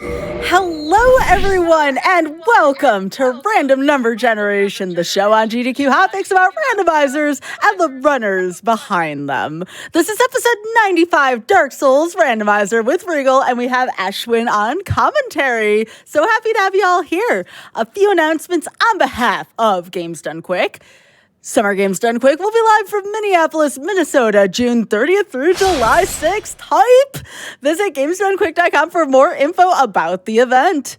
Hello, everyone, and welcome to Random Number Generation, the show on GDQ Hotfix about randomizers and the runners behind them. This is episode 95, Dark Souls Randomizer with Regal, and we have Ashwin on commentary. So happy to have you all here. A few announcements on behalf of Games Done Quick. Summer Games Done Quick will be live from Minneapolis, Minnesota, June 30th through July 6th. Hype! Visit GamesDoneQuick.com for more info about the event.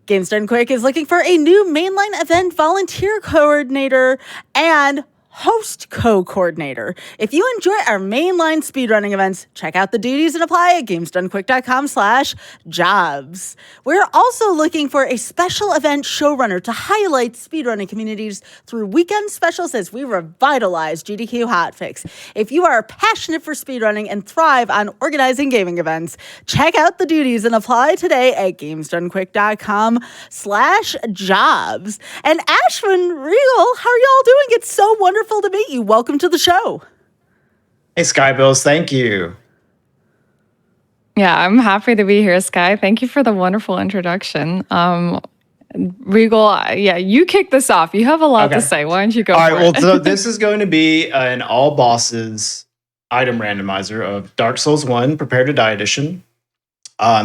Games Done Quick is looking for a new mainline event volunteer coordinator and host co-coordinator. If you enjoy our mainline speedrunning events, check out the duties and apply at GamesDoneQuick.com/jobs. We're also looking for a special event showrunner to highlight speedrunning communities through weekend specials as we revitalize GDQ Hotfix. If you are passionate for speedrunning and thrive on organizing gaming events, check out the duties and apply today at GamesDoneQuick.com/jobs. And Ashwin, Regal, how are y'all doing? It's so wonderful to meet you. Welcome to the show. Hey, Skybilz, thank you. Yeah, I'm happy to be here, Sky. Thank you for the wonderful introduction. Regal, yeah, you kick this off. You have a lot to say. Why don't you go for it? Well, so this is going to be an all bosses item randomizer of Dark Souls 1 Prepare to Die edition.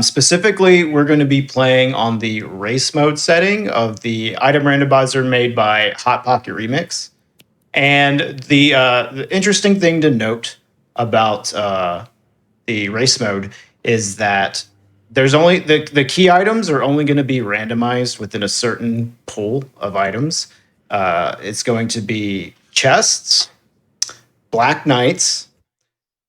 Specifically, we're going to be playing on the race mode setting of the item randomizer made by Hot Pocket Remix. And the interesting thing to note about the race mode is that there's only the key items are only going to be randomized within a certain pool of items. It's going to be chests, Black Knights,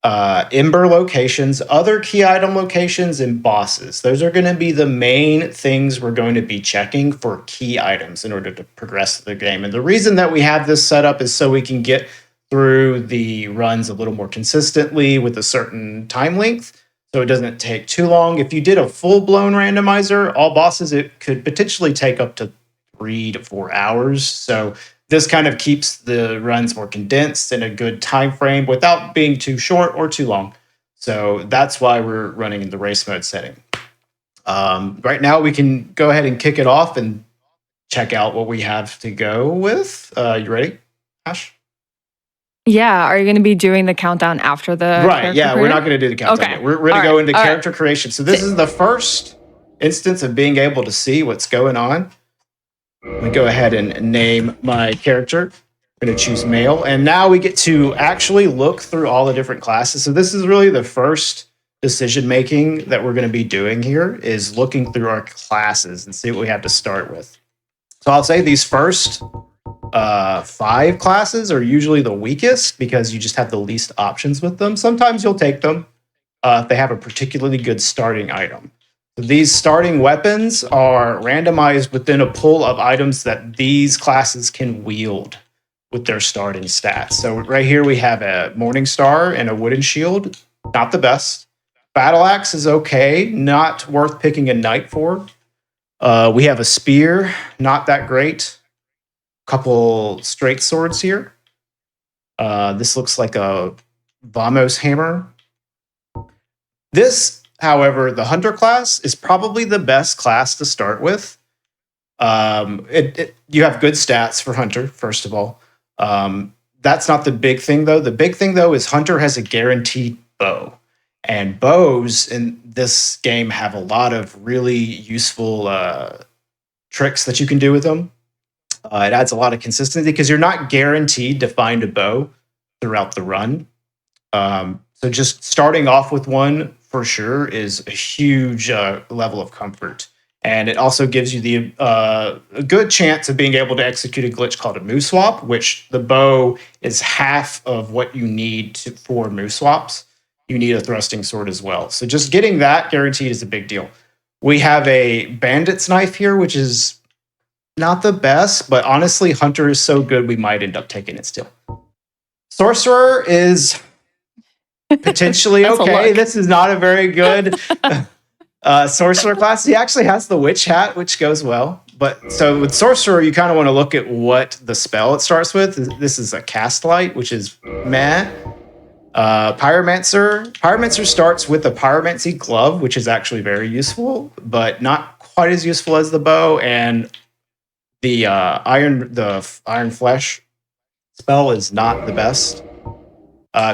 Ember locations, other key item locations, and bosses. Those are going to be the main things we're going to be checking for key items in order to progress the game. And the reason that we have this set up is so we can get through the runs a little more consistently with a certain time length, so it doesn't take too long. If you did a full-blown randomizer, all bosses, it could potentially take up to 3 to 4 hours. So this kind of keeps the runs more condensed in a good time frame without being too short or too long. So that's why we're running in the race mode setting. Right now, we can go ahead and kick it off and check out what we have to go with. You ready, Ash? Yeah, are you going to be doing the countdown after the Right, yeah, we're not going to do the countdown. Okay. We're going to go into All character creation. So this is the first instance of being able to see what's going on. Let me go ahead and name my character. I'm going to choose male. And now we get to actually look through all the different classes. So this is really the first decision making that we're going to be doing here, is looking through our classes and see what we have to start with. So I'll say these first 5 classes are usually the weakest because you just have the least options with them. Sometimes you'll take them if they have a particularly good starting item. These starting weapons are randomized within a pool of items that these classes can wield with their starting stats. So right here we have a Morning Star and a Wooden Shield. Not the best. Battle Axe is okay. Not worth picking a Knight for. We have a Spear. Not that great. Couple Straight Swords here. This looks like a Vamos Hammer. This, however, the Hunter class is probably the best class to start with. You have good stats for Hunter, first of all. That's not the big thing, though. The big thing, though, is Hunter has a guaranteed bow. And bows in this game have a lot of really useful tricks that you can do with them. It adds a lot of consistency because you're not guaranteed to find a bow throughout the run. So just starting off with one for sure is a huge level of comfort. And it also gives you a good chance of being able to execute a glitch called a move swap, which the bow is half of what you need for move swaps. You need a thrusting sword as well. So just getting that guaranteed is a big deal. We have a bandit's knife here, which is not the best, but honestly, Hunter is so good we might end up taking it still. Sorcerer is potentially okay. This is not a very good sorcerer class. He actually has the witch hat, which goes well. But so with sorcerer, you kind of want to look at what the spell it starts with. This is a cast light, which is meh. Pyromancer starts with a pyromancy glove, which is actually very useful, but not quite as useful as the bow. And the iron flesh spell is not the best.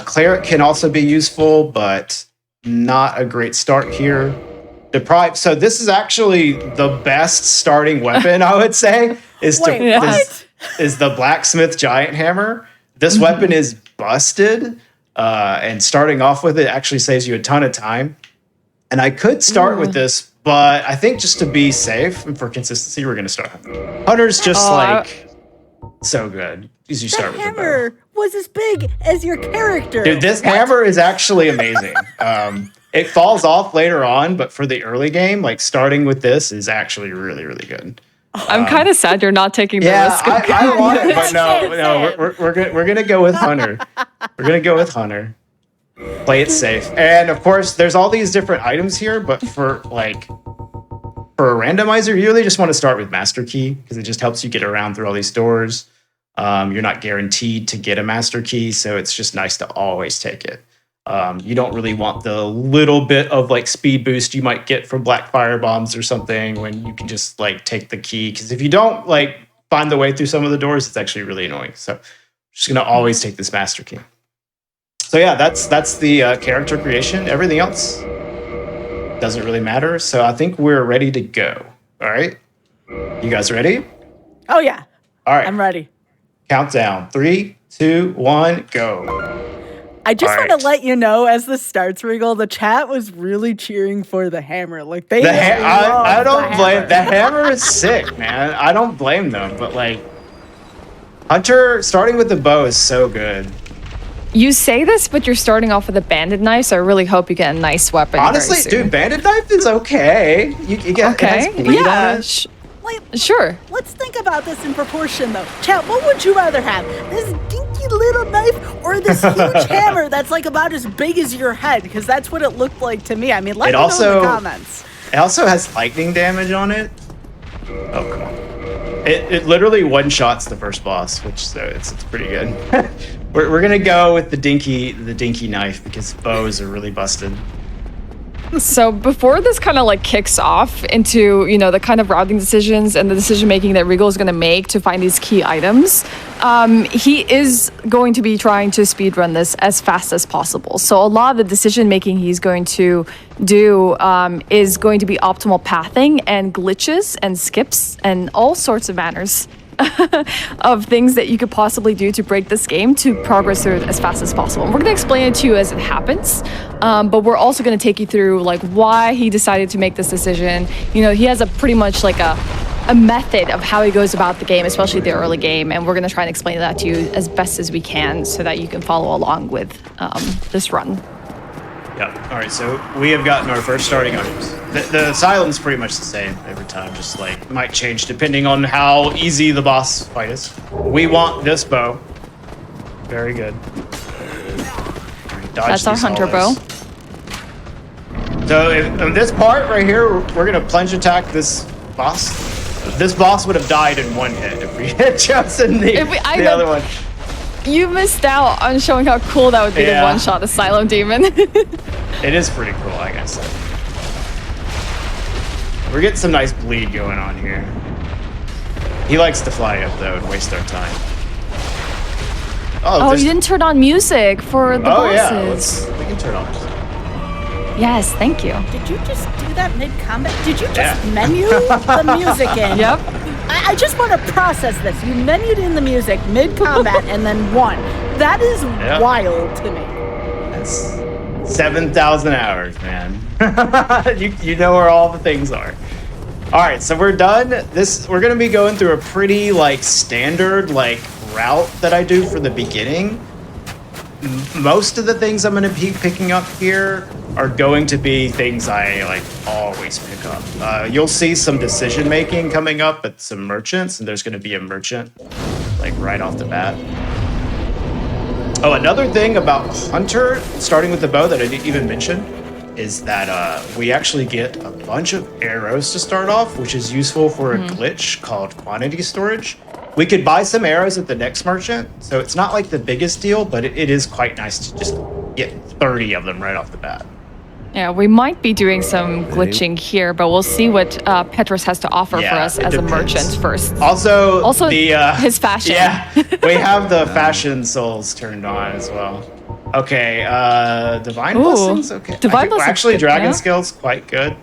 Cleric can also be useful, but not a great start here. Deprive. So this is actually the best starting weapon, I would say, is the blacksmith giant hammer. This weapon is busted, and starting off with it actually saves you a ton of time. And I could start with this, but I think just to be safe and for consistency, we're going to start Hunter. Hunter's just so good. You start with the hammer was as big as your character. Dude, this hammer is actually amazing. It falls off later on, but for the early game, like starting with this is actually really, really good. I'm kind of sad you're not taking the risk. I want it, but no, we're gonna go with Hunter. We're gonna go with Hunter. Play it safe, and of course, there's all these different items here. But for a randomizer, you really just want to start with Master Key because it just helps you get around through all these doors. You're not guaranteed to get a Master Key, so it's just nice to always take it. You don't really want the little bit of like speed boost you might get from black fire bombs or something when you can just like take the key. Because if you don't like find the way through some of the doors, it's actually really annoying. So I'm just gonna always take this Master Key. So yeah, that's the character creation. Everything else doesn't really matter. So I think we're ready to go. All right, you guys ready? Oh yeah. All right, I'm ready. Countdown. 3, 2, 1, go. I just want to let you know, as this starts, Regal, the chat was really cheering for the hammer. Like they, I don't blame the hammer is sick, man. I don't blame them, but like Hunter starting with the bow is so good. You say this, but you're starting off with a banded knife, so I really hope you get a nice weapon. Honestly, dude, banded knife is okay. You get Sure. Let's think about this in proportion, though. Chat, what would you rather have? This dinky little knife or this huge hammer that's like about as big as your head? Because that's what it looked like to me. I mean, let me know in the comments. It also has lightning damage on it. Oh, come on. It literally one-shots the first boss, which so it's pretty good. we're gonna go with the dinky knife because bows are really busted. So before this kind of like kicks off into, you know, the kind of routing decisions and the decision making that Regal is going to make to find these key items, he is going to be trying to speedrun this as fast as possible. So a lot of the decision making he's going to do is going to be optimal pathing and glitches and skips and all sorts of manners of things that you could possibly do to break this game to progress through it as fast as possible. And we're going to explain it to you as it happens, but we're also going to take you through like why he decided to make this decision. You know, he has a pretty much like a method of how he goes about the game, especially the early game, and we're going to try and explain that to you as best as we can so that you can follow along with this run. Yeah. All right. So we have gotten our first starting items. The asylum's pretty much the same every time. Just like might change depending on how easy the boss fight is. We want this bow. Very good. Right, that's our hunter bow. So in this part right here, we're gonna plunge attack this boss. This boss would have died in one hit if we had chosen the other one. You missed out on showing how cool that would be to one-shot Asylum Demon. It is pretty cool, I guess. We're getting some nice bleed going on here. He likes to fly up, though, and waste our time. Oh, you didn't turn on music for the bosses. Yeah, we can turn on music. Yes, thank you. Did you just do that mid-combat? Did you just menu the music in? Yep. I just want to process this. You menued in the music mid-combat and then won. That is wild to me. That's 7,000 hours, man. you know where all the things are. All right, so we're done. We're gonna be going through a pretty like standard like route that I do for the beginning. Most of the things I'm going to be picking up here are going to be things I like always pick up. You'll see some decision making coming up at some merchants, and there's going to be a merchant like right off the bat. Oh, another thing about Hunter, starting with the bow that I didn't even mention, is that we actually get a bunch of arrows to start off, which is useful for a glitch called quantity storage. We could buy some arrows at the next merchant, so it's not like the biggest deal, but it is quite nice to just get 30 of them right off the bat. Yeah, we might be doing some glitching here, but we'll see what Petrus has to offer for us as a merchant first. Also his fashion. Yeah, we have the fashion souls turned on as well. Okay, divine blessings. Okay, Divine blessings. Actually, dragon scale's quite good.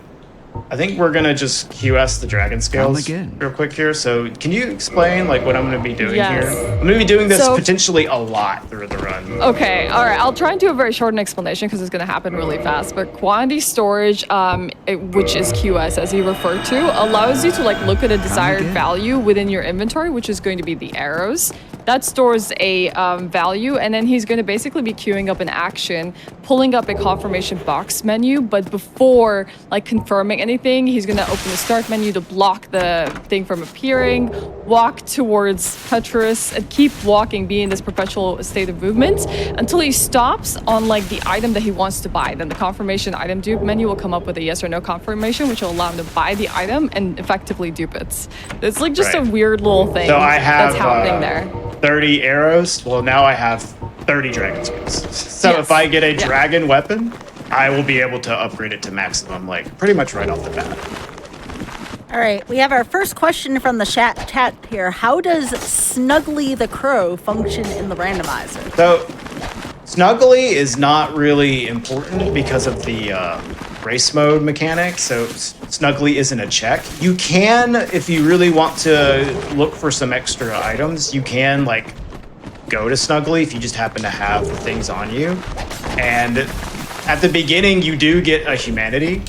I think we're gonna just QS the dragon scales real quick here. So can you explain like what I'm gonna be doing here? I'm gonna be doing this potentially a lot through the run. Okay, all right. I'll try and do a very short explanation because it's gonna happen really fast. But quantity storage, which is QS as you referred to, allows you to like look at a desired value within your inventory, which is going to be the arrows. That stores a value, and then he's going to basically be queuing up an action, pulling up a confirmation box menu, but before like confirming anything, he's going to open the start menu to block the thing from appearing, walk towards Petrus, and keep walking, be in this perpetual state of movement until he stops on like the item that he wants to buy. Then the confirmation item dupe menu will come up with a yes or no confirmation, which will allow him to buy the item and effectively dupe it. It's like just a weird little thing that's happening there. 30 arrows. Well, now I have 30 dragon skills. So if I get a dragon weapon, I will be able to upgrade it to maximum, like pretty much right off the bat. All right, we have our first question from the chat here. How does Snuggly the Crow function in the randomizer? So Snuggly is not really important because of the race mode mechanic. So Snuggly isn't a check. You can, if you really want to look for some extra items, you can like go to Snuggly if you just happen to have the things on you. And at the beginning, you do get a humanity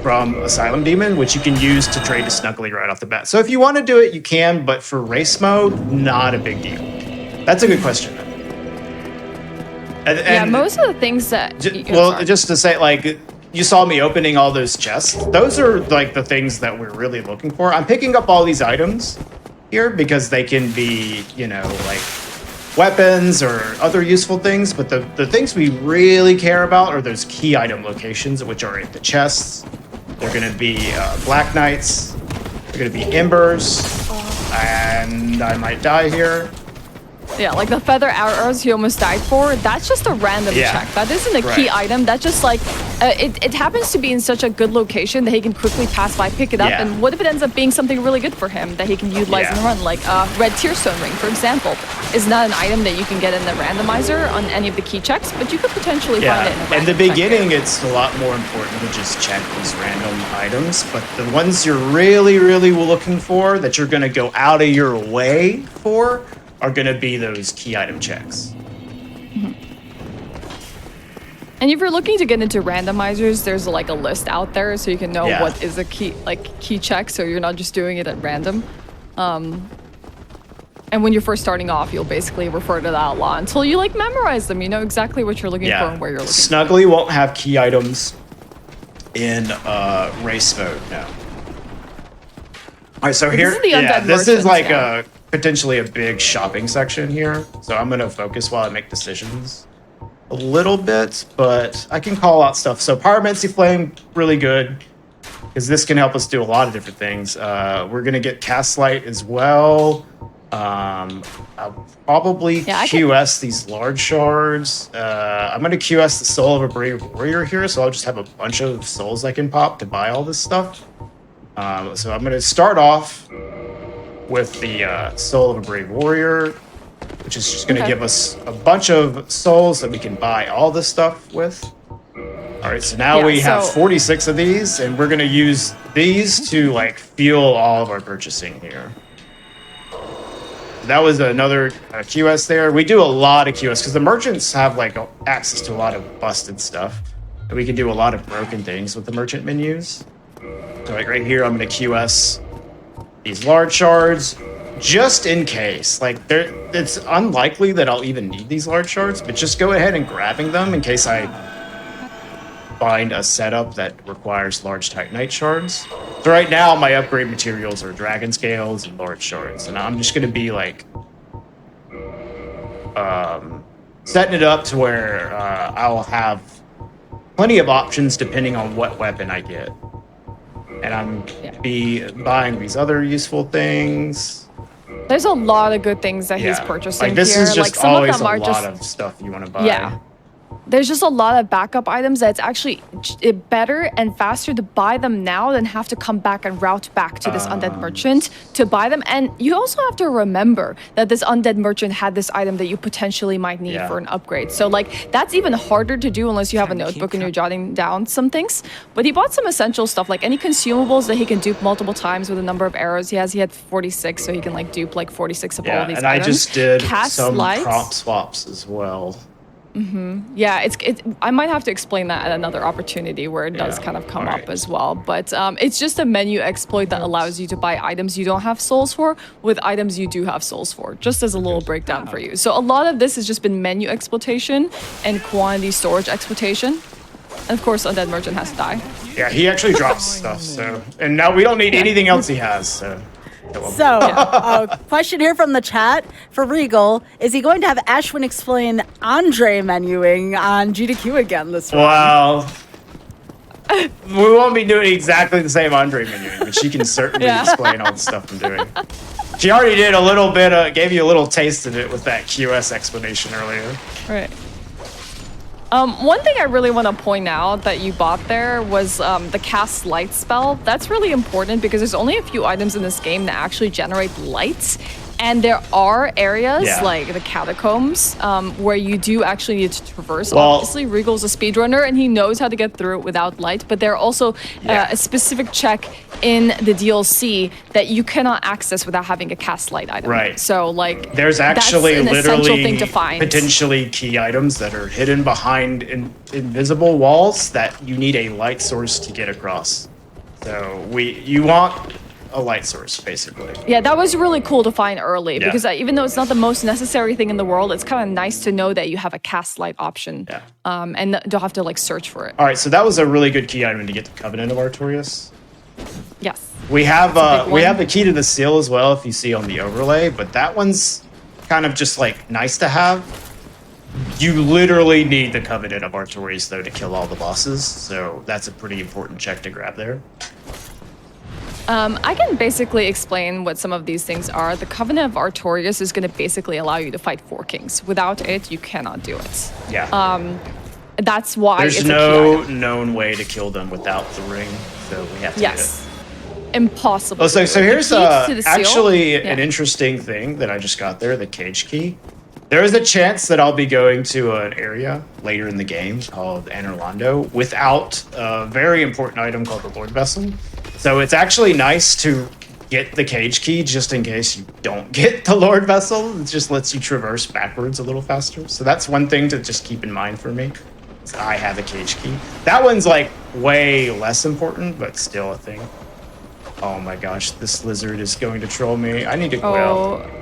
from Asylum Demon, which you can use to trade to Snuggly right off the bat. So if you want to do it, you can, but for race mode, not a big deal. That's a good question. And most of the things that... just to say, like, you saw me opening all those chests. Those are, like, the things that we're really looking for. I'm picking up all these items here because they can be, you know, like, weapons or other useful things. But the things we really care about are those key item locations, which are in the chests. They're going to be Black Knights. They're going to be Embers. And I might die here. Yeah, like the feather arrows he almost died for, that's just a random check. That isn't a key item. That's just like, it happens to be in such a good location that he can quickly pass by, pick it up, and what if it ends up being something really good for him that he can utilize in the run? Like Red Tearstone Ring, for example, is not an item that you can get in the randomizer on any of the key checks, but you could potentially find it in the beginning, it's a lot more important to just check these random items, but the ones you're really, really looking for, that you're going to go out of your way for, are going to be those key item checks. And if you're looking to get into randomizers, there's like a list out there so you can know what is a key check, so you're not just doing it at random. And when you're first starting off, you'll basically refer to that a lot until you like memorize them. You know exactly what you're looking for and where you're looking. Snuggly won't have key items in race mode now. All right, so here, this is like a potentially a big shopping section here. So I'm going to focus while I make decisions a little bit, but I can call out stuff. So Pyromancy Flame, really good, because this can help us do a lot of different things. We're going to get Cast Light as well. I'll probably QS these large shards. I'm going to QS the Soul of a Brave Warrior here, so I'll just have a bunch of souls I can pop to buy all this stuff. So I'm going to start off with the Soul of a Brave Warrior, which is just going to give us a bunch of souls that we can buy all this stuff with. All right, so now we have 46 of these, and we're going to use these to like fuel all of our purchasing here. That was another QS there. We do a lot of QS because the merchants have like access to a lot of busted stuff, and we can do a lot of broken things with the merchant menus. So like right here, I'm going to QS these large shards just in case. Like it's unlikely that I'll even need these large shards, but just go ahead and grabbing them in case I find a setup that requires large Titanite shards. So right now my upgrade materials are dragon scales and large shards, and I'm just going to be like setting it up to where I'll have plenty of options depending on what weapon I get. And I'm be buying these other useful things. There's a lot of good things that he's Yeah. purchasing Like this here. is just Like some of always them a are lot just of stuff you want to buy. yeah. There's just a lot of backup items that's actually better and faster to buy them now than have to come back and route back to this undead merchant to buy them. And you also have to remember that this undead merchant had this item that you potentially might need for an upgrade. So like that's even harder to do unless you have a notebook and you're jotting down some things. But he bought some essential stuff, like any consumables that he can dupe multiple times with the number of arrows he has. He had 46, so he can like dupe like 46 of all of these and items. I just did Cast some lights. prompt swaps as well. Yeah, I might have to explain that at another opportunity where it does kind of come up as well. But it's just a menu exploit that allows you to buy items you don't have souls for with items you do have souls for, just as a little breakdown for you. So a lot of this has just been menu exploitation and quantity storage exploitation. And of course, Undead Merchant has to die. Yeah, he actually drops stuff, so... And now we don't need anything else he has, so... So, question here from the chat for Regal. Is he going to have Ashwin explain Andre menuing on GDQ again this round? Well... we won't be doing exactly the same Andre menuing, but she can certainly explain all the stuff I'm doing. She already did a little bit, gave you a little taste of it with that QS explanation earlier. Right. One thing I really want to point out that you bought there was the cast light spell. That's really important because there's only a few items in this game that actually generate lights. And there are areas like the catacombs where you do actually need to traverse. Well, obviously, Regal's a speedrunner and he knows how to get through it without light. But there are also a specific check in the DLC that you cannot access without having a cast light item. Right. So, like, there's actually that's an essential literally thing to find. potentially key items that are hidden behind invisible walls that you need a light source to get across. So you want a light source, basically. Yeah, that was really cool to find early because even though it's not the most necessary thing in the world, it's kind of nice to know that you have a cast light option and don't have to like search for it. All right, so that was a really good key item to get the Covenant of Artorias. Yes. We have the key to the seal as well, if you see on the overlay, but that one's kind of just like nice to have. You literally need the Covenant of Artorias though to kill all the bosses, so that's a pretty important check to grab there. I can basically explain what some of these things are. The Covenant of Artorias is going to basically allow you to fight 4 kings. Without it, you cannot do it. Yeah. That's why there's it's a key no item. known way to kill them without the ring, so we have to do it. Impossible. Oh, so here's actually Yeah. an interesting thing that I just got there, the cage key. There is a chance that I'll be going to an area later in the game called Anorlando without a very important item called the Lord Vessel. So it's actually nice to get the cage key just in case you don't get the Lord Vessel. It just lets you traverse backwards a little faster. So that's one thing to just keep in mind for me. I have a cage key. That one's like way less important, but still a thing. Oh my gosh, this lizard is going to troll me. I need to go out.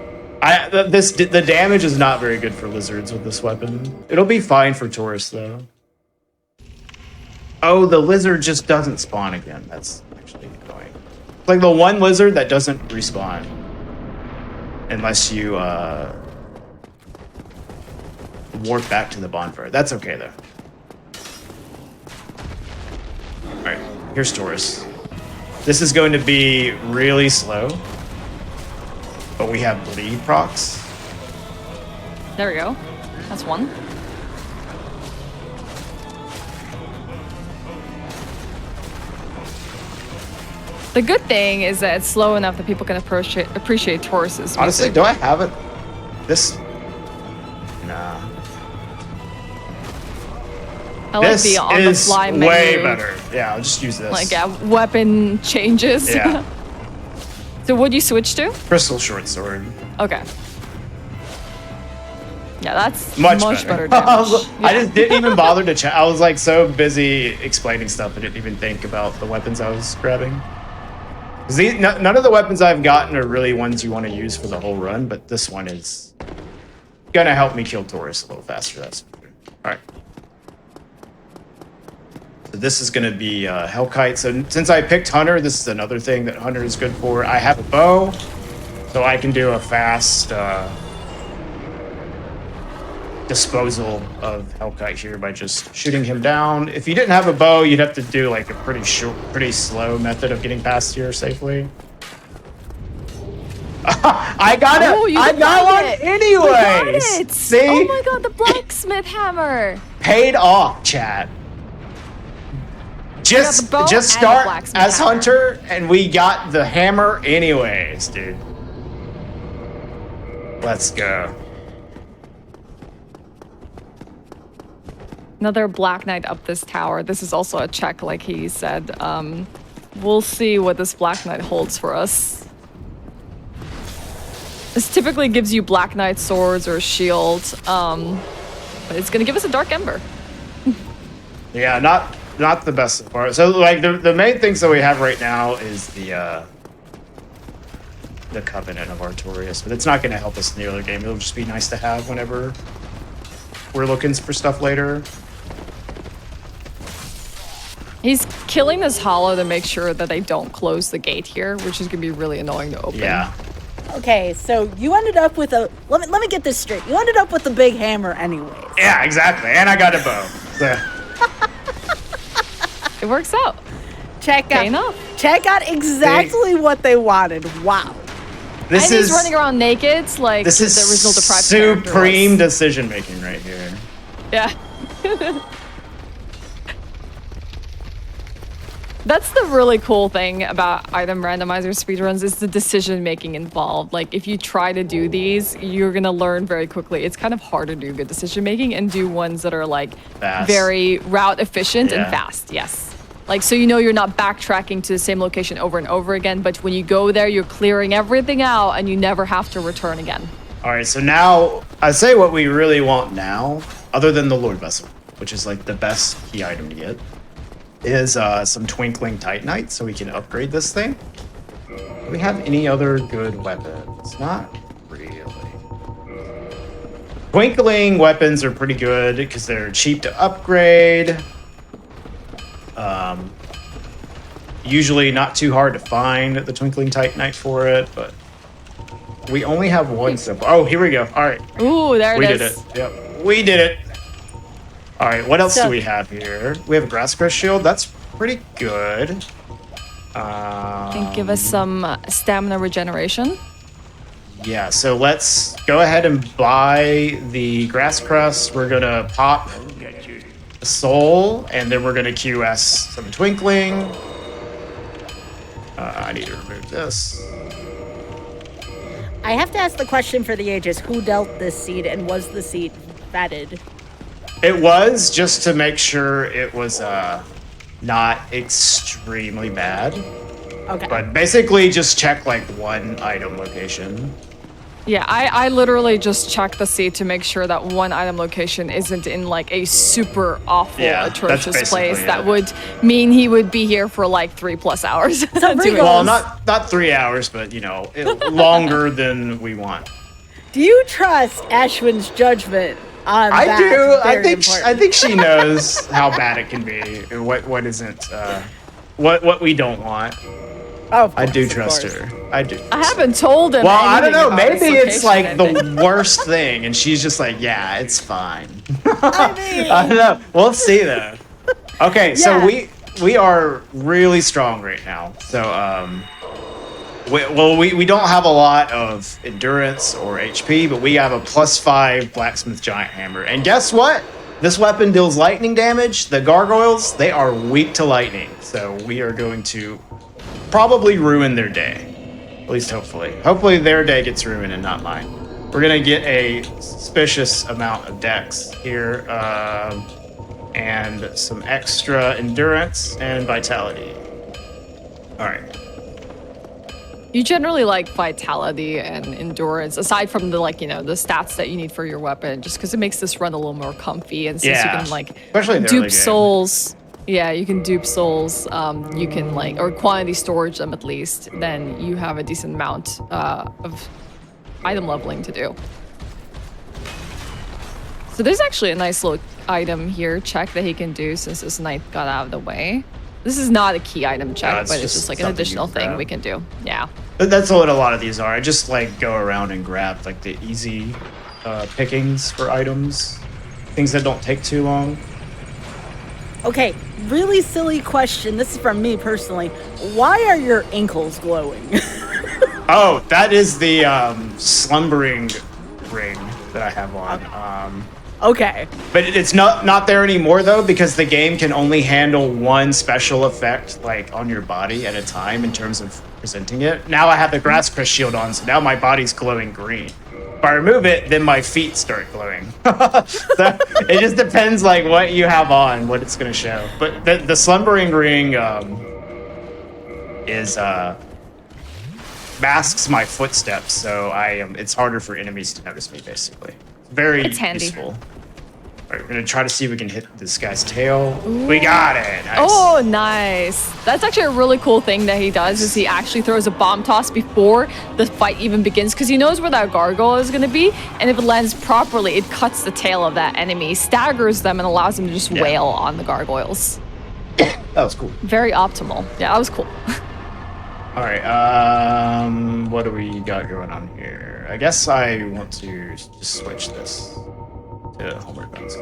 The damage is not very good for lizards with this weapon. It'll be fine for Taurus though. Oh, the lizard just doesn't spawn again. That's actually annoying. Like the one lizard that doesn't respawn unless you warp back to the bonfire. That's okay though. All right, here's Taurus. This is going to be really slow. But we have bleed procs. There we go. That's one. The good thing is that it's slow enough that people can appreciate Taurus's Honestly, music. do I have it? This? Nah. I like This the on-the-fly is menu. way better. Yeah, I'll just use this. Like, weapon changes. Yeah. So what'd you switch to? Crystal short sword. Okay. Yeah, that's Much better I damage. just didn't even bother to check. I was like so busy explaining stuff I didn't even think about the weapons I was grabbing. None of the weapons I've gotten are really ones you want to use for the whole run, but this one is gonna help me kill Taurus a little faster. That's for sure. All right. So this is gonna be Hellkite. So since I picked Hunter, this is another thing that Hunter is good for. I have a bow, so I can do a fast disposal of Hellkite here by just shooting him down. If you didn't have a bow, you'd have to do like a pretty slow method of getting past here safely. I got it. Oh, you I did got find one it. anyway. You got it. See? Oh my god, the blacksmith hammer. Paid off, chat. the bow Just and the start blacksmith as hammer. Hunter, and we got the hammer anyways, dude. Let's go. Another Black Knight up this tower. This is also a check, like he said. We'll see what this Black Knight holds for us. This typically gives you Black Knight swords or a shield. But it's gonna give us a Dark Ember. Yeah, not the best so far. So like the main things that we have right now is the Covenant of Artorias, but it's not going to help us in the early game. It'll just be nice to have whenever we're looking for stuff later. He's killing this hollow to make sure that they don't close the gate here, which is gonna be really annoying to open. Yeah. Okay, so you ended up with a... Let me get this straight. You ended up with a big hammer anyways. Yeah, exactly. And I got a bow. So. It works out. Check Okay, enough. out exactly what they wanted. Wow. This And is he's running around naked, like this the is original deprived character supreme was. decision making right here. Yeah. That's the really cool thing about item randomizer speedruns is the decision making involved. Like if you try to do these, you're gonna learn very quickly. It's kind of hard to do good decision making and do ones that are like Fast. very route efficient and Yeah. fast. Yes. Like so you know you're not backtracking to the same location over and over again, but when you go there, you're clearing everything out and you never have to return again. All right, so now I say what we really want now, other than the Lord Vessel, which is like the best key item to get, is some Twinkling Titanite, so we can upgrade this thing. Do we have any other good weapons? Not really. Twinkling weapons are pretty good because they're cheap to upgrade. Usually not too hard to find the Twinkling Titanite for it, but we only have one so far. Oh, here we go. All right. Ooh, there We it did is. it. Yep. We did it. All right. What else So- do we have here? We have a Grass Crest Shield. That's pretty good. And give us some stamina regeneration. Yeah, so let's go ahead and buy the Grass Crest. We're going to pop a Soul, and then we're going to QS some Twinkling. I need to remove this. I have to ask the question for the ages. Who dealt this seed and was the seed vetted? It was just to make sure it was not extremely bad. Okay. But basically just check like one item location. Yeah, I literally just checked the seed to make sure that one item location isn't in like a super awful, Yeah, that's atrocious basically place. it. That would mean he would be here for like 3+ hours. doing Rigo- Well, this. not 3 hours, but you know, longer than we want. Do you trust Ashwin's judgment on I that? do. Very I important. think she knows how bad it can be and what isn't what we don't want. Oh, of I do course, of trust course. her. I do. I haven't told him. Well, I don't anything know. about his Maybe it's location, like I think. the worst thing, and she's just like, "Yeah, it's fine." I mean- I don't know. We'll see though. Okay, so Yeah. we are really strong right now. So we don't have a lot of endurance or HP, but we have a +5 blacksmith giant hammer. And guess what? This weapon deals lightning damage. The gargoyles, they are weak to lightning, so we are going to probably ruin their day. At least hopefully. Hopefully their day gets ruined and not mine. We're gonna get a suspicious amount of dex here, and some extra endurance and vitality. All right. You generally like vitality and endurance, aside from the like, you know, the stats that you need for your weapon, just because it makes this run a little more comfy. And since Yeah. you can like Especially in the early dupe game. souls, yeah, you can dupe souls. You can like, or quantity storage them at least. Then you have a decent amount of item leveling to do. So there's actually a nice little item here check that he can do since this knight got out of the way. This is not a key item check, No, it's but it's just just like an something you additional thing grab. we can do. Yeah. That's what a lot of these are. I just like go around and grab like the easy pickings for items, things that don't take too long. Okay, really silly question. This is from me personally. Why are your ankles glowing? Oh, that is the slumbering ring that I have on. Okay. But it's not there anymore though, because the game can only handle one special effect like on your body at a time in terms of presenting it. Now I have the grass crest shield on, so now my body's glowing green. If I remove it, then my feet start glowing. So it just depends like what you have on, what it's gonna show. But the slumbering ring is masks my footsteps, so it's harder for enemies to notice me basically. Very useful. All right, we're gonna try to see if we can hit this guy's tail. Ooh. We got it. Nice. Oh, nice. That's actually a really cool thing that he does. Is he actually throws a bomb toss before the fight even begins, because he knows where that gargoyle is gonna be, and if it lands properly, it cuts the tail of that enemy, staggers them, and allows them to just wail on the gargoyles. That was cool. Very optimal. Yeah, that was cool. All right. What do we got going on here? I guess I want to just switch this to homeward bones.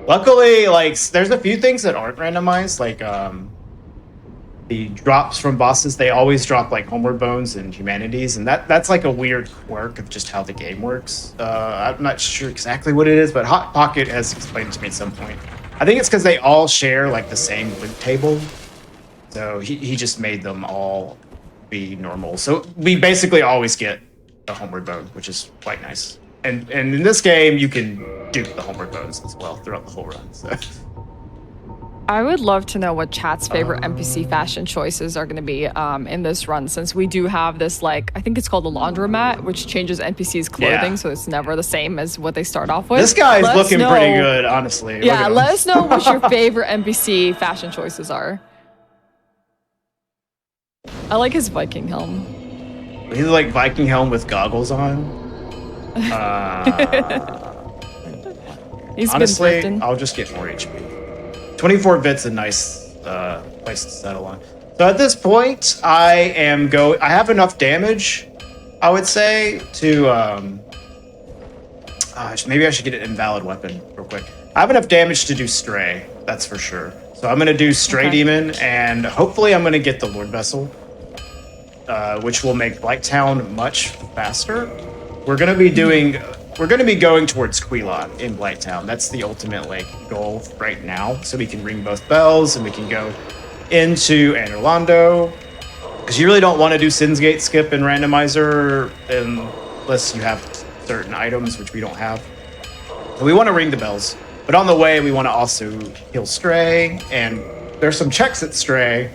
Luckily, like, there's a few things that aren't randomized, like the drops from bosses. They always drop like homeward bones and humanities, and that's like a weird quirk of just how the game works. I'm not sure exactly what it is, but Hot Pocket has explained it to me at some point. I think it's because they all share like the same loot table, so he just made them all be normal. So we basically always get the homeward bone, which is quite nice. And in this game, you can dupe the homeward bones as well throughout the whole run. So I would love to know what chat's favorite NPC fashion choices are going to be in this run, since we do have this, like, I think it's called the laundromat, which changes NPCs' clothing, so it's never the same as what they start off with. This guy's looking pretty good, honestly. Yeah, let us know what your favorite NPC fashion choices are. I like his Viking helm. He's like Viking helm with goggles on. Honestly, I'll just get more HP. 24 bit's a nice place to settle on. So at this point, I have enough damage, I would say, to maybe I should get an invalid weapon real quick. I have enough damage to do Stray, that's for sure. So I'm gonna do Stray Demon, and hopefully I'm gonna get the Lord Vessel, which will make Blighttown much faster. We're gonna be going towards Quilon in Blighttown. That's the ultimate like goal right now. So we can ring both bells and we can go into Anorlando, because you really don't want to do Sin's Gate skip and randomizer unless you have certain items, which we don't have. So we want to ring the bells, but on the way we want to also kill Stray, and there's some checks at Stray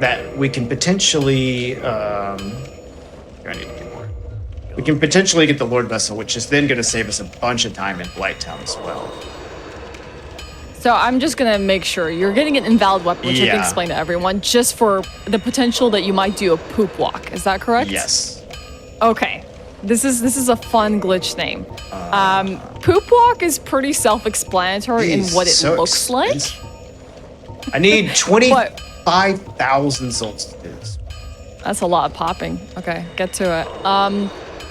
that we can potentially I need to do more. We can potentially get the Lord Vessel, which is then going to save us a bunch of time in Blighttown as well. So I'm just going to make sure you're getting an invalid weapon, which I can explain to everyone, just for the potential that you might do a poop walk. Is that correct? Yes. Okay. This is a fun glitch name. Poop walk is pretty self-explanatory in what it looks like. I need 25,000 souls to do this. That's a lot of popping. Okay, get to it.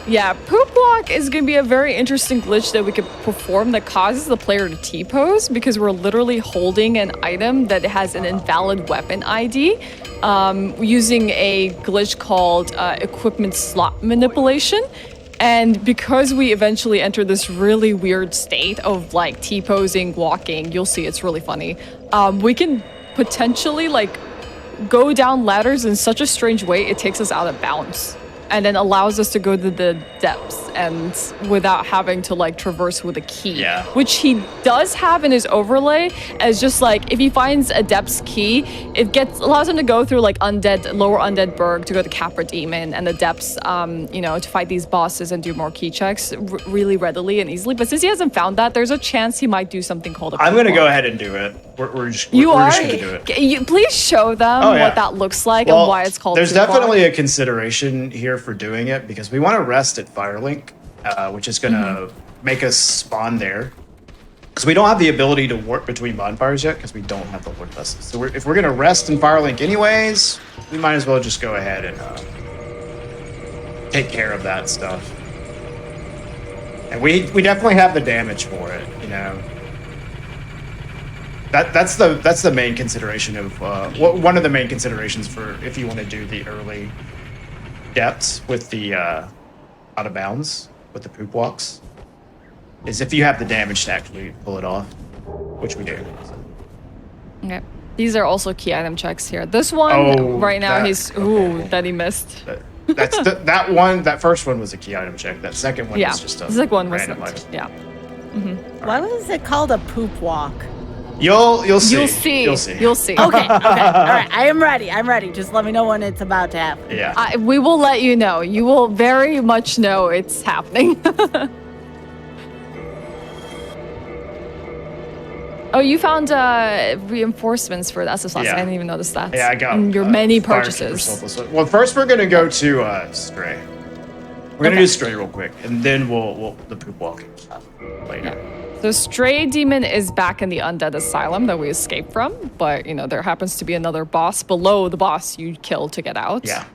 Yeah, poop walk is going to be a very interesting glitch that we could perform that causes the player to T-pose, because we're literally holding an item that has an invalid weapon ID, using a glitch called equipment slot manipulation. And because we eventually enter this really weird state of like T-posing, walking, you'll see it's really funny. We can potentially like go down ladders in such a strange way it takes us out of bounds, and then allows us to go to the depths and without having to like traverse with a key, which he does have in his overlay as just like, if he finds a depths key, it allows him to go through like lower undead burg to go to Capra Demon and the depths, to fight these bosses and do more key checks really readily and easily. But since he hasn't found that, there's a chance he might do something called I'm gonna go ahead and do it. We're just gonna do it. Please show them what that looks like and why it's called. There's definitely a consideration here for doing it, because we want to rest at Firelink, which is going to make us spawn there, because we don't have the ability to warp between bonfires yet, because we don't have the Lord Vessel. So if we're going to rest in Firelink anyways, we might as well just go ahead and take care of that stuff. And we definitely have the damage for it, you know. That's the main consideration of one of the main considerations for if you want to do the early depths with the out of bounds with the poop walks is if you have the damage to actually pull it off, which we do. So. Okay. These are also key item checks here. This one right now that he missed. That first one was a key item check. That second one was just a the second one random wasn't. item. Yeah. Why was it called a poop walk? You'll see. You'll see. Okay. All right. I am ready. I'm ready. Just let me know when it's about to happen. Yeah. We will let you know. You will very much know it's happening. Oh, you found reinforcements for the SSLS. Yeah. I didn't even notice that. Yeah, I got in your many Firekeeper purchases. Selfless. Well, first we're gonna go to Stray. We're gonna do Stray real quick, and then we'll the poop walking later. Yeah. So Stray Demon is back in the Undead Asylum that we escaped from, but there happens to be another boss below the boss you killed to get out. Yeah.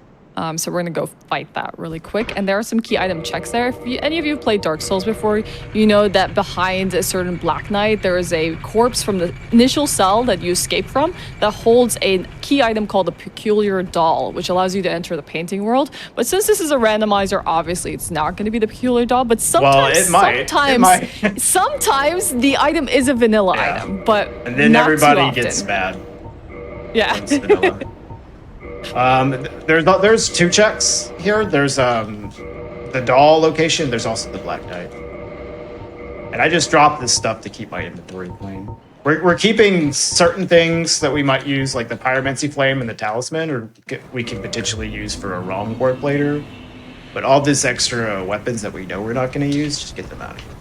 So we're gonna go fight that really quick. And there are some key item checks there. If any of you have played Dark Souls before, you know that behind a certain Black Knight, there is a corpse from the initial cell that you escaped from that holds a key item called a Peculiar Doll, which allows you to enter the painting world. But since this is a randomizer, obviously it's not gonna be the Peculiar Doll, but sometimes, sometimes the item is a vanilla item, but and then not everybody too often. gets mad. Yeah. There's two checks here. There's the doll location. There's also the Black Knight. And I just dropped this stuff to keep my inventory clean. We're keeping certain things that we might use, like the Pyromancy Flame and the Talisman, or we can potentially use for a wrong warp later. But all these extra weapons that we know we're not going to use, just get them out of here.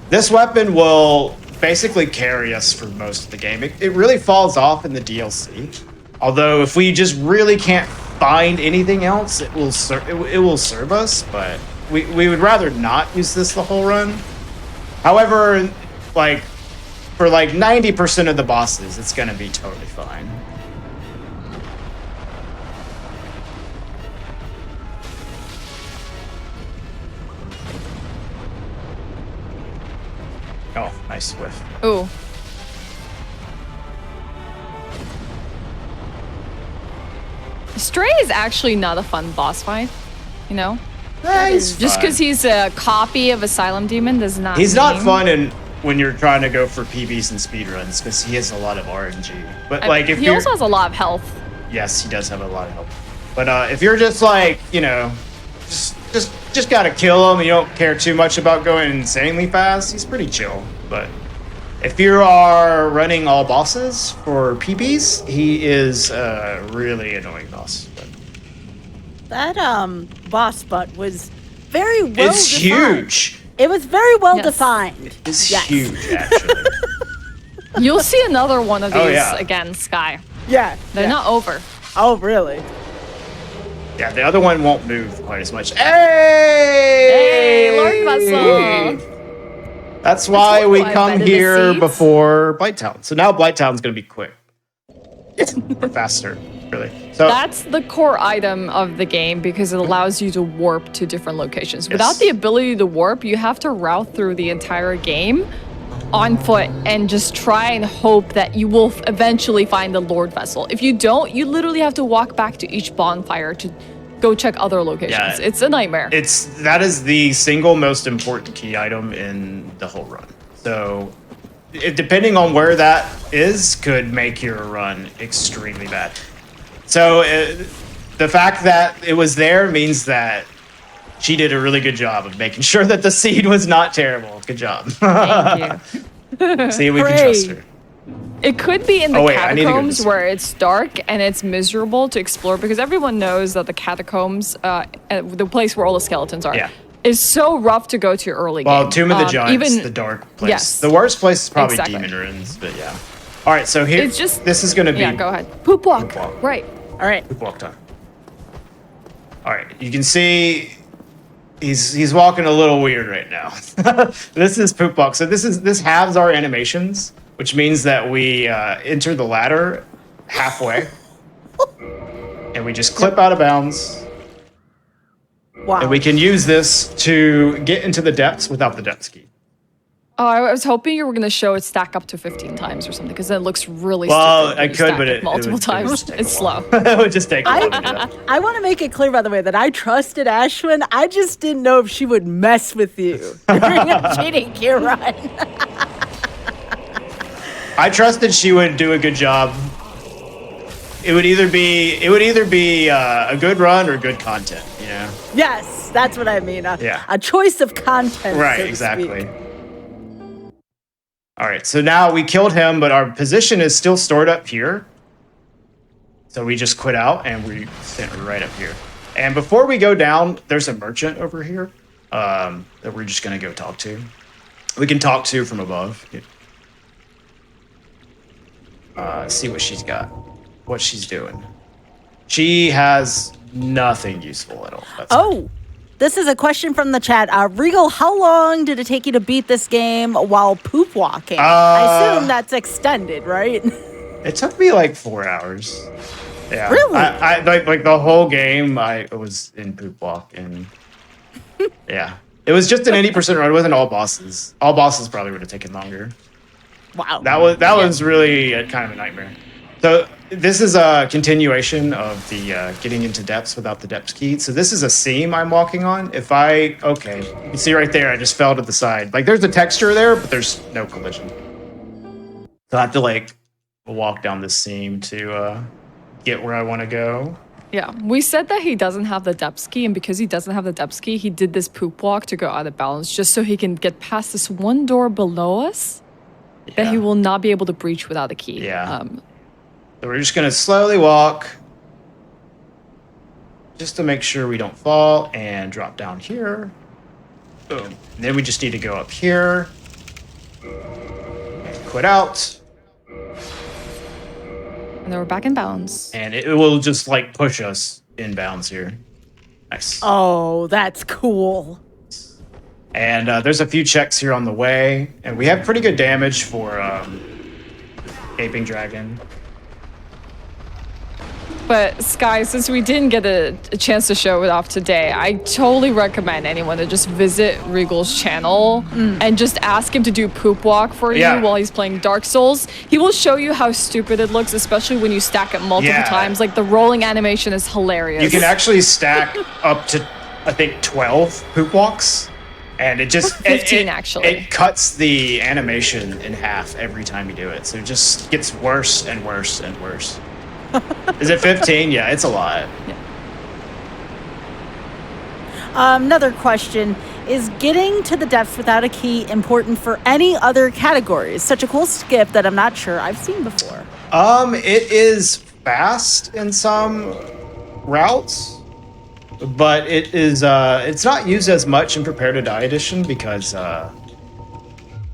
This weapon will basically carry us for most of the game. It really falls off in the DLC. Although if we just really can't find anything else, it will serve us, but we would rather not use this the whole run. However, for 90% of the bosses, it's gonna be totally fine. Oh, nice whiff. Ooh. Stray is actually not a fun boss fight, He's just because he's a copy of Asylum Demon does not He's mean... not fun when you're trying to go for PBs and speedruns, because he has a lot of RNG. But if he also has a lot of health. Yes, he does have a lot of health. But if you're just just gotta kill him, you don't care too much about going insanely fast, he's pretty chill. But if you are running all bosses for PBs, he is a really annoying boss. But that boss butt was very well it's defined. huge. It was very well defined. It's huge, actually. You'll see another one of these yeah. again, Sky. Yeah. They're not over. Oh, really? Yeah, the other one won't move quite as much. Hey! Lord Vessel! That's why we come better here the before Blighttown. So now Blighttown's going to be quick. Or faster, really. So That's the core item of the game because it allows you to warp to different locations. Yes. Without the ability to warp, you have to route through the entire game on foot and just try and hope that you will eventually find the Lord Vessel. If you don't, you literally have to walk back to each bonfire to go check other locations. Yeah. It's a nightmare. that is the single most important key item in the whole run. So depending on where that is could make your run extremely bad. So the fact that it was there means that she did a really good job of making sure that the seed was not terrible. Good job. Thank you. See, we can trust her. It could be in the I need to go catacombs this where it's dark and it's miserable to explore because everyone knows that the catacombs, the place where all the skeletons are, is so rough to go to early game. Well, Tomb of the Giants, even the dark place. Yes. The worst place is probably Exactly. Demon Ruins, but yeah. All right, so here, It's just this is going to be yeah. Go ahead. Poop walk. Poop walk. Right. All right. Poop walk time. All right, you can see he's walking a little weird right now. This is poop walk. So this halves our animations, which means that we enter the ladder halfway, and we just clip out of bounds. Wow. And we can use this to get into the depths without the depths key. Oh, I was hoping you were going to show it stack up to 15 times or something, because it looks really Well, stupid. I when you could, stack but it it multiple would times. just take a It's while. slow. It would just take a while to do that. I want to make it clear, by the way, that I trusted Ashwin. I just didn't know if she would mess with you during a GDQ run. I trusted she would do a good job. It would either be a good run or good content, you know? Yes, that's what I mean. Yeah. A choice of content. Right, so to exactly. speak. All right, so now we killed him, but our position is still stored up here. So we just quit out and we sent right up here. And before we go down, there's a merchant over here that we're just gonna go talk to. We can talk to from above. See what she's got, what she's doing. She has nothing useful at all. That's Oh, this is a question from the chat. Regal, how long did it take you to beat this game while poop walking? I assume that's extended, right? It took me like 4 hours. Yeah. Really? I like the whole game. I was in poop walk, and yeah, it was just an 80% run. It wasn't all bosses. All bosses probably would have taken longer. Wow. That was really kind of a nightmare. So this is a continuation of the getting into depths without the depths key. So this is a seam I'm walking on. You see right there, I just fell to the side. Like there's a texture there, but there's no collision. So I have to like walk down this seam to get where I want to go. Yeah, we said that he doesn't have the depth ski, and because he doesn't have the depth ski, he did this poop walk to go out of balance just so he can get past this one door below us that he will not be able to breach without a key. Yeah. So we're just gonna slowly walk just to make sure we don't fall and drop down here. Boom. And then we just need to go up here and quit out. And then we're back in bounds. And it will just like push us inbounds here. Nice. Oh, that's cool. And there's a few checks here on the way, and we have pretty good damage for Gaping Dragon. But Sky, since we didn't get a chance to show it off today, I totally recommend anyone to just visit Regal's channel and just ask him to do poop walk for you while he's playing Dark Souls. He will show you how stupid it looks, especially when you stack it multiple times. Like the rolling animation is hilarious. You can actually stack up to, I think, 12 poop walks. And it just 15 actually. It cuts the animation in half every time you do it. So it just gets worse and worse and worse. Is it 15? Yeah, it's a lot. Yeah. Another question. Is getting to the depths without a key important for any other categories? Such a cool skip that I'm not sure I've seen before. It is fast in some routes, but it is it's not used as much in Prepare to Die edition because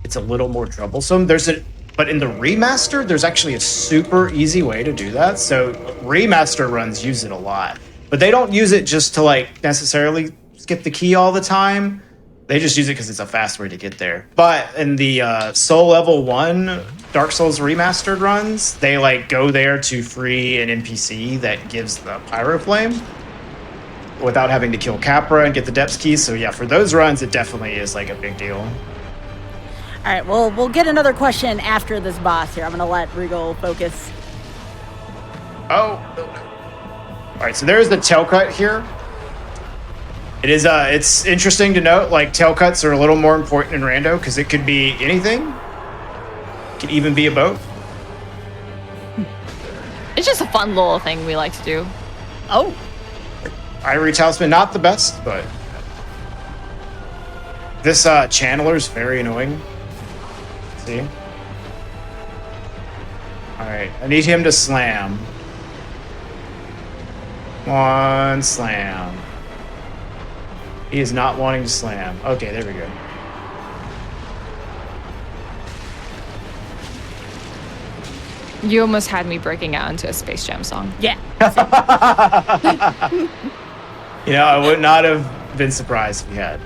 it's a little more troublesome. But in the remaster, there's actually a super easy way to do that. So remaster runs use it a lot, but they don't use it just to like necessarily skip the key all the time. They just use it because it's a fast way to get there. But in the Soul Level 1 Dark Souls remastered runs, they like go there to free an NPC that gives the Pyro Flame without having to kill Capra and get the depths keys. So yeah, for those runs, it definitely is like a big deal. All right, well, we'll get another question after this boss here. I'm going to let Regal focus. Oh. All right, so there's the tail cut here. It is it's interesting to note like tail cuts are a little more important in rando because it could be anything. It could even be a boat. It's just a fun little thing we like to do. Oh. Ivory Talisman, not the best, but this channeler's very annoying. See? Alright, I need him to slam. One slam. He is not wanting to slam. Okay, there we go. You almost had me breaking out into a Space Jam song. Yeah. You know, I would not have been surprised if he had.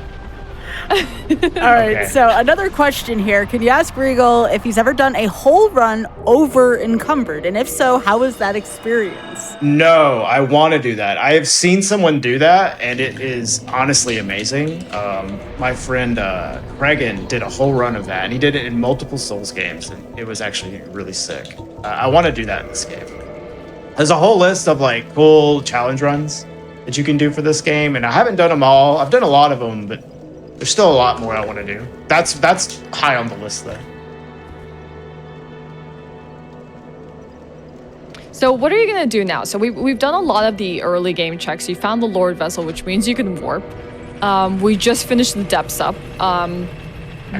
All right, Okay. so another question here. Can you ask Regal if he's ever done a whole run over encumbered? And if so, how was that experience? No, I want to do that. I have seen someone do that, and it is honestly amazing. My friend Regan did a whole run of that, and he did it in multiple Souls games, and it was actually really sick. I want to do that in this game. There's a whole list of like cool challenge runs that you can do for this game, and I haven't done them all. I've done a lot of them, but there's still a lot more I want to do. That's high on the list, though. So what are you gonna do now? So we've done a lot of the early game checks. You found the Lord Vessel, which means you can warp. We just finished the depths up.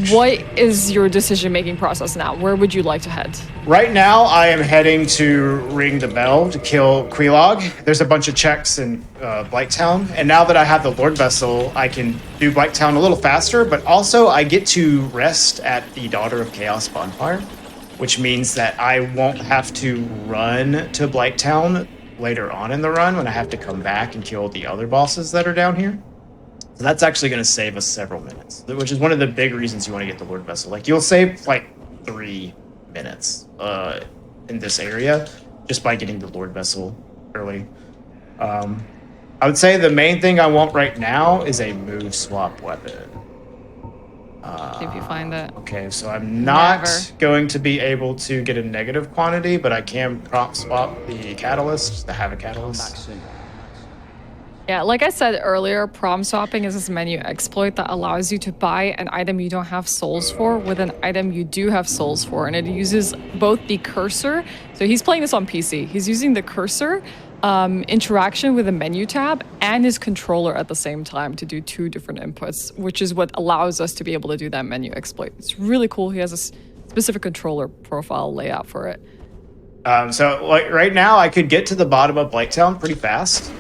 What is your decision-making process now? Where would you like to head? Right now, I am heading to ring the bell to kill Quelaag. There's a bunch of checks in Blighttown, and now that I have the Lord Vessel, I can do Blighttown a little faster, but also I get to rest at the Daughter of Chaos bonfire, which means that I won't have to run to Blighttown later on in the run when I have to come back and kill the other bosses that are down here. So that's actually going to save us several minutes, which is one of the big reasons you want to get the Lord Vessel. Like, you'll save like 3 minutes in this area just by getting the Lord Vessel early. I would say the main thing I want right now is a move swap weapon. If you find it. Okay, so I'm not Never. going to be able to get a negative quantity, but I can prompt swap the catalyst to have a catalyst. Yeah, like I said earlier, prom swapping is this menu exploit that allows you to buy an item you don't have souls for with an item you do have souls for, and it uses both the cursor. So he's playing this on PC. He's using the cursor interaction with the menu tab and his controller at the same time to do 2 different inputs, which is what allows us to be able to do that menu exploit. It's really cool. He has a specific controller profile layout for it. So like right now, I could get to the bottom of Blighttown pretty fast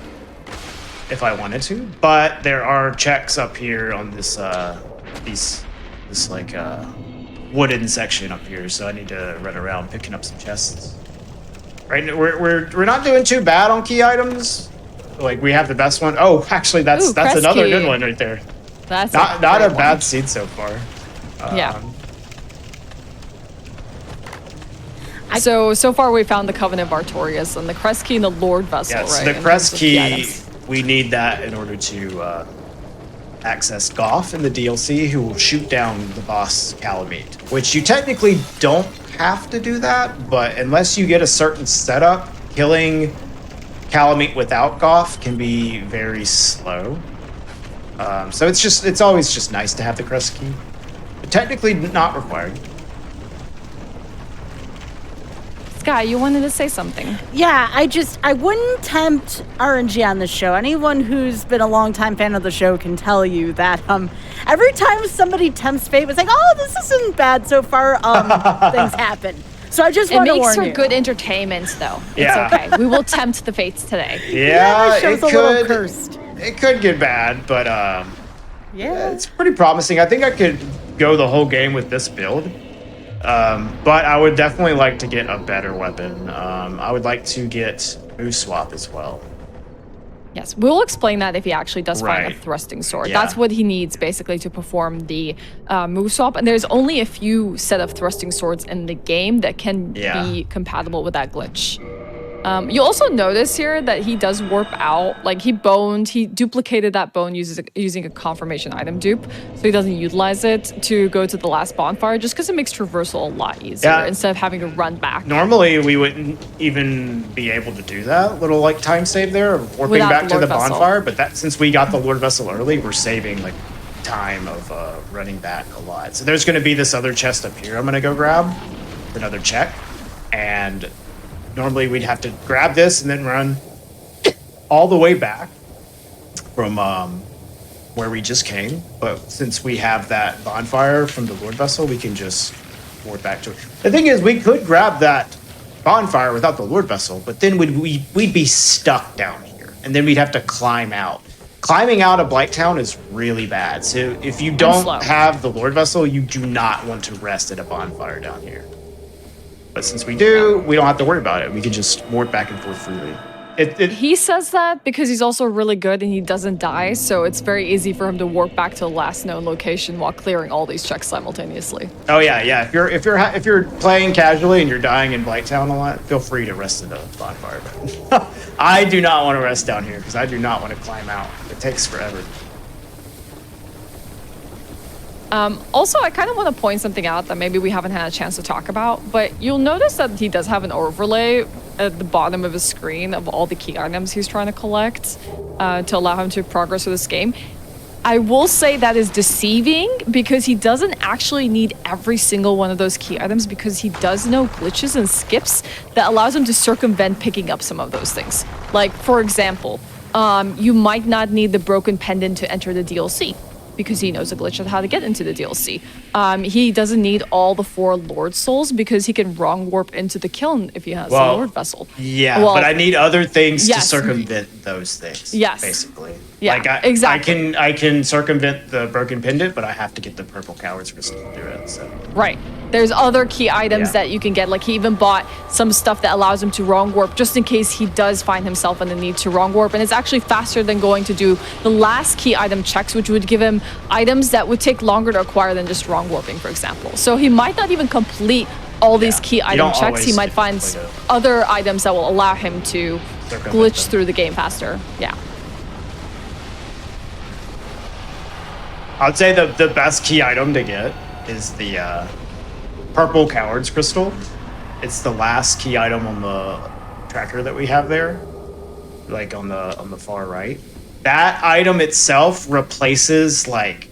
if I wanted to, but there are checks up here on this this like wooden section up here, so I need to run around picking up some chests. Right, we're not doing too bad on key items. Like, we have the best one. Oh, actually, that's Ooh, crest another key. good one right there. That's Not a great bad one. seed so far. Yeah. So far we found the Covenant of Artorias and the crest key and the Lord Vessel, Yes, right? the in crest terms of key. items. We need that in order to access Goff in the DLC, who will shoot down the boss Calamite. Which you technically don't have to do that, but unless you get a certain setup, killing Calamite without Goff can be very slow. So it's always just nice to have the crest key, but technically not required. Sky, you wanted to say something. Yeah, I wouldn't tempt RNG on the show. Anyone who's been a longtime fan of the show can tell you that every time somebody tempts fate, it's like, oh, this isn't bad so far. Things happen. So I just It want to makes warn for you. good entertainment, though. Yeah. It's okay. We will tempt the fates today. Yeah, the show's it a little could. cursed. It could get bad, but Yeah. it's pretty promising. I think I could go the whole game with this build. But I would definitely like to get a better weapon. I would like to get move swap as well. Yes, we'll explain that if he actually does find a Right. thrusting sword. Yeah. That's what he needs basically to perform the move swap. And there's only a few set of thrusting swords in the game that can Yeah. be compatible with that glitch. You'll also notice here that he does warp out. Like, he duplicated that bone using a confirmation item dupe, so he doesn't utilize it to go to the last bonfire, just because it makes traversal a lot easier Yeah. instead of having to run back. Normally, we wouldn't even be able to do that little like time save there, of warping Without back the to the Lord Vessel. bonfire. But that since we got the Lord Vessel early, we're saving like time of running back a lot. So there's going to be this other chest up here. I'm going to go grab for another check, and normally we'd have to grab this and then run all the way back from where we just came. But since we have that bonfire from the Lord Vessel, we can just warp back to it. The thing is, we could grab that bonfire without the Lord Vessel, but then we'd be stuck down here, and then we'd have to climb out. Climbing out of Blighttown is really bad. So if you slow. don't have the Lord Vessel, you do not want to rest at a bonfire down here. But since we do, we don't have to worry about it. We can just warp back and forth freely. He says that because he's also really good and he doesn't die, so it's very easy for him to warp back to the last known location while clearing all these checks simultaneously. Oh yeah. If you're playing casually and you're dying in Blighttown a lot, feel free to rest in the bonfire. But I do not want to rest down here because I do not want to climb out. It takes forever. Also, I kind of want to point something out that maybe we haven't had a chance to talk about, but you'll notice that he does have an overlay at the bottom of his screen of all the key items he's trying to collect to allow him to progress through this game. I will say that is deceiving because he doesn't actually need every single one of those key items because he does know glitches and skips that allows him to circumvent picking up some of those things. Like, for example, you might not need the broken pendant to enter the DLC, because he knows a glitch on how to get into the DLC. He doesn't need all the 4 Lord Souls because he can wrong warp into the kiln if he has a Lord Vessel. Yeah, but I need other things to circumvent those things. Yes. Basically. Yeah, like exactly. I can circumvent the broken pendant, but I have to get the purple coward's crystal to do it. So. Right. There's other key items that you can get. Like he even bought some stuff that allows him to wrong warp just in case he does find himself in the need to wrong warp. And it's actually faster than going to do the last key item checks, which would give him items that would take longer to acquire than just wrong warping, for example. So he might not even complete all these key item checks. He might find other items that will allow him to glitch through the game faster. Yeah. I'd say the best key item to get is the purple coward's crystal. It's the last key item on the tracker that we have there, like on the far right. That item itself replaces like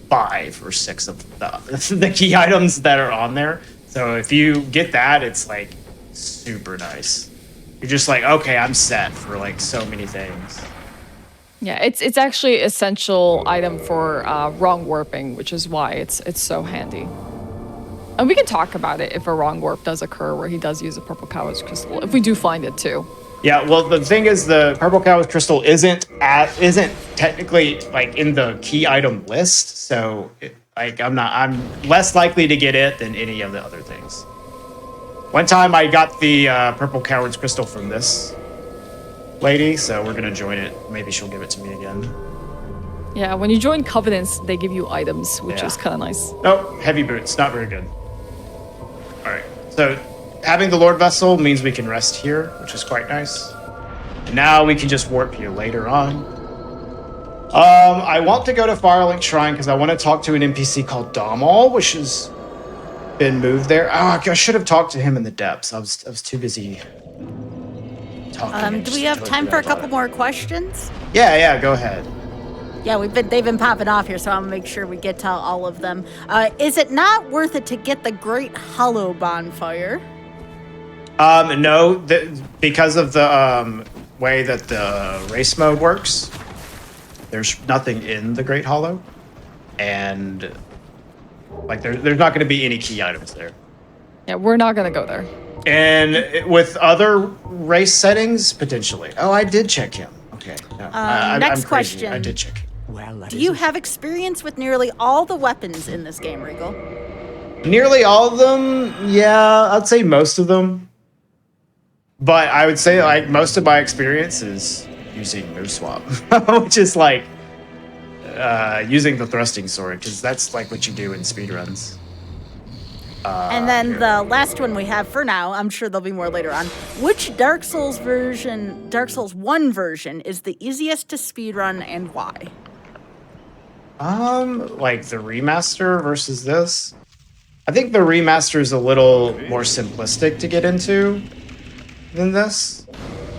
5 or 6 of the key items that are on there. So if you get that, it's like super nice. You're just like, okay, I'm set for like so many things. Yeah, it's actually an essential item for wrong warping, which is why it's so handy. And we can talk about it if a wrong warp does occur where he does use a purple coward's crystal, if we do find it too. Yeah, well, the thing is, the purple coward's crystal isn't technically like in the key item list, so I'm less likely to get it than any of the other things. One time I got the purple coward's crystal from this lady, so we're gonna join it. Maybe she'll give it to me again. Yeah, when you join Covenants, they give you items, which is kind of nice. Oh, heavy boots, not very good. All right, so having the Lord Vessel means we can rest here, which is quite nice. And now we can just warp here later on. I want to go to Firelink Shrine because I want to talk to an NPC called Damal, which has been moved there. Oh, I should have talked to him in the depths. I was too busy talking. Do we have time for a couple more questions? Yeah, go ahead. Yeah, they've been popping off here, so I'll make sure we get to all of them. Is it not worth it to get the Great Hollow Bonfire? No, because of the way that the race mode works, there's nothing in the Great Hollow, and like there's not going to be any key items there. Yeah, we're not going to go there. And with other race settings, potentially. Oh, I did check him. Okay. No, next I'm question. I did check him. Do you have experience with nearly all the weapons in this game, Regal? Nearly all of them? Yeah, I'd say most of them. But I would say like most of my experience is using move swap, which is like using the thrusting sword, because that's like what you do in speedruns. And then the last one we have for now, I'm sure there'll be more later on. Which Dark Souls 1 version is the easiest to speedrun and why? Like the remaster versus this? I think the remaster is a little more simplistic to get into than this.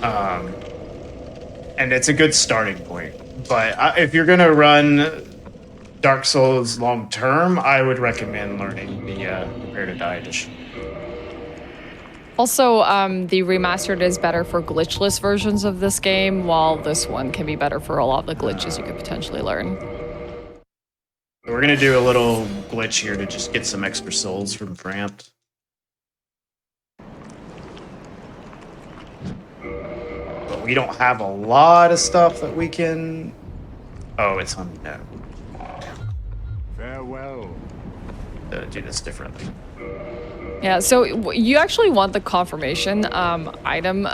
And it's a good starting point. But if you're gonna run Dark Souls long term, I would recommend learning the Prepare to Die edition. Also, the remastered is better for glitchless versions of this game, while this one can be better for a lot of the glitches you could potentially learn. We're gonna do a little glitch here to just get some extra souls from Frampt. But we don't have a lot of stuff that we can... Oh, it's on no. Farewell. Do this differently. Yeah, so you actually want the confirmation item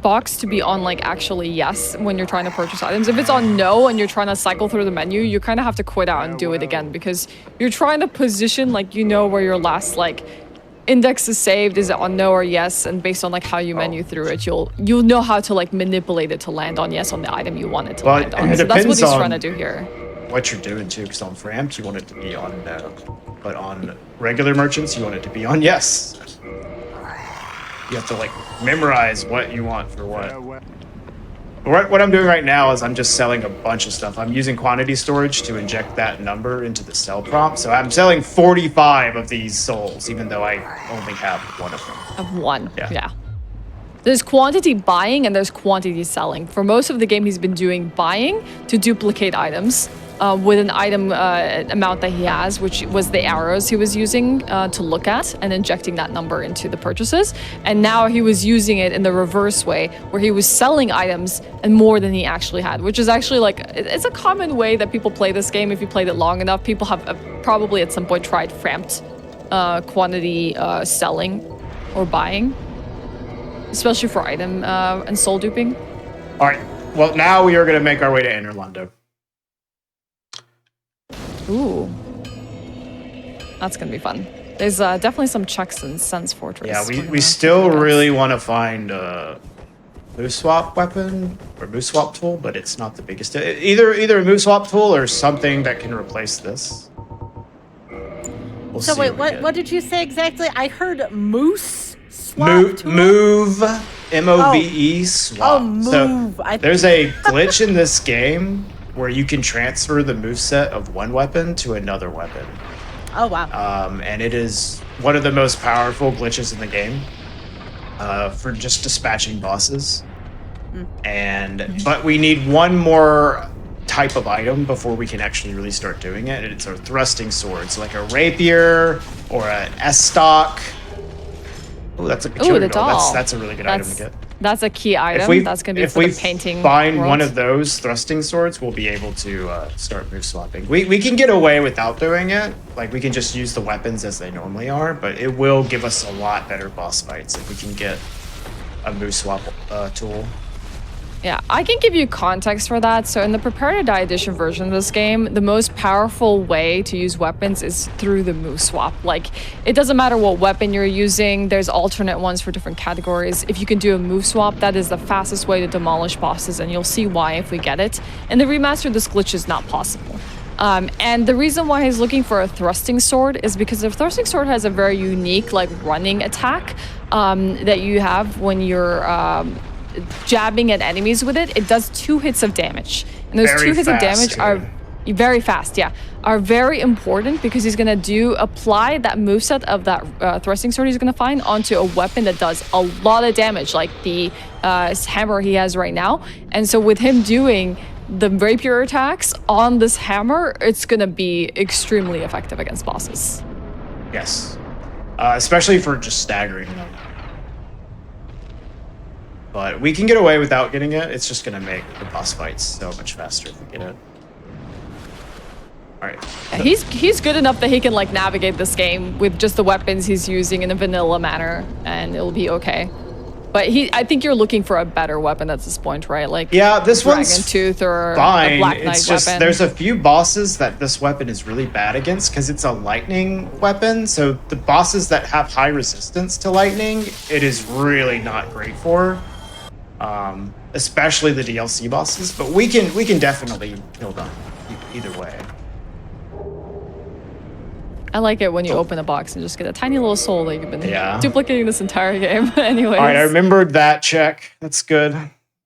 box to be on like actually yes when you're trying to purchase items. If it's on no and you're trying to cycle through the menu, you kind of have to quit out and do it again because you're trying to position like you know where your last like index is saved. Is it on no or yes? And based on like how you menu through it, you'll know how to like manipulate it to land on yes on the item you want it to land on. So that's what he's trying to do here. What you're doing too, because on Framped you want it to be on no, but on regular merchants you want it to be on yes. You have to like memorize what you want for what. What I'm doing right now is I'm just selling a bunch of stuff. I'm using quantity storage to inject that number into the sell prompt. So I'm selling 45 of these souls, even though I only have one of them. Of one, yeah. There's quantity buying and there's quantity selling. For most of the game, he's been doing buying to duplicate items with an item amount that he has, which was the arrows he was using to look at and injecting that number into the purchases. And now he was using it in the reverse way, where he was selling items and more than he actually had, which is actually like, it's a common way that people play this game. If you played it long enough, people have probably at some point tried Framped quantity selling or buying, especially for item and soul duping. All right, well, now we are going to make our way to Enerlando. Ooh. That's going to be fun. There's definitely some checks in Sense Fortress. Yeah, we still really want to find a move swap weapon or move swap tool, but it's not the biggest. Either a move swap tool or something that can replace this. So wait, what did you say exactly? I heard moose swap tool? Move, M-O-V-E, swap. Oh, move. So there's a glitch in this game where you can transfer the moveset of one weapon to another weapon. Oh, wow. And it is one of the most powerful glitches in the game for just dispatching bosses. But we need one more type of item before we can actually really start doing it. And it's a thrusting sword, so like a rapier or an S-stock. Oh, that's a the doll. That's a really good item to get. That's a key item. That's going to be for the painting. If we find world. one of those thrusting swords, we'll be able to start move swapping. We can get away without doing it. Like, we can just use the weapons as they normally are, but it will give us a lot better boss fights if we can get a move swap tool. Yeah, I can give you context for that. So in the Prepare to Die edition version of this game, the most powerful way to use weapons is through the move swap. Like, it doesn't matter what weapon you're using, there's alternate ones for different categories. If you can do a move swap, that is the fastest way to demolish bosses, and you'll see why if we get it. In the remaster, this glitch is not possible. And the reason why he's looking for a thrusting sword is because the thrusting sword has a very unique, like, running attack that you have when you're jabbing at enemies with it. It does 2 hits of damage, and those 2 hits of damage are very fast. Yeah, are very important because he's gonna apply that moveset of that thrusting sword he's gonna find onto a weapon that does a lot of damage, like the hammer he has right now. And so with him doing the rapier attacks on this hammer, it's gonna be extremely effective against bosses. Yes, especially for just staggering them. But we can get away without getting it. It's just going to make the boss fights so much faster if we get it. All right. Yeah, he's good enough that he can like navigate this game with just the weapons he's using in a vanilla manner, and it'll be okay. But I think you're looking for a better weapon at this point, right? Like, yeah, this one's Dragon Tooth or fine. a Black Knight it's just weapon. There's a few bosses that this weapon is really bad against because it's a lightning weapon. So the bosses that have high resistance to lightning, it is really not great for. Especially the DLC bosses, but we can definitely kill them either way. I like it when you open a box and just get a tiny little soul that you've been duplicating this entire game. Anyways. All right, I remembered that check. That's good.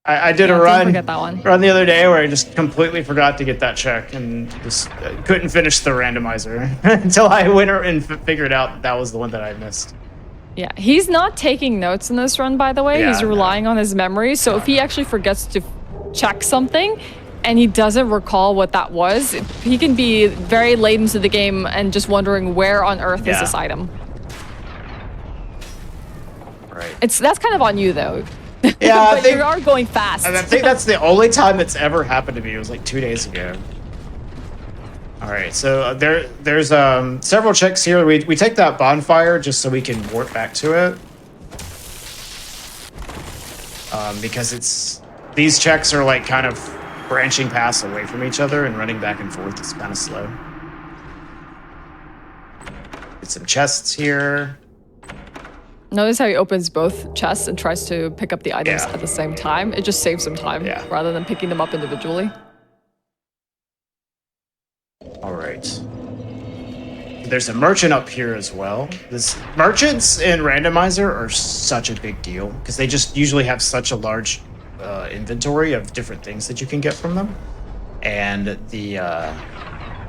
I did a run the other day where I just completely forgot to get that check and just couldn't finish the randomizer until I went and figured out that was the one that I missed. Yeah, he's not taking notes in this run, by the way. He's relying on his memory. So if he actually forgets to check something and he doesn't recall what that was, he can be very late into the game and just wondering where on earth is this item. Right. That's kind of on you, though. Yeah, but you are going fast. I think that's the only time it's ever happened to me. It was like 2 days ago. All right, so there's several checks here. We take that bonfire just so we can warp back to it. Because these checks are like kind of branching paths away from each other and running back and forth. It's kind of slow. Get some chests here. Notice how he opens both chests and tries to pick up the items at the same time. It just saves some time rather than picking them up individually. All right. There's a merchant up here as well. Merchants in randomizer are such a big deal because they just usually have such a large inventory of different things that you can get from them. And the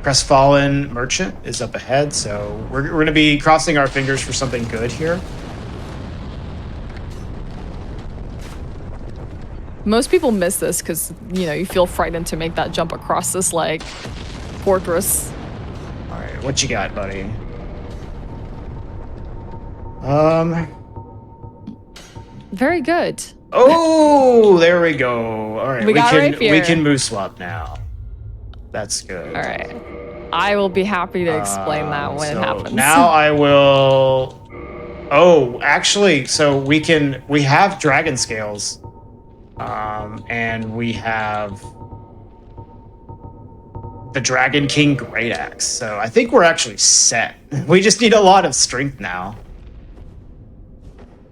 Crestfallen merchant is up ahead, so we're going to be crossing our fingers for something good here. Most people miss this because, you know, you feel frightened to make that jump across this, like, fortress. All right, what you got, buddy? Very good. Oh, there we go. All right, we can move swap now. That's good. All right. I will be happy to explain that when it happens. Now I will. Oh, actually, so we have dragon scales, and we have the Dragon King Great Axe. So I think we're actually set. We just need a lot of strength now.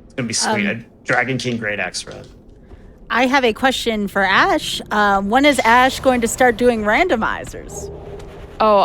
It's gonna be sweet. A Dragon King Great Axe run. I have a question for Ash. When is Ash going to start doing randomizers? Oh,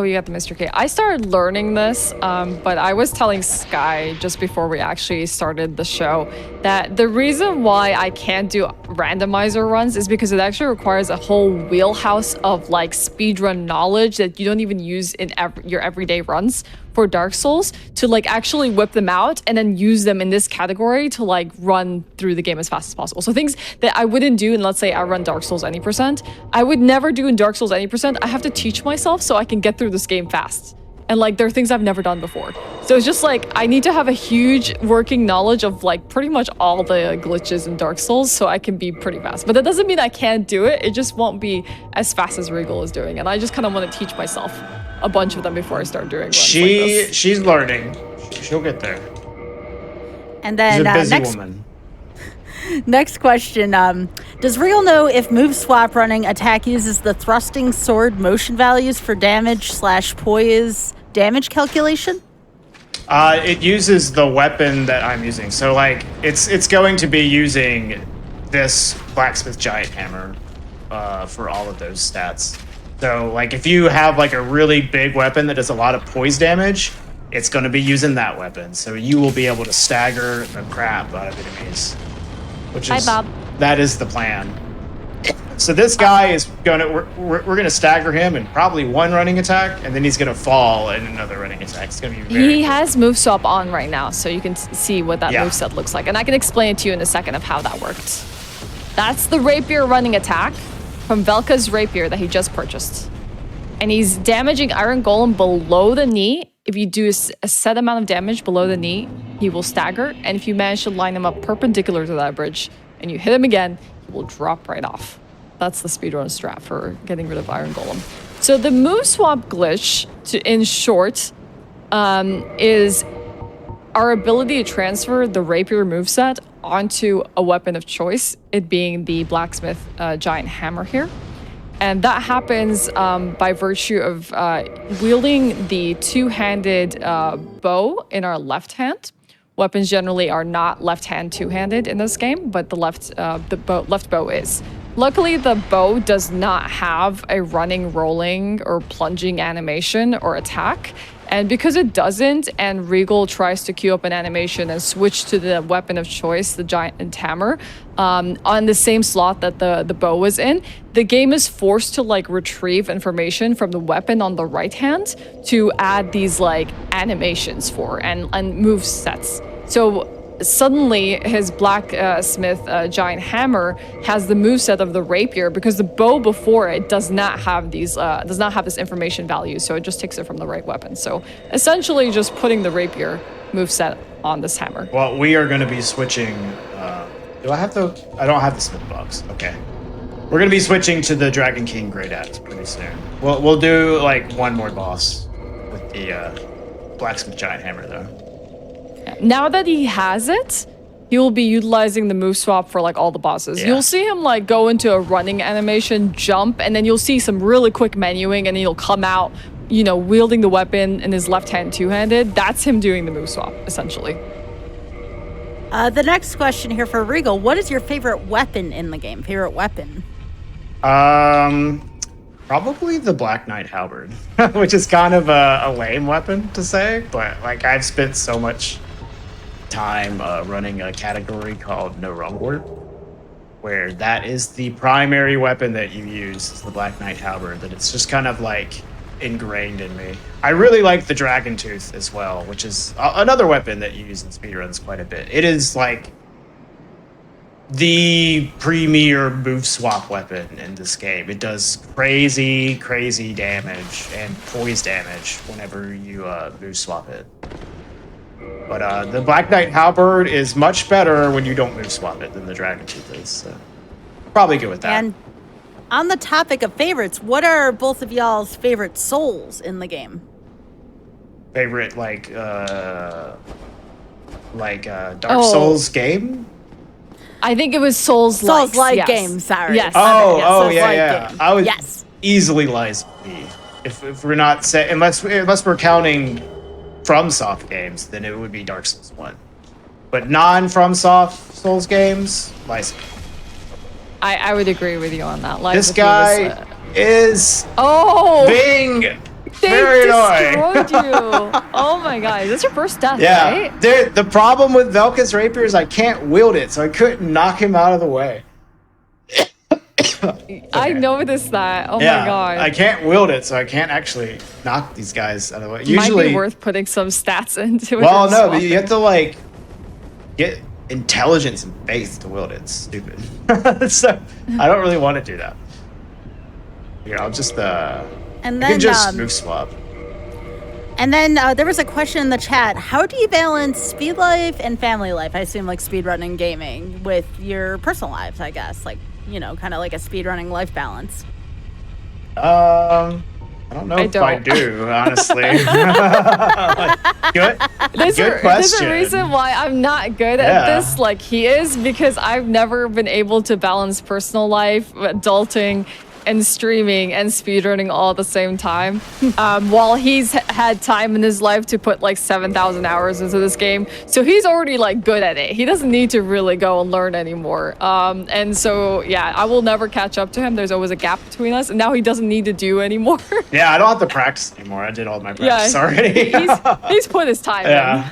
you got the Mr. K. I started learning this, but I was telling Sky just before we actually started the show that the reason why I can't do randomizer runs is because it actually requires a whole wheelhouse of like speedrun knowledge that you don't even use in your everyday runs for Dark Souls to like actually whip them out and then use them in this category to like run through the game as fast as possible. So things that I wouldn't do in, let's say I run Dark Souls any %, I would never do in Dark Souls any %. I have to teach myself so I can get through this game fast. And like there are things I've never done before. So it's just like I need to have a huge working knowledge of like pretty much all the glitches in Dark Souls so I can be pretty fast. But that doesn't mean I can't do it. It just won't be as fast as Regal is doing. And I just kind of want to teach myself a bunch of them before I start doing runs like this. She's learning. She'll get there. And then She's a busy woman. Next question. Does Regal know if move swap running attack uses the thrusting sword motion values for damage / poise damage calculation? It uses the weapon that I'm using. So like it's going to be using this blacksmith giant hammer for all of those stats. So like if you have like a really big weapon that does a lot of poise damage, it's going to be using that weapon. So you will be able to stagger the crap out of enemies. Which is that is the plan. So this guy is gonna we're gonna stagger him in probably one running attack, and then he's gonna fall in another running attack. It's gonna be very He has move swap on right now, so you can see what that move set looks like, and I can explain it to you in a second of how that worked. That's the rapier running attack from Velka's rapier that he just purchased, and he's damaging Iron Golem below the knee. If you do a set amount of damage below the knee, he will stagger, and if you manage to line him up perpendicular to that bridge and you hit him again, he will drop right off. That's the speedrun strat for getting rid of Iron Golem. So the move swap glitch, in short, is our ability to transfer the rapier moveset onto a weapon of choice, it being the blacksmith giant hammer here. And that happens by virtue of wielding the two-handed bow in our left hand. Weapons generally are not left-hand two-handed in this game, but the left bow is. Luckily, the bow does not have a running, rolling, or plunging animation or attack. And because it doesn't, and Regal tries to queue up an animation and switch to the weapon of choice, the giant hammer, on the same slot that the bow was in, the game is forced to like retrieve information from the weapon on the right hand to add these like animations for and move sets. So suddenly his blacksmith giant hammer has the moveset of the rapier because the bow before it does not have these this information value, so it just takes it from the right weapon. So essentially just putting the rapier moveset on this hammer. Well, we are going to be switching. Do I have the? I don't have the smith box. Okay. We're gonna be switching to the Dragon King Great Axe pretty soon. We'll do like one more boss with the Blacksmith Giant Hammer though. Now that he has it, he will be utilizing the move swap for like all the bosses. Yeah. You'll see him like go into a running animation, jump, and then you'll see some really quick menuing, and then he'll come out, you know, wielding the weapon in his left hand two-handed. That's him doing the move swap, essentially. The next question here for Regal: what is your favorite weapon in the game? Favorite weapon? Probably the Black Knight Halberd, which is kind of a lame weapon to say, but like I've spent so much time running a category called No Realm Warp, where that is the primary weapon that you use, is the Black Knight Halberd, that it's just kind of like ingrained in me. I really like the Dragon Tooth as well, which is another weapon that you use in speedruns quite a bit. It is like the premier move swap weapon in this game. It does crazy damage and poise damage whenever you move swap it. But the Black Knight Halberd is much better when you don't move swap it than the Dragon Tooth is. So probably good with that. And on the topic of favorites, what are both of y'all's favorite souls in the game? Favorite like Dark Souls game? I think it was Souls-like Souls-like game, sorry. Yes. Yeah. Game. I would Yes. easily Lies B. If we're not unless we're counting FromSoft games, then it would be Dark Souls 1. But non-FromSoft Souls games, Lies B. I would agree with you on that. This guy is being they very annoying. destroyed you. Oh my god, that's your first death, Yeah. right? The problem with Velka's rapier is I can't wield it, so I couldn't knock him out of the way. I noticed that. Oh Yeah, my god. I can't wield it, so I can't actually knock these guys out of the way. Might Usually, be worth putting some stats into it. well, no, but you have to like get intelligence and faith to wield it. It's stupid. So I don't really want to do that. Here, I'll just And I can then just move swap. And then there was a question in the chat: how do you balance speed life and family life? I assume like speedrunning gaming with your personal lives, I guess, like, you know, kind of like a speedrunning life balance. I don't know if I do, honestly. Good question. There's a reason why I'm not good at this like he is, because I've never been able to balance personal life, adulting, and streaming and speedrunning all at the same time. While he's had time in his life to put like 7,000 hours into this game. So he's already like good at it. He doesn't need to really go and learn anymore. And so, yeah, I will never catch up to him. There's always a gap between us. And now he doesn't need to do anymore. Yeah, I don't have to practice anymore. I did all my practice already. he's put his time in.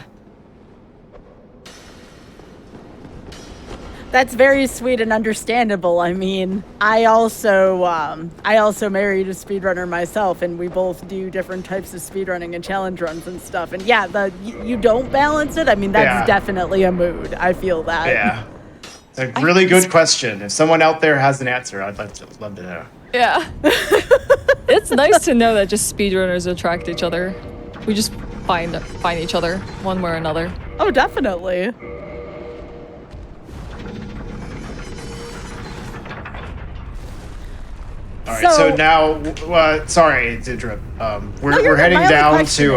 That's very sweet and understandable. I mean, I also married a speedrunner myself, and we both do different types of speedrunning and challenge runs and stuff. And yeah, you don't balance it. I mean, that's definitely a mood. I feel that. Yeah. It's a really good question. If someone out there has an answer, I'd love to know. Yeah. It's nice to know that just speedrunners attract each other. We just find each other one way or another. Oh, definitely. All right, so now, sorry to interrupt. We're heading down to.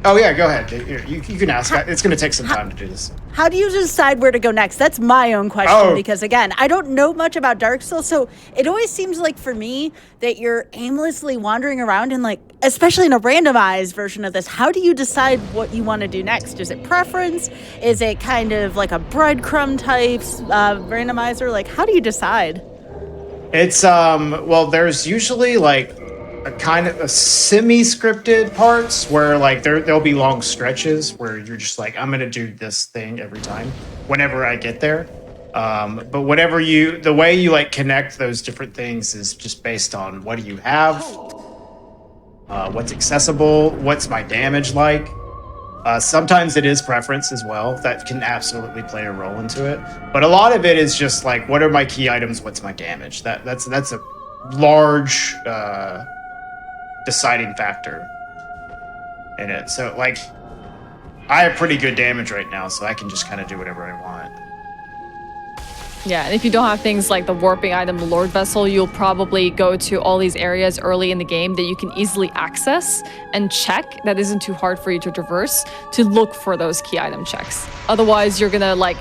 Oh yeah, go ahead. You can ask. It's going to take some time to do this. How do you decide where to go next? That's my own question, because again, I don't know much about Dark Souls, so it always seems like for me that you're aimlessly wandering around, and like, especially in a randomized version of this, how do you decide what you want to do next? Is it preference? Is it kind of like a breadcrumb type randomizer? Like, how do you decide? It's well, there's usually like a kind of a semi-scripted parts where like there'll be long stretches where you're just like, I'm gonna do this thing every time whenever I get there. But the way you like connect those different things is just based on what do you have, what's accessible, what's my damage like. Sometimes it is preference as well. That can absolutely play a role into it. But a lot of it is just like, what are my key items? What's my damage? That's a large deciding factor in it. So like, I have pretty good damage right now, so I can just kind of do whatever I want. Yeah, and if you don't have things like the warping item, the Lord Vessel, you'll probably go to all these areas early in the game that you can easily access and check that isn't too hard for you to traverse to look for those key item checks. Otherwise, you're gonna like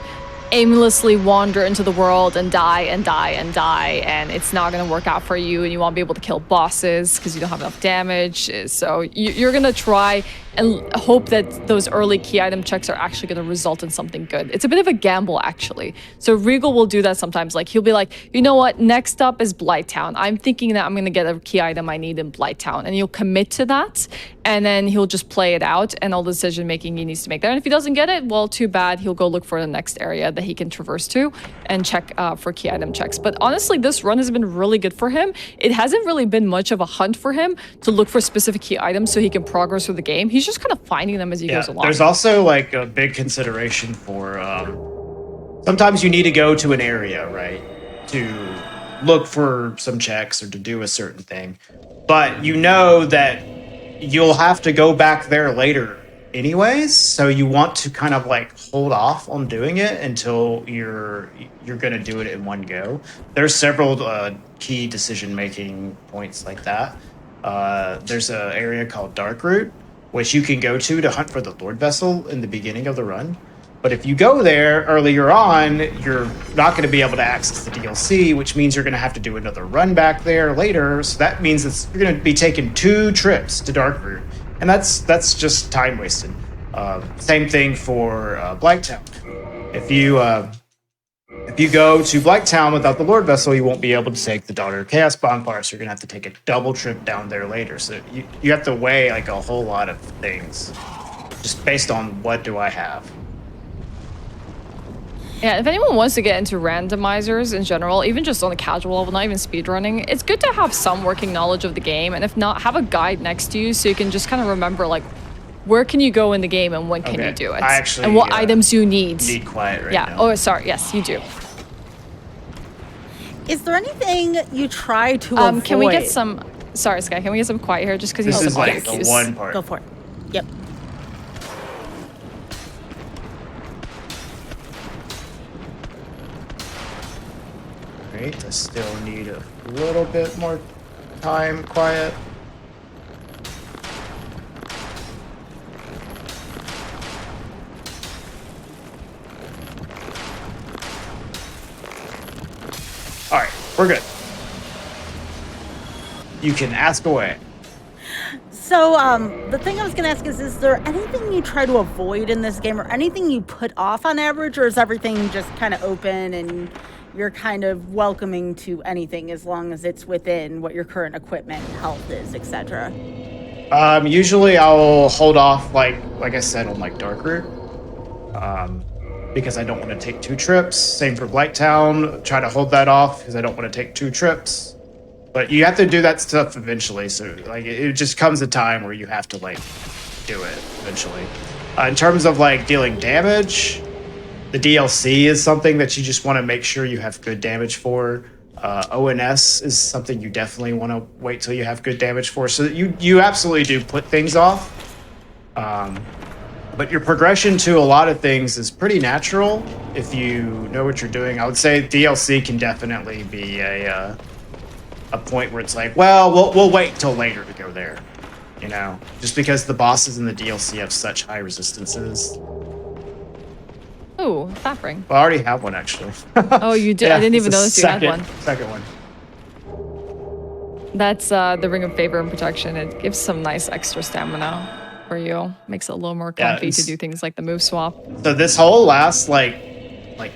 aimlessly wander into the world and die and die and die, and it's not going to work out for you, and you won't be able to kill bosses because you don't have enough damage. So you're going to try and hope that those early key item checks are actually going to result in something good. It's a bit of a gamble, actually. So Regal will do that sometimes. Like, he'll be like, you know what, next up is Blighttown. I'm thinking that I'm going to get a key item I need in Blighttown, and he'll commit to that, and then he'll just play it out and all the decision making he needs to make there. And if he doesn't get it, well, too bad. He'll go look for the next area that he can traverse to and check for key item checks. But honestly, this run has been really good for him. It hasn't really been much of a hunt for him to look for specific key items so he can progress through the game. He's just kind of finding them as he goes along. There's also like a big consideration for sometimes you need to go to an area, right, to look for some checks or to do a certain thing. But you know that you'll have to go back there later anyways, so you want to kind of like hold off on doing it until you're going to do it in one go. There's several key decision making points like that. There's an area called Dark Route, which you can go to hunt for the Lord Vessel in the beginning of the run. But if you go there earlier on, you're not going to be able to access the DLC, which means you're going to have to do another run back there later. So that means you're going to be taking 2 trips to Dark Route, and that's just time wasted. Same thing for Blighttown. If you go to Blighttown without the Lord Vessel, you won't be able to take the Daughter of Chaos Bonfire, so you're going to have to take a double trip down there later. So you have to weigh like a whole lot of things just based on what do I have. Yeah, if anyone wants to get into randomizers in general, even just on a casual level, not even speedrunning, it's good to have some working knowledge of the game, and if not, have a guide next to you so you can just kind of remember, like, where can you go in the game and when can you do it? And what items you need. Need quiet right now. Oh, sorry. Yes, you do. Is there anything you try to avoid? Can we get some... Sorry, Sky, can we get some quiet here just because you This have is some audio like the cues? one part. Go for it. Yep. Great, I still need a little bit more time quiet. All right, we're good. You can ask away. So, the thing I was going to ask is there anything you try to avoid in this game or anything you put off on average, or is everything just kind of open and you're kind of welcoming to anything as long as it's within what your current equipment, health is, etc.? Usually I'll hold off, like I said, on like Dark Route, because I don't want to take 2 trips. Same for Blighttown. Try to hold that off because I don't want to take 2 trips. But you have to do that stuff eventually. So like it just comes a time where you have to like do it eventually. In terms of like dealing damage, the DLC is something that you just want to make sure you have good damage for. ONS is something you definitely want to wait till you have good damage for. So you absolutely do put things off. But your progression to a lot of things is pretty natural if you know what you're doing. I would say DLC can definitely be a point where it's like, well, we'll wait until later to go there. You know, just because the bosses in the DLC have such high resistances. Oh, fat ring. Well, I already have one, actually. Oh, you did? Yeah, I didn't even it's the notice you had one. Second one. That's the Ring of Favor and Protection. It gives some nice extra stamina for you. Makes it a little more comfy to do things like the move swap. So this whole last, like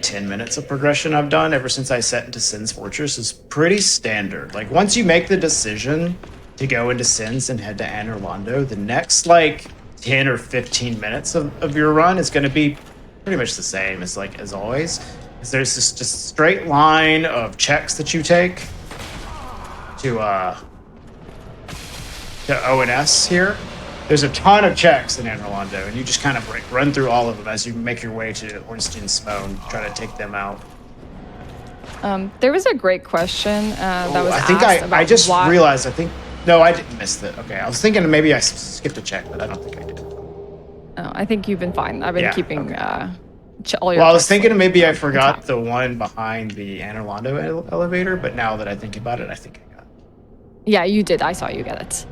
10 minutes of progression I've done ever since I set into Sin's Fortress is pretty standard. Like, once you make the decision to go into Sin's and head to Anor Londo, the next, like, 10 or 15 minutes of your run is going to be pretty much the same as always. Because there's this just straight line of checks that you take to ONS here. There's a ton of checks in Anor Londo, and you just kind of run through all of them as you make your way to Ornstein Smoke, try to take them out. There was a great question that was asked about I just why... realized, no, I didn't miss it. Okay, I was thinking maybe I skipped a check, but I don't think I did. Oh, I think you've been fine. I've been keeping all your. Well, I was checks, thinking like, maybe I on forgot top. the one behind the Anne Orlando elevator, but now that I think about it, I think I got it. Yeah, you did. I saw you get it.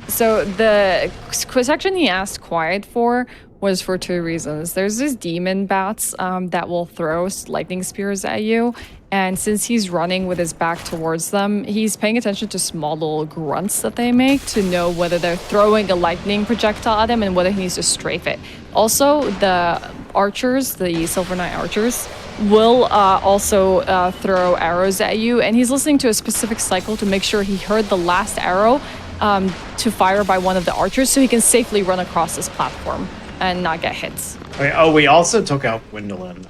So the section he asked quiet for was for two reasons. There's these demon bats that will throw lightning spears at you. And since he's running with his back towards them, he's paying attention to small little grunts that they make to know whether they're throwing a lightning projectile at him and whether he needs to strafe it. Also, the archers, the Silver Knight archers, will also throw arrows at you. And he's listening to a specific cycle to make sure he heard the last arrow to fire by one of the archers so he can safely run across this platform and not get hit. Okay, oh, we also took out Gwendolyn.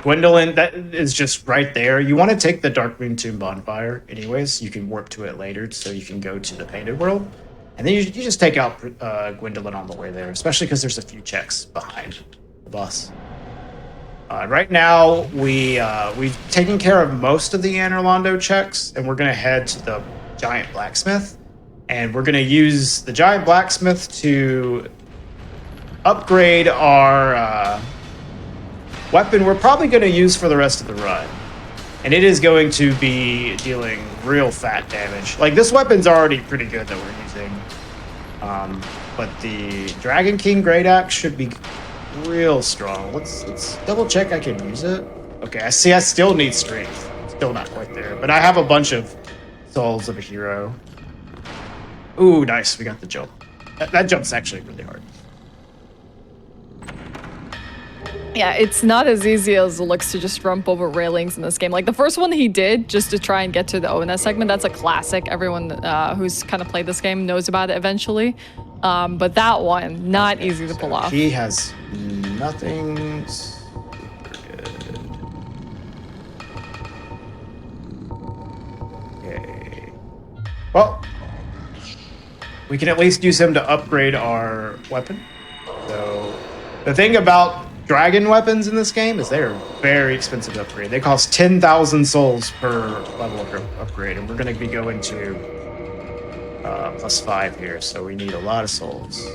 Gwendolyn, that is just right there. You want to take the Darkmoon Tomb bonfire anyways. You can warp to it later so you can go to the Painted World. And then you just take out Gwendolyn on the way there, especially because there's a few checks behind the boss. Right now, we've taken care of most of the Anne Orlando checks, and we're going to head to the Giant Blacksmith. And we're going to use the Giant Blacksmith to upgrade our weapon we're probably going to use for the rest of the run. And it is going to be dealing real fat damage. Like, this weapon's already pretty good that we're using. But the Dragon King Great Axe should be real strong. Let's double check I can use it. Okay, I see I still need strength. Still not quite there. But I have a bunch of souls of a hero. Ooh, nice. We got the jump. That jump's actually really hard. Yeah, it's not as easy as it looks to just jump over railings in this game. Like the first one he did just to try and get to the ONS segment, that's a classic. Everyone who's kind of played this game knows about it eventually. But that one, not easy to pull off. He has nothing super good. Okay. Well, we can at least use him to upgrade our weapon. So the thing about dragon weapons in this game is they're very expensive to upgrade. They cost 10,000 souls per level upgrade, and we're going to be going to +5 here, so we need a lot of souls.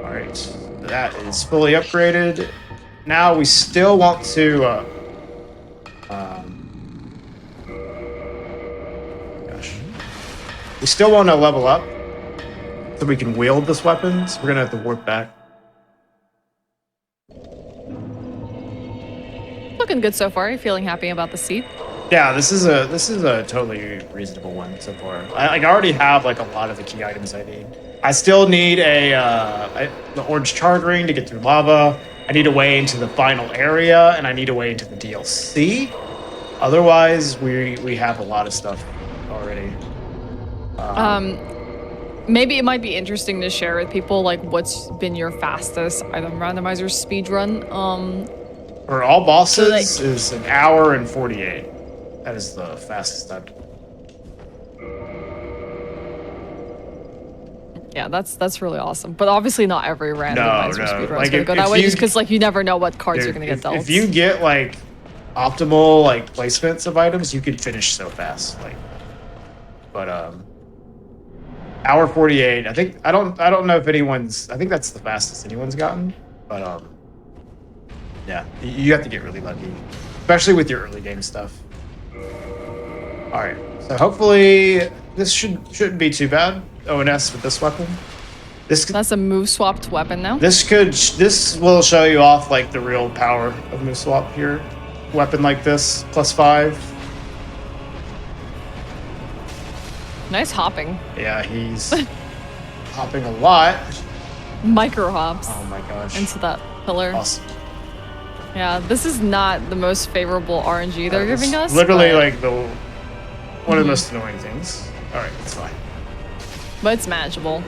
All right, that is fully upgraded. Now we still want to we still want to level up so we can wield this weapon. So we're gonna have to warp back. Looking good so far. Are you feeling happy about the seat? Yeah, this is a totally reasonable one so far. I already have like a lot of the key items I need. I still need the orange charred ring to get through lava. I need a way into the final area, and I need a way into the DLC. Otherwise, we have a lot of stuff already. Maybe it might be interesting to share with people like what's been your fastest item randomizer speedrun. For all bosses so, is 1 hour and 48. That is the fastest I've done. Yeah, that's really awesome. But obviously not every randomizer speedrun Like, is gonna go that way, just because like you never know what cards you're gonna get dealt. If you get like optimal like placements of items, you could finish so fast. Like, but hour 48. I don't know if anyone's. I think that's the fastest anyone's gotten. But yeah, you have to get really lucky, especially with your early game stuff. All right, so hopefully this shouldn't be too bad. ONS with this weapon. That's a move swapped weapon now. This will show you off like the real power of move swap here. Weapon like this +5. Nice hopping. Yeah, he's hopping a lot. Micro hops. Oh my gosh. Into that pillar. Awesome. Yeah, this is not the most favorable RNG they're giving us. Literally like one of the most annoying things. All right, it's fine. But it's manageable.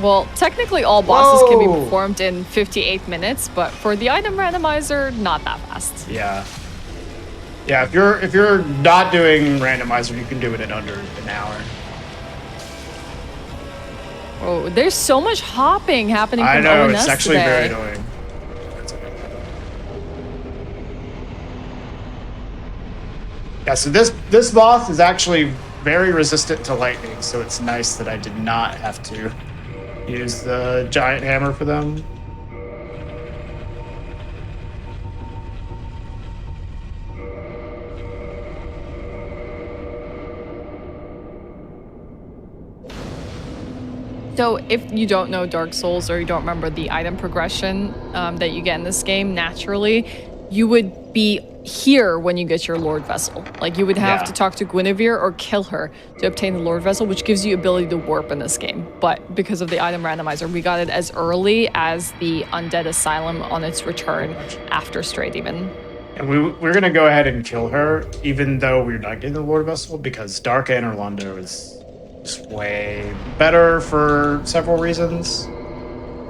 Well, technically all bosses can be performed in 58 minutes, but for the item randomizer, not that fast. Yeah. Yeah, if you're not doing randomizer, you can do it in under an hour. Oh, there's so much hopping happening from I know, ONS it's actually today. very annoying. Yeah, so this boss is actually very resistant to lightning, so it's nice that I did not have to use the giant hammer for them. So if you don't know Dark Souls or you don't remember the item progression that you get in this game, naturally, you would be here when you get your Lord Vessel. Like, you would have to talk to Guinevere or kill her to obtain the Lord Vessel, which gives you ability to warp in this game. But because of the item randomizer, we got it as early as the Undead Asylum on its return after Straight even. And we're going to go ahead and kill her, even though we're not getting the Lord Vessel, because Dark Anor Londo is just way better for several reasons.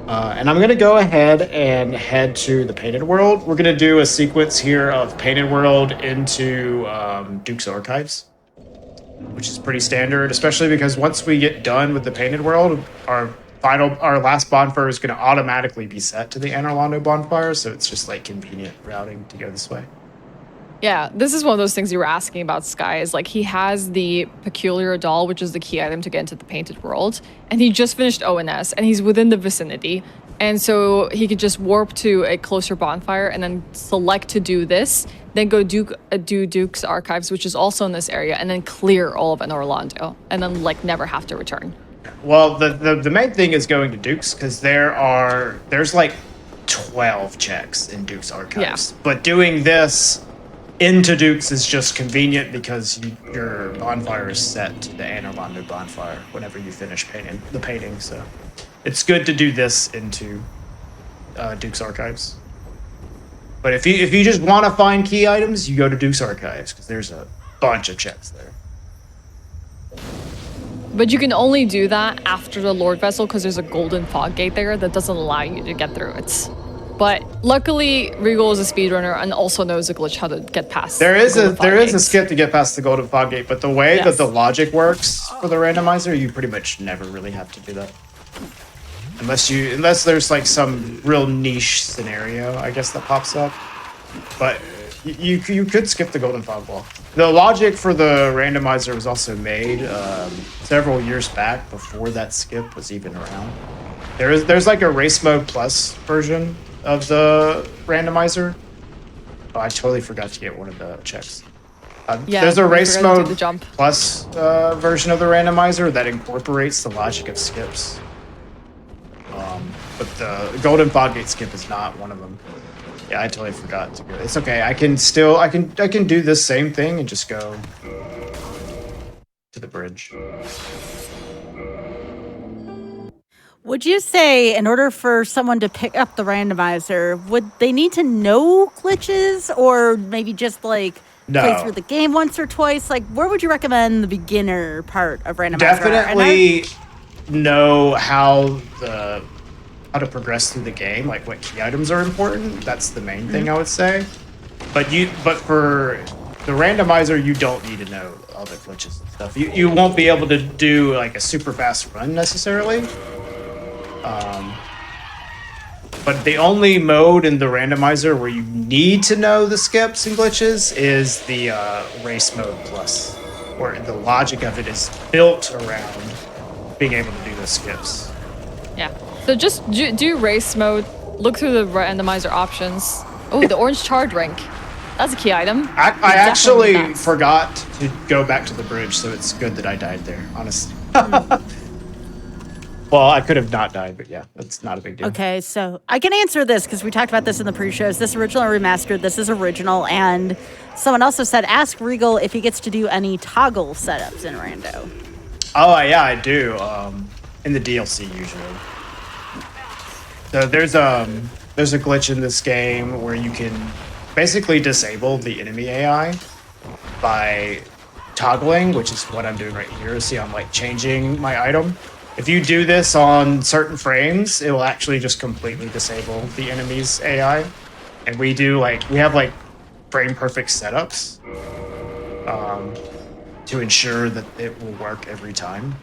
And I'm going to go ahead and head to the Painted World. We're going to do a sequence here of Painted World into Duke's Archives, which is pretty standard, especially because once we get done with the Painted World, our last bonfire is going to automatically be set to the Anor Londo bonfire, so it's just like convenient routing to go this way. Yeah, this is one of those things you were asking about, Sky, is like he has the Peculiar Doll, which is the key item to get into the Painted World, and he just finished ONS, and he's within the vicinity, and so he could just warp to a closer bonfire and then select to do this, then go do Duke's Archives, which is also in this area, and then clear all of Anor Londo, and then like never have to return. Well, the main thing is going to Duke's, because there's like 12 checks in Duke's Archives, but doing this into Duke's is just convenient because your bonfire is set to the Anor Londo bonfire whenever you finish the painting. So it's good to do this into Duke's Archives. But if you just want to find key items, you go to Duke's Archives because there's a bunch of checks there. But you can only do that after the Lord Vessel because there's a golden fog gate there that doesn't allow you to get through it. But luckily, Regal is a speedrunner and also knows a glitch how to get past. There is a skip to get past the golden fog gate, but the way that the logic works for the randomizer, you pretty much never really have to do that, unless there's like some real niche scenario, I guess, that pops up. But you could skip the golden fog wall. The logic for the randomizer was also made several years back before that skip was even around. There's like a race mode plus version of the randomizer. Oh, I totally forgot to get one of the checks. There's a race mode plus version of the randomizer that incorporates the logic of skips. But the golden fog gate skip is not one of them. Yeah, I totally forgot to go. It's okay. I can do this same thing and just go to the bridge. Would you say, in order for someone to pick up the randomizer, would they need to know glitches, or maybe just like play through the game once or twice? Like, where would you recommend the beginner part of randomizer? Definitely know how to progress through the game, like what key items are important. That's the main thing I would say. But for the randomizer, you don't need to know all the glitches and stuff. You won't be able to do like a super fast run necessarily. But the only mode in the randomizer where you need to know the skips and glitches is the race mode plus, where the logic of it is built around being able to do the skips. Yeah. So just do race mode, look through the randomizer options. Oh, the orange charred drink. That's a key item. I actually forgot to go back to the bridge, so it's good that I died there, honestly. Well, I could have not died, but yeah, that's not a big deal. Okay, so I can answer this because we talked about this in the pre-shows. This original or remastered, this is original, and someone also said, ask Regal if he gets to do any toggle setups in Rando. Oh, yeah, I do. In the DLC, usually. So there's a glitch in this game where you can basically disable the enemy AI by toggling, which is what I'm doing right here. See, I'm like changing my item. If you do this on certain frames, it will actually just completely disable the enemy's AI. And we have like frame perfect setups to ensure that it will work every time.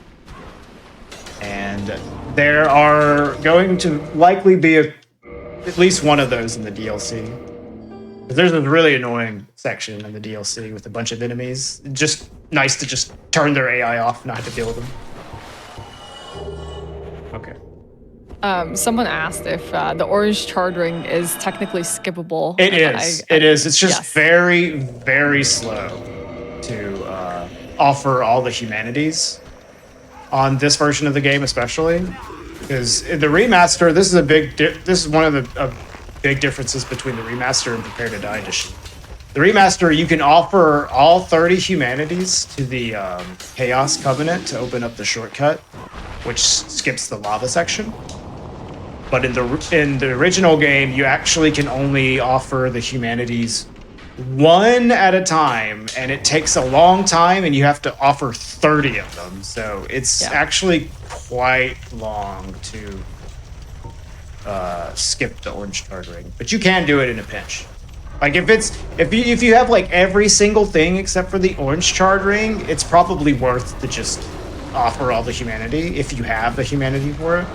And there are going to likely be at least one of those in the DLC. There's a really annoying section in the DLC with a bunch of enemies. Just nice to just turn their AI off, not have to deal with them. Okay. Someone asked if the orange charred ring is technically skippable. It is. It is. It's just yes. very, very slow to offer all the humanities on this version of the game, especially because the remaster. This is one of the big differences between the remaster and Prepare to Die edition. The remaster, you can offer all 30 humanities to the Chaos Covenant to open up the shortcut, which skips the lava section. But in the original game, you actually can only offer the humanities one at a time, and it takes a long time, and you have to offer 30 of them. So it's actually quite long to skip the orange card ring. But you can do it in a pinch. Like if you have like every single thing except for the orange charred ring, it's probably worth to just offer all the humanity if you have the humanity for it.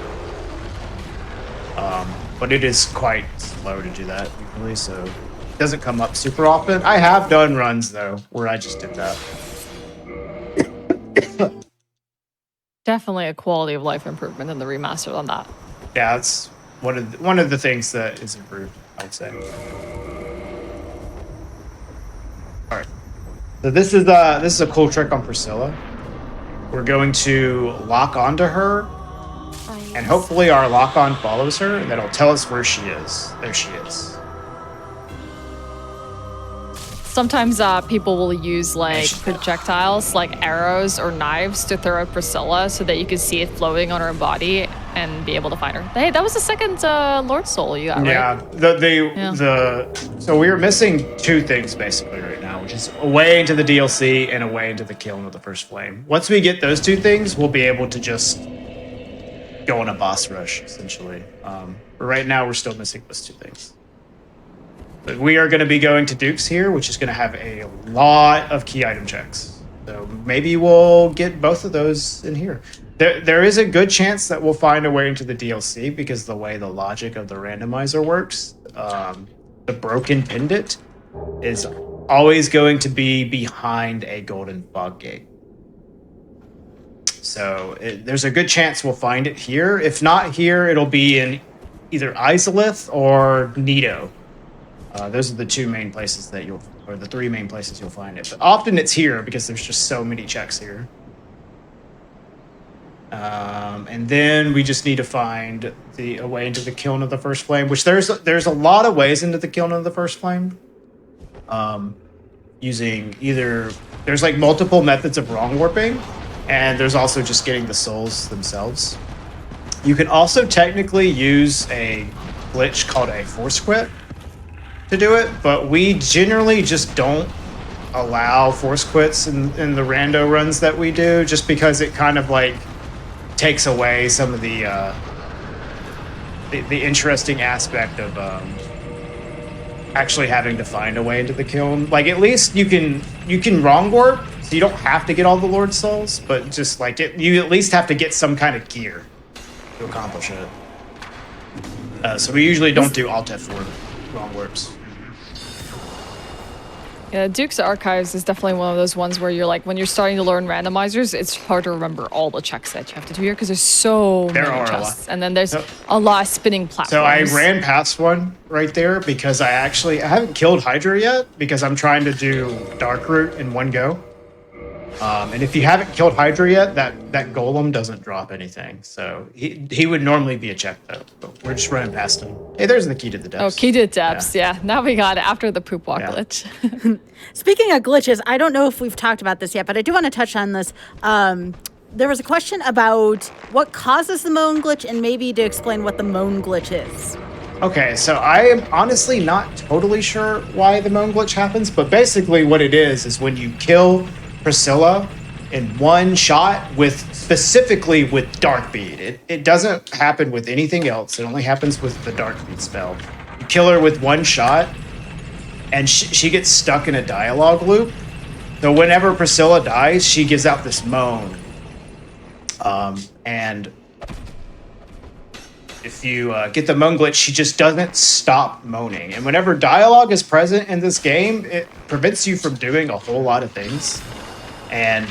But it is quite slow to do that usually, so it doesn't come up super often. I have done runs though where I just did that. Definitely a quality of life improvement in the remaster on that. Yeah, it's one of the things that is improved, I'd say. All right, so this is a cool trick on Priscilla. We're going to lock onto her. And hopefully our lock-on follows her, and that'll tell us where she is. There she is. Sometimes people will use like projectiles, like arrows or knives, to throw at Priscilla so that you can see it floating on her body and be able to find her. Hey, that was the second Lord Soul you got, right? Yeah. So we are missing two things basically right now, which is a way into the DLC and a way into the kiln of the first flame. Once we get those two things, we'll be able to just go on a boss rush, essentially. But right now, we're still missing those two things. But we are going to be going to Duke's here, which is going to have a lot of key item checks. So maybe we'll get both of those in here. There is a good chance that we'll find a way into the DLC because the way the logic of the randomizer works, the broken pendant is always going to be behind a golden fog gate. So there's a good chance we'll find it here. If not here, it'll be in either Izalith or Nido. Those are the two main places that or the three main places you'll find it. But often it's here because there's just so many checks here. And then we just need to find a way into the kiln of the first flame, which there's a lot of ways into the kiln of the first flame. Using there's like multiple methods of wrong warping. And there's also just getting the souls themselves. You can also technically use a glitch called a force quit to do it, but we generally just don't allow force quits in the rando runs that we do, just because it kind of like takes away some of the interesting aspect of actually having to find a way into the kiln. Like at least you can wrong warp. So you don't have to get all the Lord Souls, but just like you at least have to get some kind of gear to accomplish it. So we usually don't do Alt F4 wrong warps. Yeah, Duke's Archives is definitely one of those ones where you're like, when you're starting to learn randomizers, it's hard to remember all the checks that you have to do here because there's so many chests. And then there's a lot of spinning platforms. So I ran past one right there because I haven't killed Hydra yet because I'm trying to do Dark Root in one go. And if you haven't killed Hydra yet, that golem doesn't drop anything. So he would normally be a check though, but we're just running past him. Hey, there's the key to the depths. Oh, key to the depths. Yeah. Now we got it after the poop walk glitch. Speaking of glitches, I don't know if we've talked about this yet, but I do want to touch on this. There was a question about what causes the moan glitch and maybe to explain what the moan glitch is. Okay, so I am honestly not totally sure why the moan glitch happens, but basically what it is when you kill Priscilla in one shot specifically with Darkbead. It doesn't happen with anything else. It only happens with the Darkbead spell. You kill her with one shot, and she gets stuck in a dialogue loop. So whenever Priscilla dies, she gives out this moan. And if you get the moan glitch, she just doesn't stop moaning. And whenever dialogue is present in this game, it prevents you from doing a whole lot of things. And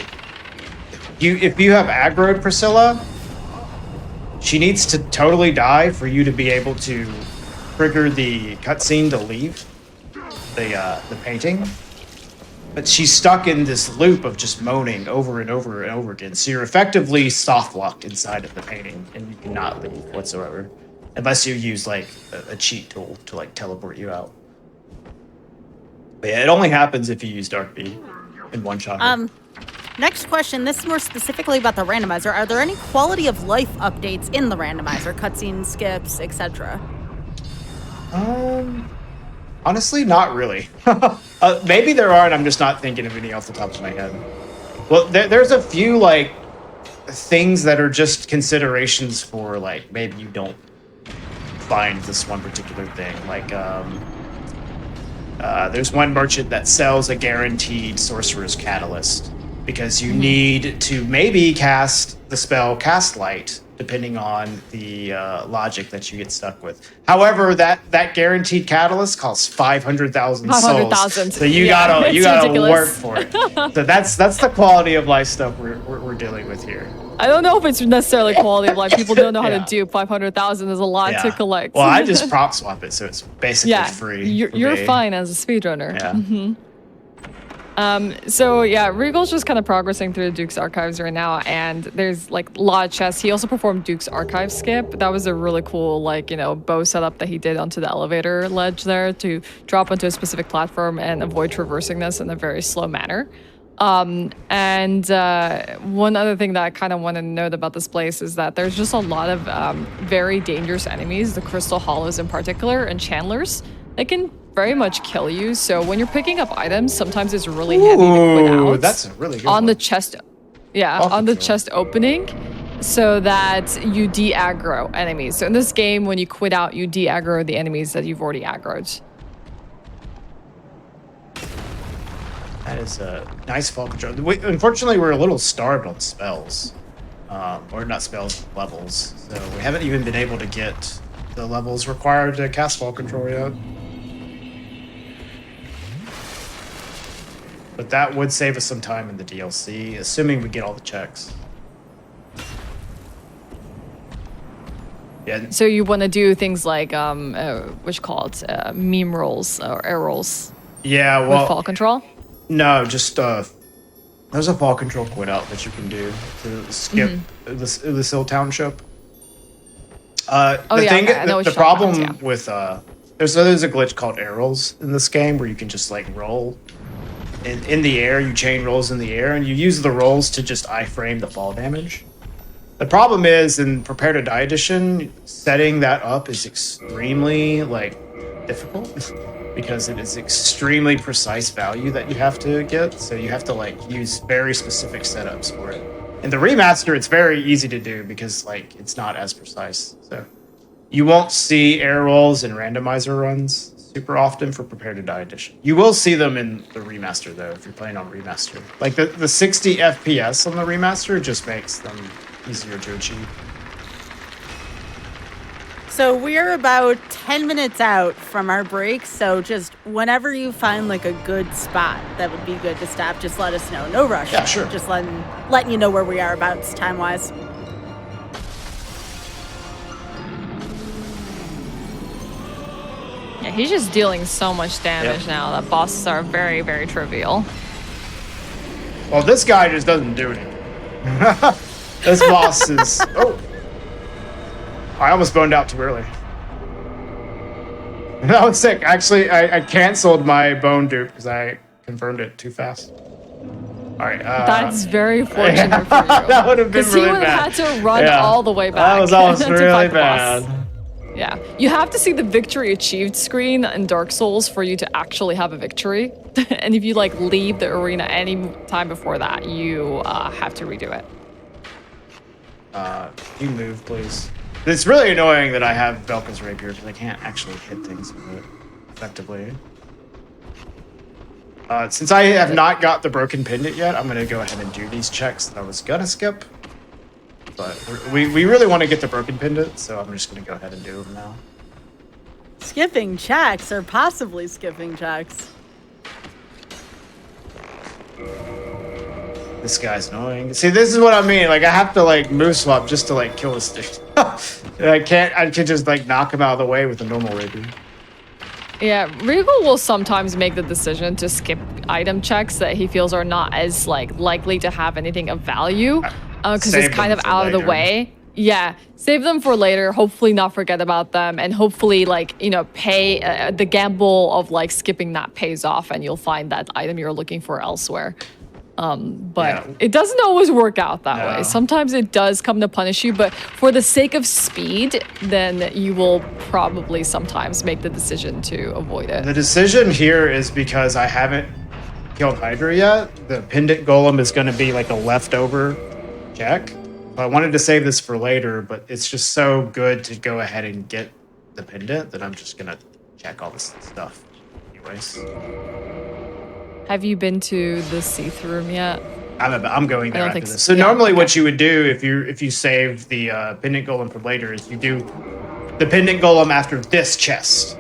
if you have aggroed Priscilla, she needs to totally die for you to be able to trigger the cutscene to leave the painting. But she's stuck in this loop of just moaning over and over and over again. So you're effectively soft locked inside of the painting, and you cannot leave whatsoever, unless you use like a cheat tool to like teleport you out. But yeah, it only happens if you use Dark B in one shot. Next question. This is more specifically about the randomizer. Are there any quality of life updates in the randomizer? Cutscenes, skips, etc. Honestly, not really. Maybe there are, and I'm just not thinking of any off the top of my head. Well, there's a few like things that are just considerations for like maybe you don't find this one particular thing. Like there's one merchant that sells a guaranteed sorcerer's catalyst because you need to maybe cast the spell Cast Light, depending on the logic that you get stuck with. However, that guaranteed catalyst costs 500,000 souls. 500,000. So you gotta work for it. So that's the quality of life stuff we're dealing with here. I don't know if it's necessarily quality of life. People don't know how to do 500,000. There's a lot to collect. Well, I just prop swap it, so it's basically free. You're fine as a speedrunner. Yeah. So yeah, Regal's just kind of progressing through the Duke's archives right now, and there's like a lot of chests. He also performed Duke's archive skip. That was a really cool bow setup that he did onto the elevator ledge there to drop onto a specific platform and avoid traversing this in a very slow manner. And one other thing that I kind of want to note about this place is that there's just a lot of very dangerous enemies, the Crystal Hollows in particular, and Chandlers. They can very much kill you. So when you're picking up items, sometimes it's really handy to quit out. That's a really good on one. the chest. Yeah, on the chest opening, so that you de-aggro enemies. So in this game, when you quit out, you de-aggro the enemies that you've already aggroed. That is a nice fall control. Unfortunately, we're a little starved on spells. Or not spells, levels. So we haven't even been able to get the levels required to cast fall control yet. But that would save us some time in the DLC, assuming we get all the checks. Yeah. So you want to do things like, what's called meme rolls or air rolls? Yeah, well... With fall control? No, just there's a fall control quit out that you can do to skip this hill township. The problem with there's a glitch called air rolls in this game where you can just like roll in the air. You chain rolls in the air, and you use the rolls to just iframe the fall damage. The problem is in Prepare to Die edition, setting that up is extremely difficult. Because it is extremely precise value that you have to get, so you have to use very specific setups for it. In the remaster, it's very easy to do because it's not as precise. So you won't see air rolls and randomizer runs super often for Prepare to Die edition. You will see them in the remaster though, if you're playing on remaster. The 60 FPS on the remaster just makes them easier to achieve. So we're about 10 minutes out from our break, so just whenever you find a good spot that would be good to stop, just let us know. No rush. Yeah, sure. Just letting you know where we are about time-wise. Yeah, he's just dealing so much damage now that bosses are very, very trivial. Well, this guy just doesn't do anything. This boss is... Oh! I almost boned out too early. That was sick. Actually, I canceled my bone dupe because I confirmed it too fast. All right. That's very fortunate for you. That would have been really bad. Because he would have had to run all the way back. That was almost really bad. Yeah. You have to see the victory achieved screen in Dark Souls for you to actually have a victory. And if you leave the arena any time before that, you have to redo it. Can you move, please? It's really annoying that I have Velka's rapier because I can't actually hit things with it effectively. Since I have not got the broken pendant yet, I'm going to go ahead and do these checks that I was going to skip. but we really want to get the broken pendant, so I'm just going to go ahead and do them now. Skipping checks or possibly skipping checks. This guy's annoying. See, this is what I mean. Like, I have to like move swap just to like kill this dude. I can't just like knock him out of the way with a normal rapier. Yeah, Regal will sometimes make the decision to skip item checks that he feels are not as like likely to have anything of value, because it's kind of out of the way. Yeah, save them for later. Hopefully, not forget about them, and hopefully, like pay the gamble of like skipping that pays off, and you'll find that item you're looking for elsewhere. But it doesn't always work out that way. Sometimes it does come to punish you, but for the sake of speed, then you will probably sometimes make the decision to avoid it. The decision here is because I haven't killed Hydra yet. The pendant golem is going to be like a leftover check. I wanted to save this for later, but it's just so good to go ahead and get the pendant that I'm just going to check all this stuff anyways. Have you been to the see-through room yet? I'm going there after this. So normally what you would do if you save the pendant golem for later is you do the pendant golem after this chest.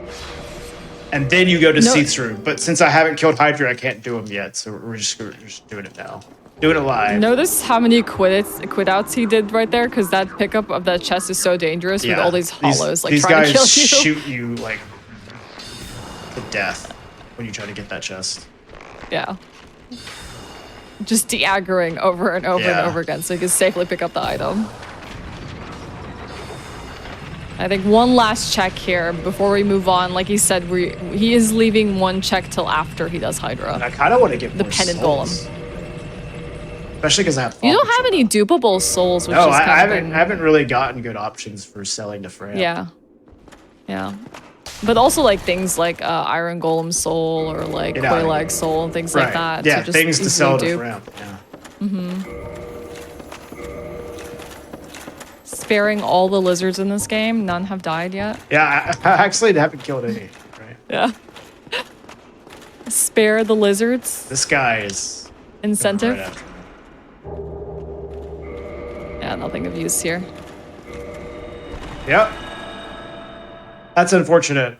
And then you go to see-through. But since I haven't killed Hydra, I can't do them yet. So we're just doing it now. Doing it live. Notice how many quit outs he did right there? Because that pickup of that chest is so dangerous with all these hollows like trying to kill you. These guys shoot you like to death when you try to get that chest. Yeah. Just de-aggroing over and over and over again so you can safely pick up the item. I think one last check here before we move on. Like he said, he is leaving one check till after he does Hydra. And I kind of want to get the pendant golem. Especially because I have. You don't have any dupable souls, which no, is I haven't really gotten good options for selling to Fran. Yeah. But also like things like Iron Golem Soul or like Quailag Soul and things like that. Yeah, so just things to sell to Fran. Yeah. Sparing all the lizards in this game. None have died yet. Yeah, I actually haven't killed any. Right. Yeah. Spare the lizards. This guy is incentive. Right after me. Yeah, nothing of use here. Yep. That's unfortunate.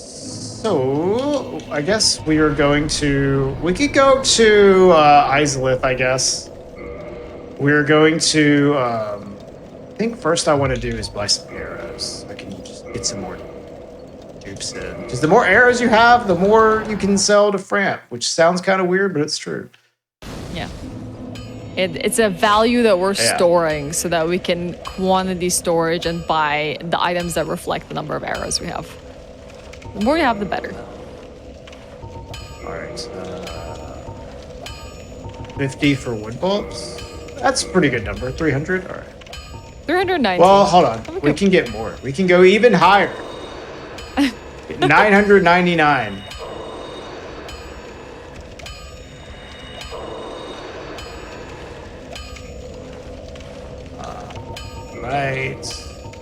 So I guess we could go to Izalith, I guess. We're going to I think first I want to do is buy some arrows. I can just get some more dupes in. Because the more arrows you have, the more you can sell to Framp, which sounds kind of weird, but it's true. Yeah. It's a value that we're storing so that we can quantity storage and buy the items that reflect the number of arrows we have. The more you have, the better. All right. 50 for wood bulbs. That's a pretty good number. 300. All right. 390. Well, hold on. We can get more. We can go even higher. 999. Right.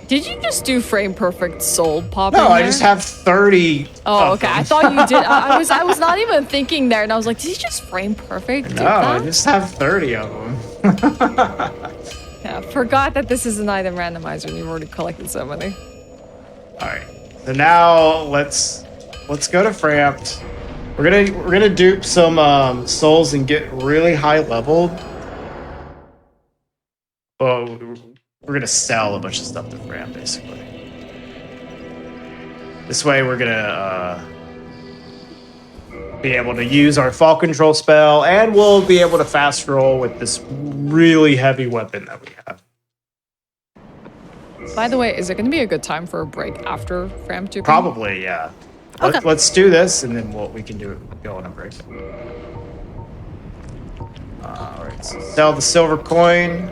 Did you just do frame perfect soul pop? No, I just have 30. Oh, okay. I thought you did. I was not even thinking there, and I was like, did you just frame perfect? No, I just have 30 of them. Yeah, forgot that this is an item randomizer, and you've already collected so many. All right. So now let's go to Frampt. We're gonna dupe some souls and get really high leveled. Oh. We're gonna sell a bunch of stuff to Fram, basically. This way, we're gonna be able to use our fall control spell, and we'll be able to fast roll with this really heavy weapon that we have. By the way, is it gonna be a good time for a break after Fram 2? Probably, yeah. Okay. Let's do this, and then we can go on a break. All right. So sell the silver coin.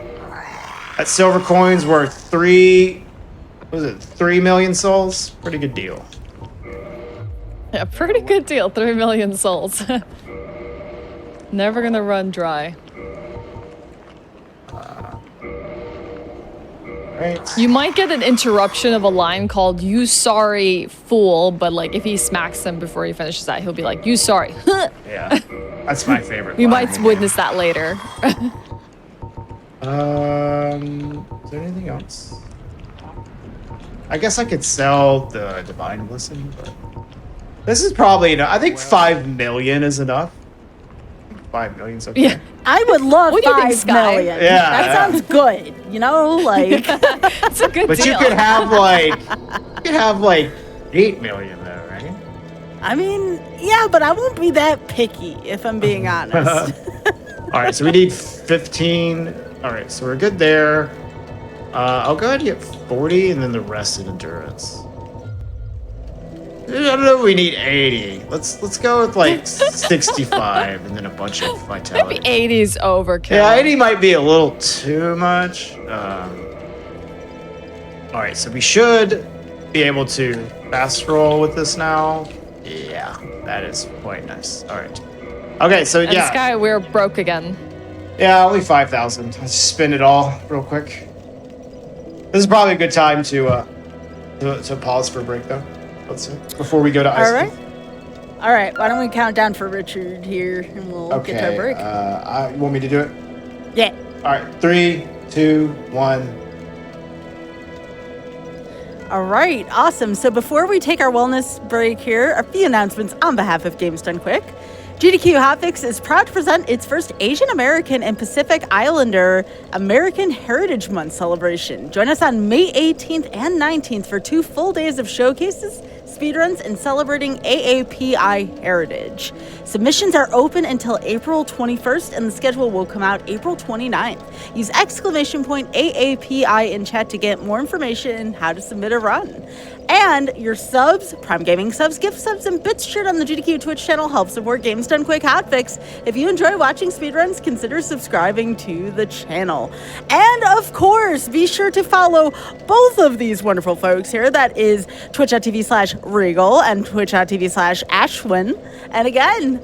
That silver coin's worth 3 million souls? Pretty good deal. Yeah, pretty good deal. 3 million souls. Never gonna run dry. Right. You might get an interruption of a line called "You sorry fool," but like if he smacks him before he finishes that, he'll be like, "You sorry." Yeah, that's my favorite. We might witness that later. Is there anything else? I guess I could sell the Divine Blessing, but this is probably enough. I think 5 million is enough. 5 million's okay. Yeah. I would love What do you think, 5 Sky? million. Yeah, That yeah. sounds good. You know, like It's a good But deal. you could have like 8 million though, right? I mean, yeah, but I won't be that picky if I'm being honest. All right, so we need 15. All right, so we're good there. I'll go ahead and get 40, and then the rest in endurance. I don't know if we need 80. Let's go with like 65, and then a bunch of vitality. Maybe 80's overkill. Yeah, 80 might be a little too much. All right, so we should be able to fast roll with this now. Yeah, that is quite nice. All right. Okay, so And yeah. Sky, we're broke again. Yeah, only 5,000. Let's just spend it all real quick. This is probably a good time to pause for a break, though. Let's see. Before we go to ice. All right. All right. Why don't we count down for Richard here, and we'll get to our break. You want me to do it? Yeah. All right. 3, 2, 1. All right. Awesome. So before we take our wellness break here, a few announcements on behalf of Games Done Quick. GDQ Hotfix is proud to present its first Asian American and Pacific Islander American Heritage Month celebration. Join us on May 18th and 19th for 2 full days of showcases, speedruns, and celebrating AAPI heritage. Submissions are open until April 21st, and the schedule will come out April 29th. Use !AAPI in chat to get more information how to submit a run. And your subs, Prime Gaming subs, gift subs, and bits shared on the GDQ Twitch channel help support Games Done Quick Hotfix. If you enjoy watching speedruns, consider subscribing to the channel. And of course, be sure to follow both of these wonderful folks here. That is twitch.tv/Regal and twitch.tv/Ashwin. And again,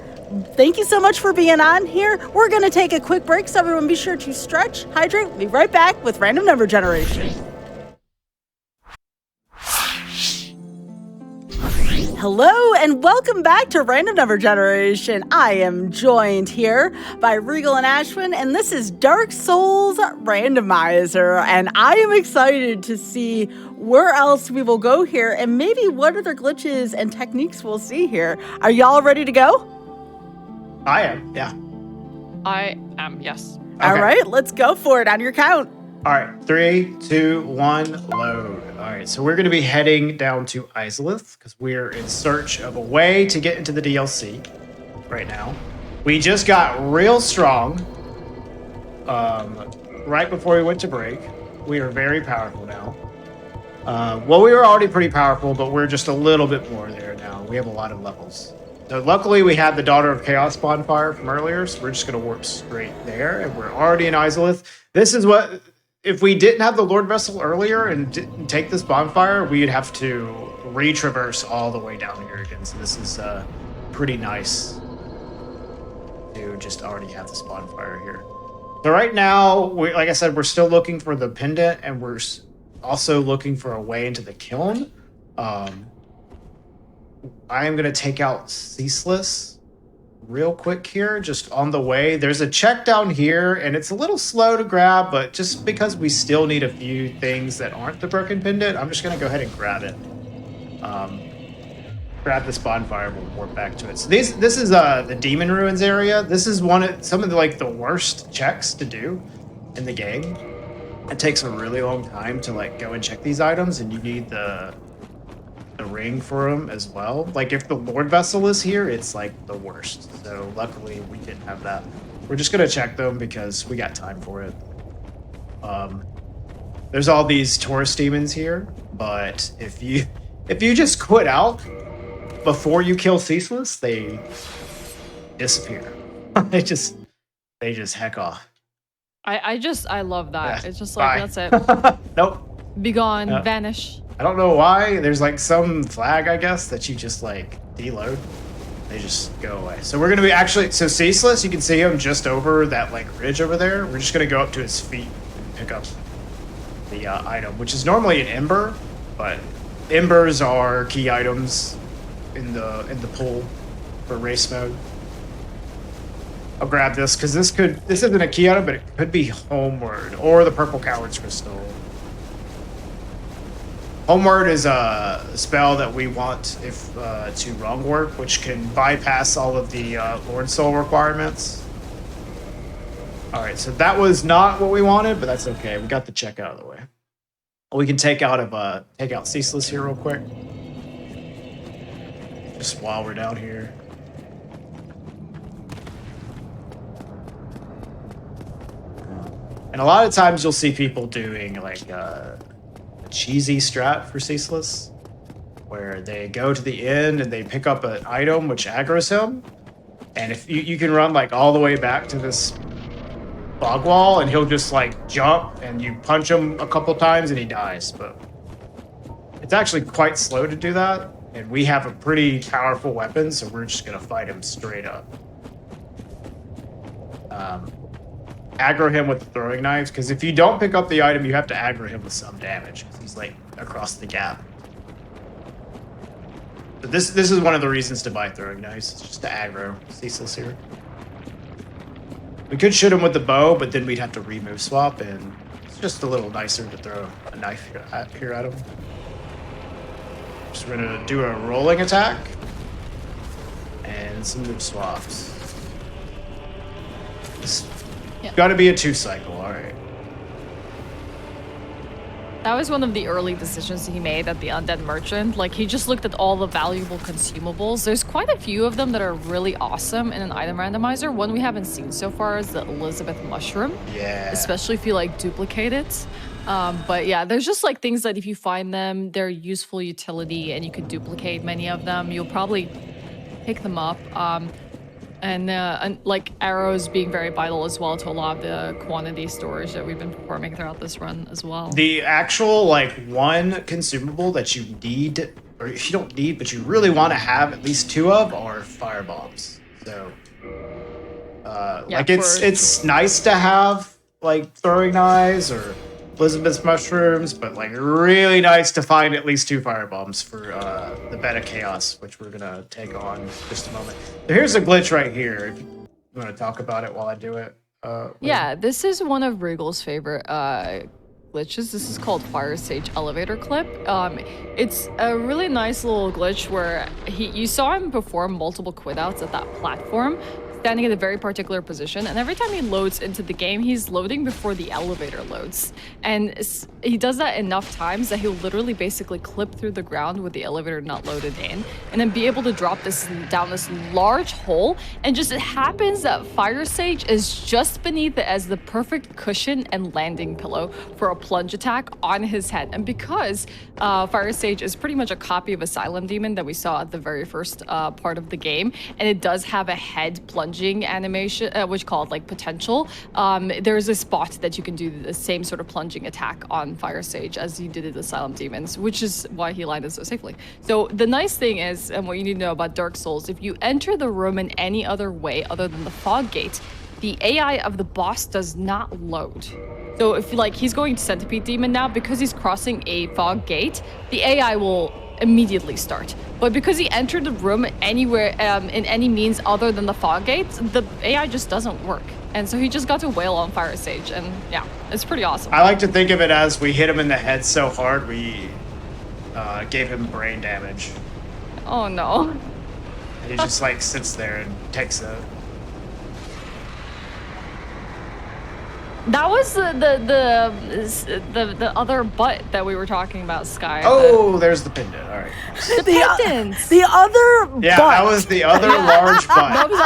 thank you so much for being on here. We're going to take a quick break, so everyone be sure to stretch, hydrate. We'll be right back with Random Number Generation. Hello and welcome back to Random Number Generation. I am joined here by Regal and Ashwin, and this is Dark Souls Randomizer. And I am excited to see where else we will go here and maybe what other glitches and techniques we'll see here. Are y'all ready to go? I am, yeah. I am, yes. All Okay. right, let's go for it on your count. All right, 3, 2, 1, load. All right, so we're going to be heading down to Izalith because we're in search of a way to get into the DLC right now. We just got real strong right before we went to break. We are very powerful now. Well, we were already pretty powerful, but we're just a little bit more there now. We have a lot of levels. So luckily, we had the Daughter of Chaos bonfire from earlier, so we're just going to warp straight there, and we're already in Izalith. This is what... If we didn't have the Lord Vessel earlier and didn't take this bonfire, we'd have to retraverse all the way down here again. So this is pretty nice to just already have this bonfire here. So right now, like I said, we're still looking for the pendant, and we're also looking for a way into the kiln. I am going to take out Ceaseless real quick here, just on the way. There's a check down here, and it's a little slow to grab, but just because we still need a few things that aren't the broken pendant, I'm just going to go ahead and grab it. Grab this bonfire, we'll warp back to it. So this is the Demon Ruins area. This is some of the worst checks to do in the game. It takes a really long time to go and check these items, and you need the ring for them as well. Like if the Lord Vessel is here, it's the worst. So luckily we didn't have that. We're just gonna check them because we got time for it. There's all these Taurus demons here, but if you just quit out before you kill Ceaseless, they disappear. they just heck off. I love that. Yeah. It's just Bye. that's it. Nope. Be gone, Yeah. vanish. I don't know why. There's some flag, I guess, that you just deload. They just go away. So we're gonna be so Ceaseless, you can see him just over that ridge over there. We're just gonna go up to his feet and pick up the item, which is normally an ember, but embers are key items in the pool for race mode. I'll grab this because this isn't a key item, but it could be Homeward or the Purple Coward's Crystal. Homeward is a spell that we want if to wrong work, which can bypass all of the Lord Soul requirements. All right, so that was not what we wanted, but that's okay. We got the check out of the way. We can take out Ceaseless here real quick, just while we're down here. And a lot of times you'll see people doing like a cheesy strat for Ceaseless, where they go to the end and they pick up an item which aggroes him, and if you can run like all the way back to this fog wall, and he'll just like jump, and you punch him a couple times and he dies. But it's actually quite slow to do that, and we have a pretty powerful weapon, so we're just gonna fight him straight up. Aggro him with the throwing knives, because if you don't pick up the item, you have to aggro him with some damage, because he's like across the gap. So this is one of the reasons to buy throwing knives, it's just to aggro Ceaseless here. We could shoot him with the bow, but then we'd have to remove swap, and it's just a little nicer to throw a knife here at him. Just gonna do a rolling attack and some move swaps. It's gotta be a 2-cycle, all right. That was one of the early decisions he made at the Undead Merchant. Like, he just looked at all the valuable consumables. There's quite a few of them that are really awesome in an item randomizer. One we haven't seen so far is the Elizabeth Mushroom. Yeah. Especially if you, like, duplicate it. But yeah, there's just, like, things that if you find them, they're useful utility and you could duplicate many of them. You'll probably pick them up. And like arrows being very vital as well to a lot of the quantity storage that we've been performing throughout this run as well. The actual like one consumable that you need, or if you don't need, but you really want to have at least 2 of, are fire bombs. So, like it's nice to have like throwing knives or Elizabeth's mushrooms, but like really nice to find at least 2 fire bombs for the Beta Chaos, which we're gonna take on in just a moment. So here's a glitch right here. If you want to talk about it while I do it. Yeah, this is one of Regal's favorite glitches. This is called Fire Sage Elevator Clip. It's a really nice little glitch where you saw him perform multiple quit outs at that platform, standing in a very particular position, and every time he loads into the game, he's loading before the elevator loads. And he does that enough times that he'll literally basically clip through the ground with the elevator not loaded in, and then be able to drop this down this large hole, and just it happens that Fire Sage is just beneath it as the perfect cushion and landing pillow for a plunge attack on his head. And because Fire Sage is pretty much a copy of Asylum Demon that we saw at the very first part of the game, and it does have a head plunging animation, which called like potential. There's a spot that you can do the same sort of plunging attack on Fire Sage as you did at Asylum Demons, which is why he landed so safely. So the nice thing is, and what you need to know about Dark Souls, if you enter the room in any other way other than the fog gate, the AI of the boss does not load. So if like he's going to Centipede Demon now, because he's crossing a fog gate, the AI will immediately start. But because he entered the room anywhere in any means other than the fog gates, the AI just doesn't work. And so he just got to wail on Fire Sage, and yeah, it's pretty awesome. I like to think of it as we hit him in the head so hard we gave him brain damage. Oh no. And he just like sits there and takes a... That was the other butt that we were talking about, Sky. Oh, there's the pendant. All right. The pendant. The other Yeah, butt. that was the other large butt. That was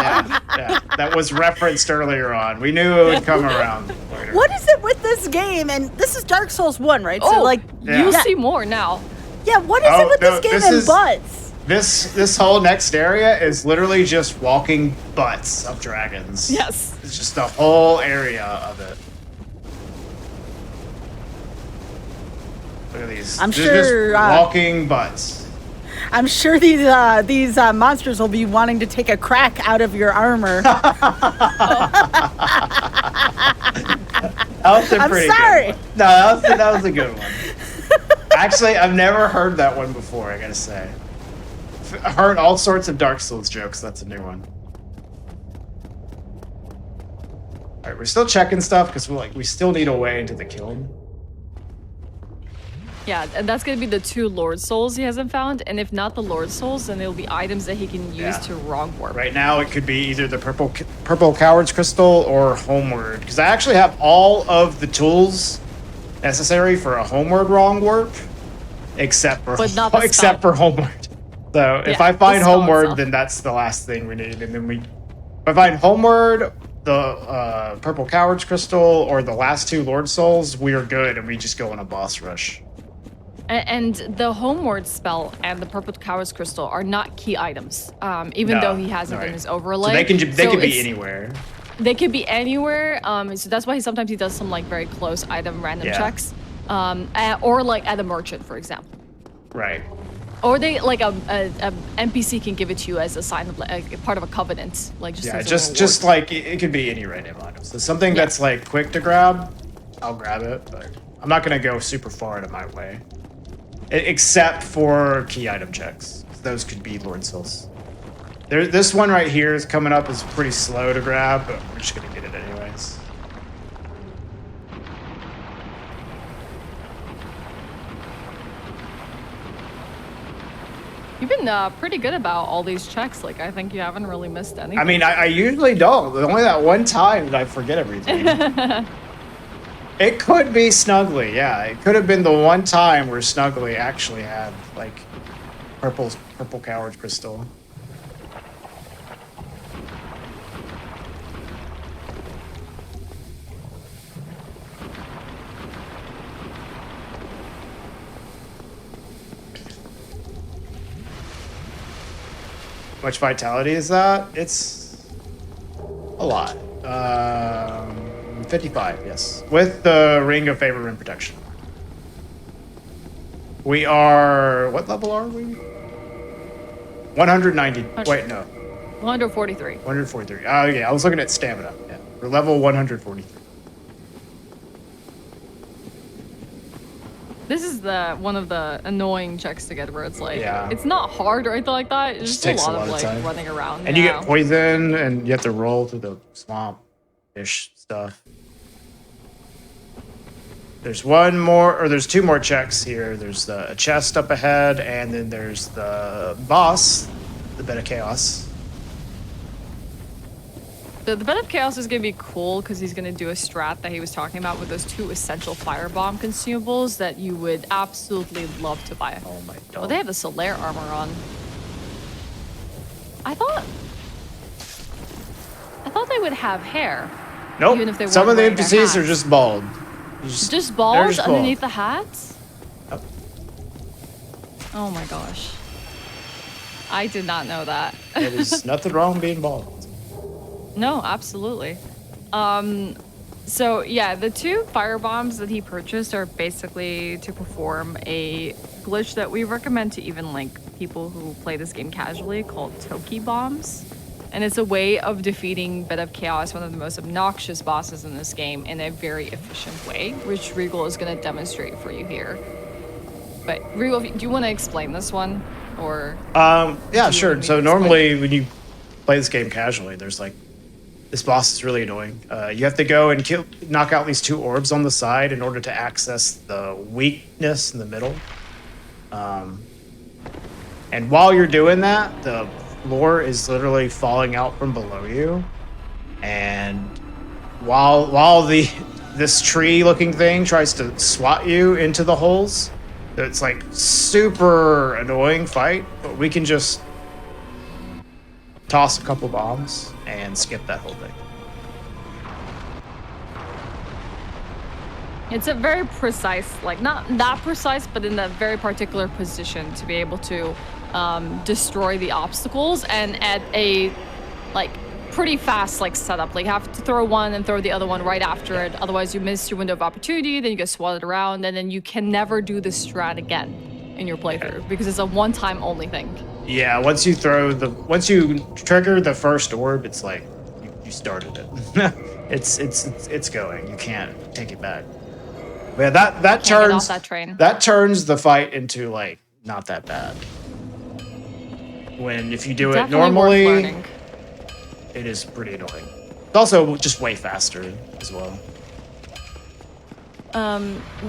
yeah, that was referenced earlier on. We knew it would come around later. What is it with this game? And this is Dark Souls 1, right? Oh, So like you'll see more now. Yeah, what is it with this game and butts? This whole next area is literally just walking butts of dragons. Yes. It's just the whole area of it. Look at these. I'm They're sure, just walking butts. I'm sure these monsters will be wanting to take a crack out of your armor. That was a pretty sorry. good one. No, that was a good one. Actually, I've never heard that one before, I gotta say. I heard all sorts of Dark Souls jokes. That's a new one. All right, we're still checking stuff because we still need a way into the kiln. Yeah, and that's gonna be the 2 Lord Souls he hasn't found, and if not the Lord Souls, then it'll be items that he can use to wrong warp. Right now, it could be either the purple Coward's Crystal or Homeward, because I actually have all of the tools necessary for a Homeward wrong warp, except for Homeward. So if I find Homeward, then that's the last thing we need, and then if I find Homeward, the purple Coward's Crystal, or the last 2 Lord Souls, we are good, and we just go on a boss rush. And the Homeward spell and the Purple Coward's Crystal are not key items, even though he has it in his overlay. So they can be anywhere. They could be anywhere. So that's why sometimes he does some like very close item random checks, or like at a merchant, for example. Right. Or they like a NPC can give it to you as a sign of like part of a covenant, like just like it could be any random item. So something that's like quick to grab, I'll grab it, but I'm not gonna go super far out of my way. Except for key item checks. Those could be Lord Souls. This one right here is coming up is pretty slow to grab, but we're just gonna get it anyways. You've been pretty good about all these checks. Like, I think you haven't really missed anything. I mean, I usually don't. Only that one time that I forget everything. It could be Snuggly, yeah. It could have been the one time where Snuggly actually had, like, purple Coward's Crystal. How much vitality is that? It's a lot. 55, yes. With the Ring of Favor and Protection. We are... What level are we? 190. Wait, no. 143. 143. Oh, yeah. I was looking at stamina. Yeah. We're level 143. This is one of the annoying checks to get where it's like, it's not hard or anything like that. It's just a lot of like running around. And you get poison and you have to roll through the swamp-ish stuff. There's there's 2 more checks here. There's a chest up ahead, and then there's the boss, the Bed of Chaos. The Bed of Chaos is going to be cool because he's going to do a strat that he was talking about with those 2 essential firebomb consumables that you would absolutely love to buy. Oh my god. Oh, they have the Solaire armor on. I thought they would have hair. Nope. Even if they Some of the wearing their NPCs are hats. just bald. Just balls underneath the hats? Yep. Oh my gosh. I did not know that. There's nothing wrong being bald. No, absolutely. So yeah, the 2 firebombs that he purchased are basically to perform a glitch that we recommend to even like people who play this game casually called Toki bombs. And it's a way of defeating Bed of Chaos, one of the most obnoxious bosses in this game, in a very efficient way, which Regal is going to demonstrate for you here. But Regal, do you want to explain this one, or? Yeah, sure. So normally when you play this game casually, there's like, this boss is really annoying. You have to go and knock out these 2 orbs on the side in order to access the weakness in the middle. And while you're doing that, the floor is literally falling out from below you, and while this tree-looking thing tries to swat you into the holes, it's like super annoying fight. But we can just toss a couple bombs and skip that whole thing. It's a very precise, like not that precise, but in a very particular position to be able to destroy the obstacles, and at a like pretty fast like setup. Like you have to throw one and throw the other one right after it. Otherwise you miss your window of opportunity, then you get swatted around, and then you can never do this strat again in your playthrough because it's a one-time only thing. Yeah, once you trigger the first orb, it's like you started it. it's going. You can't take it back. But yeah, that turns the fight into like not that bad. If you do it normally, it is pretty annoying. It's also just way faster as well.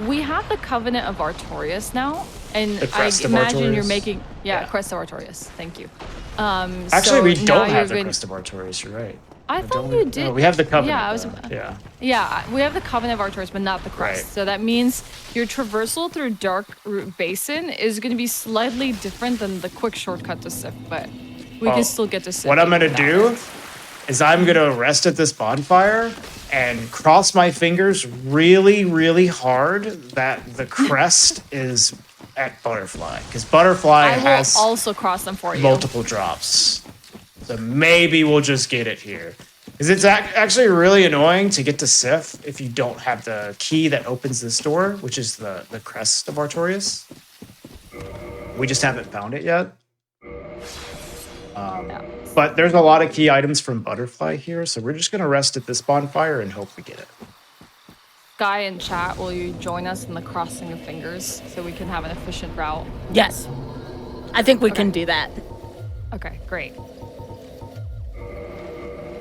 We have the Covenant of Artorias now, and The I Crest of imagine you're Artorias? making Yeah. Crest of Artorias. Thank you. Actually, so we now don't you're have the going- Crest of Artorias. You're right. I Or thought don't you we? did. No, we have the Covenant. Yeah, I was. Yeah. Yeah, we have the Covenant of Artorias, but not the Crest. Right. So that means your traversal through Dark Root Basin is going to be slightly different than the quick shortcut to Sif, but we can still get to Sif. What I'm gonna without do it. is I'm gonna rest at this bonfire and cross my fingers really, really hard that the crest is at Butterfly, because Butterfly I will has also cross them for you. multiple drops. So maybe we'll just get it here. Because it's actually really annoying to get to Sif if you don't have the key that opens this door, which is the Crest of Artorias. We just haven't found it yet. But there's a lot of key items from Butterfly here, so we're just going to rest at this bonfire and hope we get it. Guy in chat, will you join us in the crossing of fingers so we can have an efficient route? Yes. I think we can do that. Okay, great.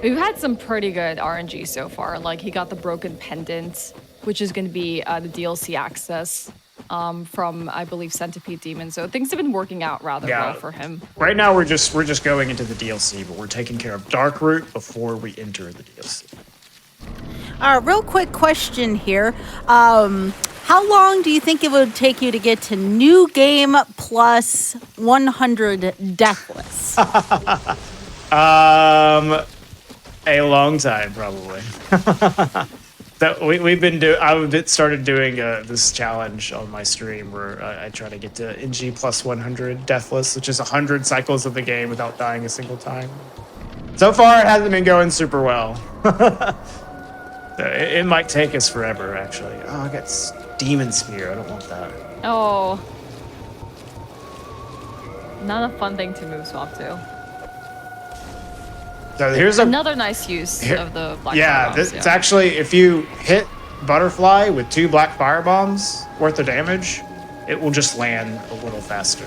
We've had some pretty good RNG so far. Like, he got the Broken Pendant, which is going to be the DLC access from, I believe, Centipede Demon. So things have been working out rather well for him. Right now, we're just going into the DLC, but we're taking care of Dark Root before we enter the DLC. Real quick question here. How long do you think it would take you to get to New Game plus 100 Deathless? A long time, probably. I've started doing this challenge on my stream where I try to get to NG plus 100 Deathless, which is 100 cycles of the game without dying a single time. So far, it hasn't been going super well. It might take us forever, actually. Oh, I got Demon Spear. I don't want that. Oh. Not a fun thing to move swap to. So here's another nice use of the black fire bombs, it's actually, if you hit Butterfly with 2 black fire bombs worth of damage, it will just land a little faster.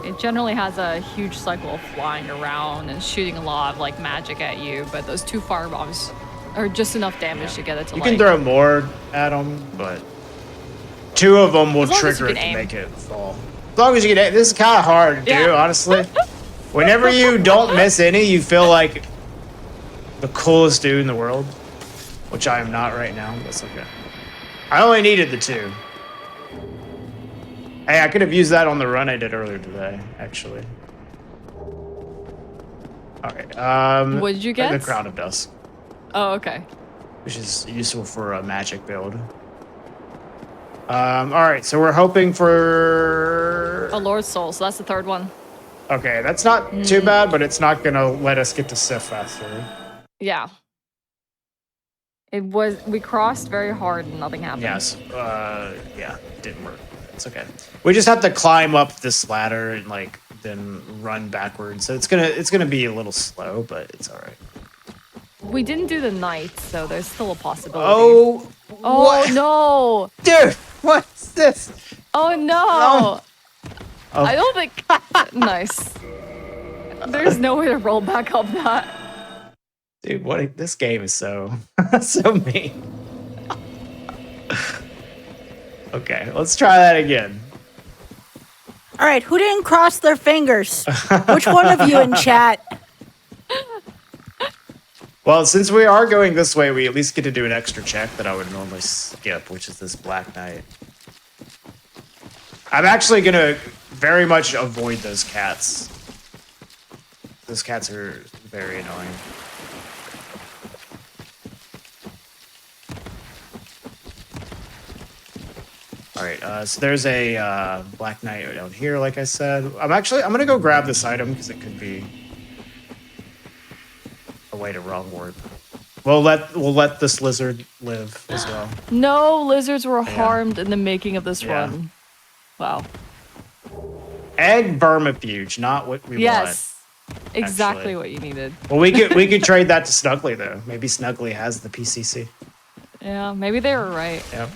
It generally has a huge cycle of flying around and shooting a lot of like magic at you, but those 2 fire bombs are just enough damage to get it to You can throw more at them, but 2 of them will trigger it to make it fall. As long as you can aim. This is kind of hard to do, honestly. Whenever you don't miss any, you feel like the coolest dude in the world, which I am not right now. That's okay. I only needed the 2. Hey, I could have used that on the run I did earlier today, actually. All right. What did you get? The Crown of Dusk. Oh, okay. Which is useful for a magic build. All right, so we're hoping for A Lord's Soul, so that's the 3rd one. Okay, that's not too bad, but it's not gonna let us get to Sif faster. Yeah. We crossed very hard and nothing happened. Yes. Yeah, it didn't work. It's okay. We just have to climb up this ladder and then run backwards. So it's gonna be a little slow, but it's all right. We didn't do the night, so there's still a possibility. Oh what? No! Dude, what's this? Oh no! Oh. I don't think. Nice. There's no way to roll back up that. Dude, what? This game is so so mean. Okay, let's try that again. All right, who didn't cross their fingers? Which one of you in chat? Well, since we are going this way, we at least get to do an extra check that I would normally skip, which is this Black Knight. I'm actually going to very much avoid those cats. Those cats are very annoying. All right, so there's a Black Knight down here, like I said. I'm going to go grab this item because it could be a way to wrong word. We'll let this lizard live as well. No lizards were harmed in the making of this run. Wow. Egg vermifuge, not what we want. Yes. Exactly actually. what you needed. Well, we could trade that to Snuggly though. Maybe Snuggly has the PCC. Yeah, maybe they were right. Yep.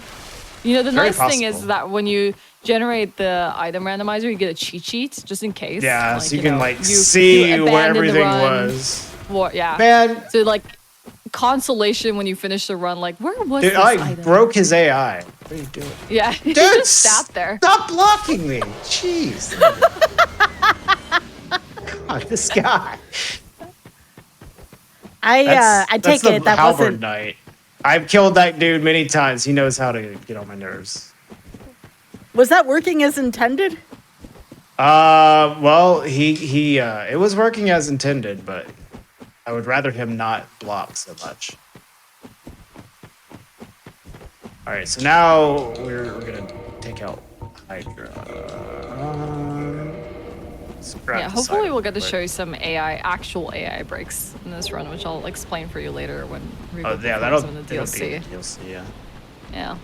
You know, the Very nice thing is possible. that when you generate the item randomizer, you get a cheat sheet just in case. Yeah, so you can you see where abandon the everything run. was. What? Yeah. Man, So like consolation when you finish the run. Like, where was dude, this I item? broke his AI. What are you doing? Yeah. He Dude, just sat there. Stop blocking me. Jeez. God, this guy. I take the it that halberd wasn't. knight. I've killed that dude many times. He knows how to get on my nerves. Was that working as intended? Well, it was working as intended, but I would rather him not block so much. All right, so now we're gonna take out Hydra. Let's grab Yeah, this hopefully item we'll get to quick. show you some actual AI breaks in this run, which I'll explain for you later when we Oh go yeah, through that'll some of the it'll be DLC. in the DLC. Yeah, Yeah.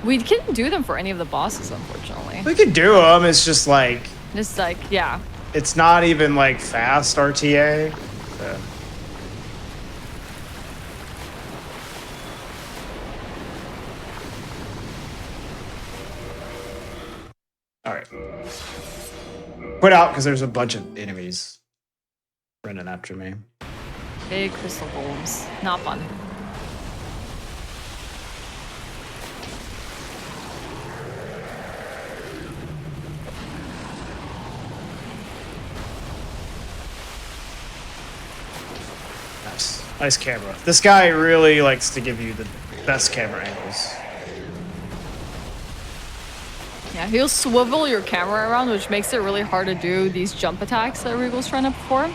We couldn't do them for any of the bosses, unfortunately. we could do them. It's just like Just like, yeah. it's not even like fast RTA. So. All right. Put out because there's a bunch of enemies running after me. Big crystal golems. Not fun. Nice camera. This guy really likes to give you the best camera angles. Yeah, he'll swivel your camera around, which makes it really hard to do these jump attacks that Regal's trying to perform.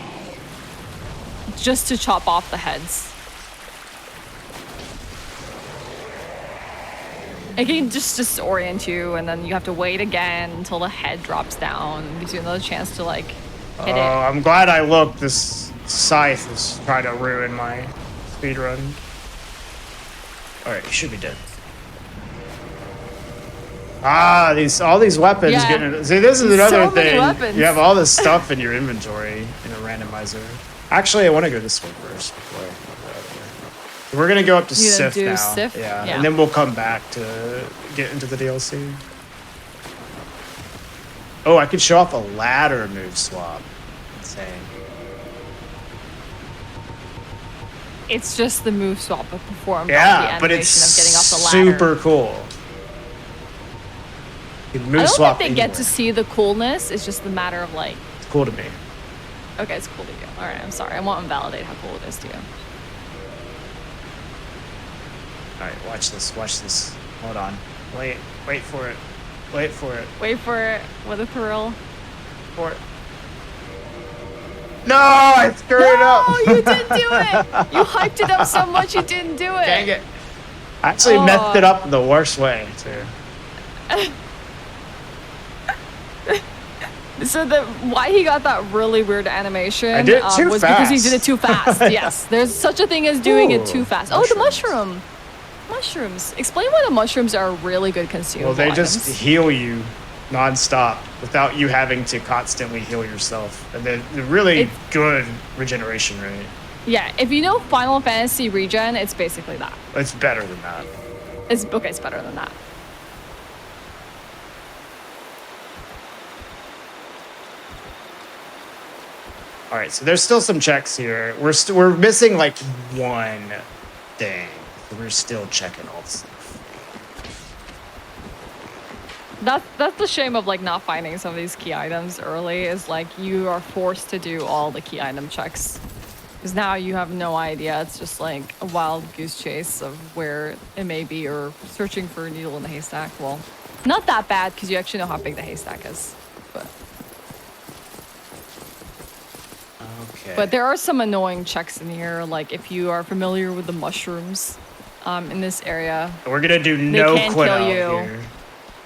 Just to chop off the heads. It can just disorient you, and then you have to wait again until the head drops down. It gives you another chance to, like, hit it. I'm glad I looked. This scythe is trying to ruin my speedrun. Alright, you should be dead. Ah, all these weapons Yeah. getting. See, this is another So many thing. weapons. You have all this stuff in your inventory in a randomizer. Actually, I want to go this way first before I go out there. We're gonna go up to You gonna Sif do now. Sif? Yeah, Yeah. and then we'll come back to get into the DLC. Oh, I could show off a ladder move swap. Insane. It's just the move swap but performed off the Yeah, animation but it's of getting off the ladder. super cool. You can move I don't swap think they get anywhere. to see the coolness. It's just a matter of, like, It's cool to me. okay, it's cool to you. All right, I'm sorry. I won't invalidate how cool it is to you. All right, watch this. Watch this. Hold on. Wait for it. Wait for it. Wait for it with a thrill. For it. No, I screwed it up. Oh, you didn't do it. You hyped it up so much you didn't do it. Dang it. I actually messed it up the worst way, too. So why he got that really weird animation I did it too was because he fast. did it too fast. Yes, there's such a thing as doing it too Ooh, fast. Oh, the mushrooms. mushrooms. Explain why the mushrooms are really good consumable Well, they just items. heal you nonstop without you having to constantly heal yourself. And they're really good regeneration rate. Yeah, if you know Final Fantasy regen, it's basically that. It's better than that. It's better than that. All right, so there's still some checks here. We're missing like one thing. We're still checking all the stuff. That's the shame of, like, not finding some of these key items early, is like you are forced to do all the key item checks. Because now you have no idea. It's just like a wild goose chase of where it may be, or searching for a needle in the haystack. Well, not that bad because you actually know how big the haystack is. Okay. But there are some annoying checks in here, like if you are familiar with the mushrooms in this area. We're gonna do no can quit kill out you. here.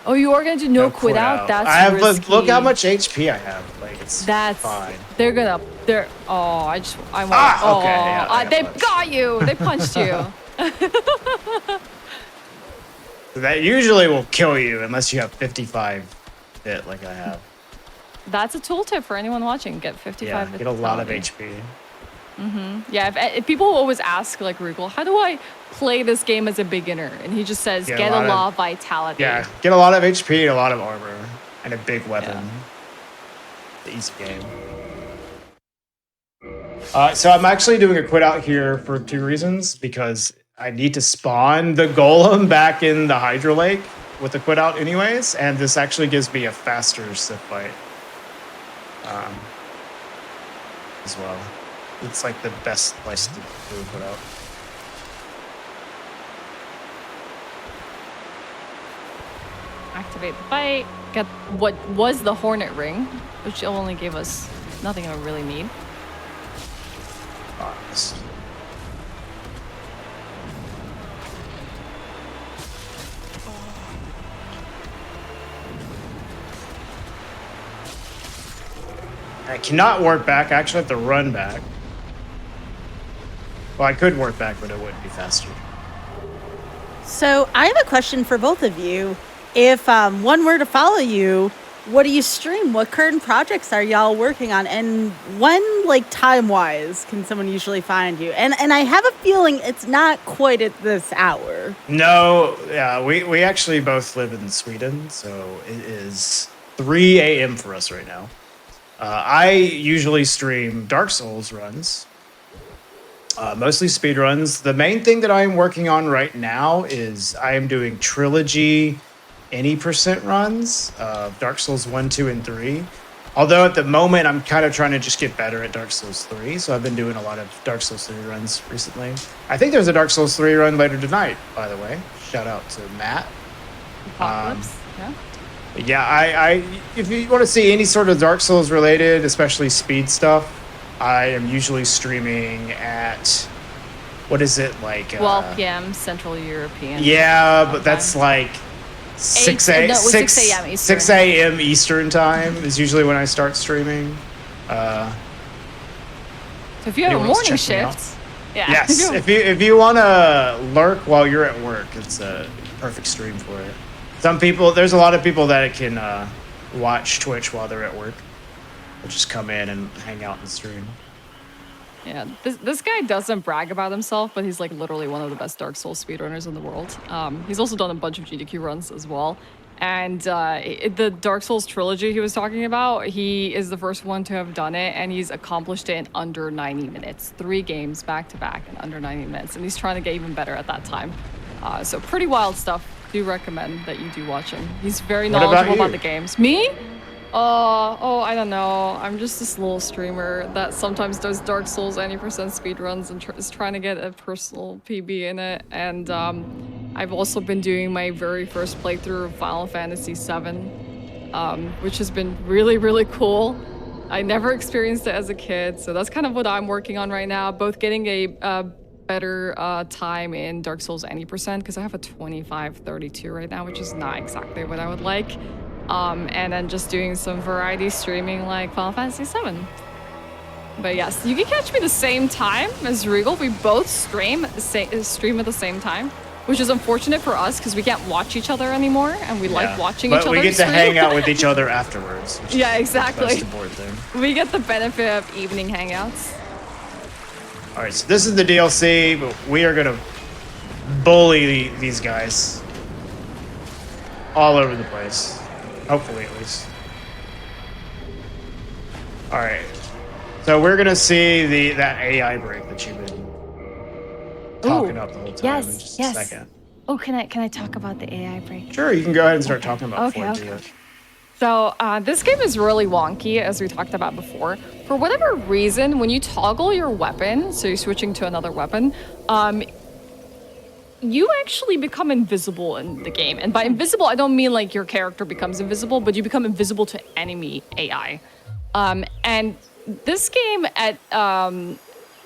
Oh, you are gonna do no quit out? That's I have risky. look how much HP I have. Like it's fine. They're oh, I want. Ah, oh, okay, yeah, I they got got you. They punched you. That usually will kill you unless you have 55 hit like I have. That's a tooltip for anyone watching. Get 55. Yeah, get a lot of vitality. HP. Yeah, if people always ask, like, Regal, how do I play this game as a beginner? And he just says, get a lot of vitality. Yeah, get a lot of HP and a lot of armor and a big weapon. Yeah. The easy game. So I'm actually doing a quit out here for 2 reasons, because I need to spawn the golem back in the Hydra Lake with the quit out anyways, and this actually gives me a faster Sith fight as well. It's like the best place to do a quit out. Activate the fight. Get what was the Hornet Ring, which only gave us nothing I really need. Yes. I cannot warp back. I actually have to run back. Well, I could warp back, but it wouldn't be faster. So I have a question for both of you. If one were to follow you, what do you stream? What current projects are y'all working on? And when, like, time-wise, can someone usually find you? And I have a feeling it's not quite at this hour. No, yeah, we actually both live in Sweden, so it is 3 a.m. for us right now. I usually stream Dark Souls runs, mostly speedruns. The main thing that I am working on right now is I am doing trilogy any percent runs of Dark Souls 1, 2, and 3. Although at the moment I'm kind of trying to just get better at Dark Souls 3, so I've been doing a lot of Dark Souls 3 runs recently. I think there's a Dark Souls 3 run later tonight, by the way. Shout out to Matt. Apocalypse. Yeah. Yeah, I if you want to see any sort of Dark Souls related, especially speed stuff, I am usually streaming at, what is it, like 12 p.m. Central European. Yeah, but that's like 6 a.m. 6 a.m. Eastern time is usually when I start streaming. So if you have a morning shift, yeah. Yes, if you want to lurk while you're at work, it's a perfect stream for it. There's a lot of people that can watch Twitch while they're at work. They'll just come in and hang out and stream. Yeah, this guy doesn't brag about himself, but he's like literally one of the best Dark Souls speedrunners in the world. He's also done a bunch of GDQ runs as well. And the Dark Souls trilogy he was talking about, he is the first one to have done it, and he's accomplished it in under 90 minutes. 3 games back to back in under 90 minutes, and he's trying to get even better at that time. So pretty wild stuff. Do recommend that you do watch him. He's very knowledgeable about the games. Me? I don't know. I'm just this little streamer that sometimes does Dark Souls any percent speedruns and is trying to get a personal PB in it. And I've also been doing my very first playthrough of Final Fantasy VII, which has been really, really cool. I never experienced it as a kid, so that's kind of what I'm working on right now. Both getting a better time in Dark Souls any percent, because I have a 25-32 right now, which is not exactly what I would like. And then just doing some variety streaming like Final Fantasy VII. But yes, you can catch me the same time as Regal. We both stream at the same time, which is unfortunate for us because we can't watch each other anymore, and we like watching each other. But we get to hang out with each other afterwards. Yeah, exactly. That's the most important thing. We get the benefit of evening hangouts. All right, so this is the DLC, but we are gonna bully these guys all over the place. Hopefully, at least. All right, so we're gonna see that AI break that you've been talking up the whole time. In just a second. Oh, can I talk about the AI break? Sure, you can go ahead and start talking about it. Okay. So this game is really wonky, as we talked about before. For whatever reason, when you toggle your weapon, so you're switching to another weapon, you actually become invisible in the game. And by invisible, I don't mean like your character becomes invisible, but you become invisible to enemy AI. And this game, at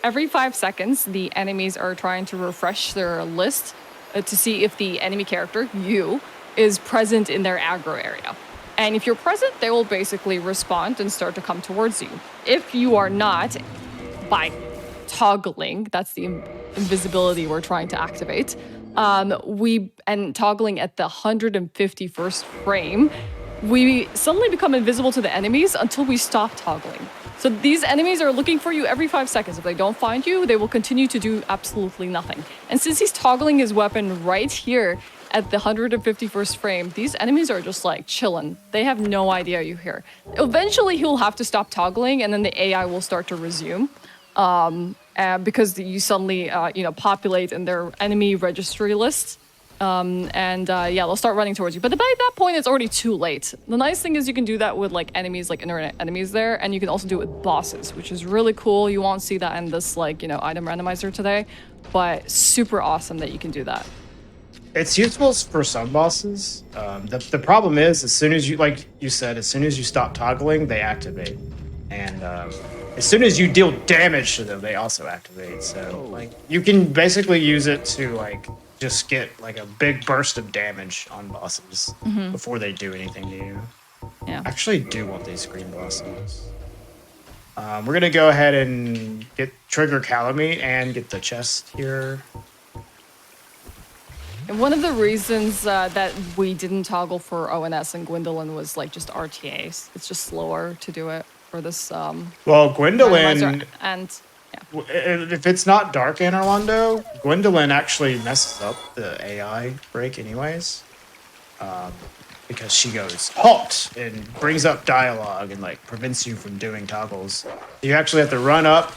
every 5 seconds, the enemies are trying to refresh their list to see if the enemy character, you, is present in their aggro area. And if you're present, they will basically respond and start to come towards you. If you are not, by toggling, that's the invisibility we're trying to activate, toggling at the 151st frame, we suddenly become invisible to the enemies until we stop toggling. So these enemies are looking for you every 5 seconds. If they don't find you, they will continue to do absolutely nothing. And since he's toggling his weapon right here at the 151st frame, these enemies are just like chilling. They have no idea you're here. Eventually he'll have to stop toggling, and then the AI will start to resume. and because you suddenly populate in their enemy registry list. They'll start running towards you. But by that point, it's already too late. The nice thing is you can do that with like enemies, like internet enemies there, and you can also do it with bosses, which is really cool. You won't see that in this item randomizer today, but super awesome that you can do that. It's useful for some bosses. The problem is, as soon as you, like you said, as soon as you stop toggling, they activate. And as soon as you deal damage to them, they also activate. So like you can basically use it to like just get like a big burst of damage on bosses before they do anything to you. Yeah. I actually do want these green blossoms. We're gonna go ahead and trigger Calamite and get the chest here. And one of the reasons that we didn't toggle for ONS and Gwendolyn was like just RTAs. It's just slower to do it for this. Well, Gwendolyn, and if it's not Dark Anne Orlando, Gwendolyn actually messes up the AI break anyways. Because she goes halt and brings up dialogue and like prevents you from doing toggles. You actually have to run up,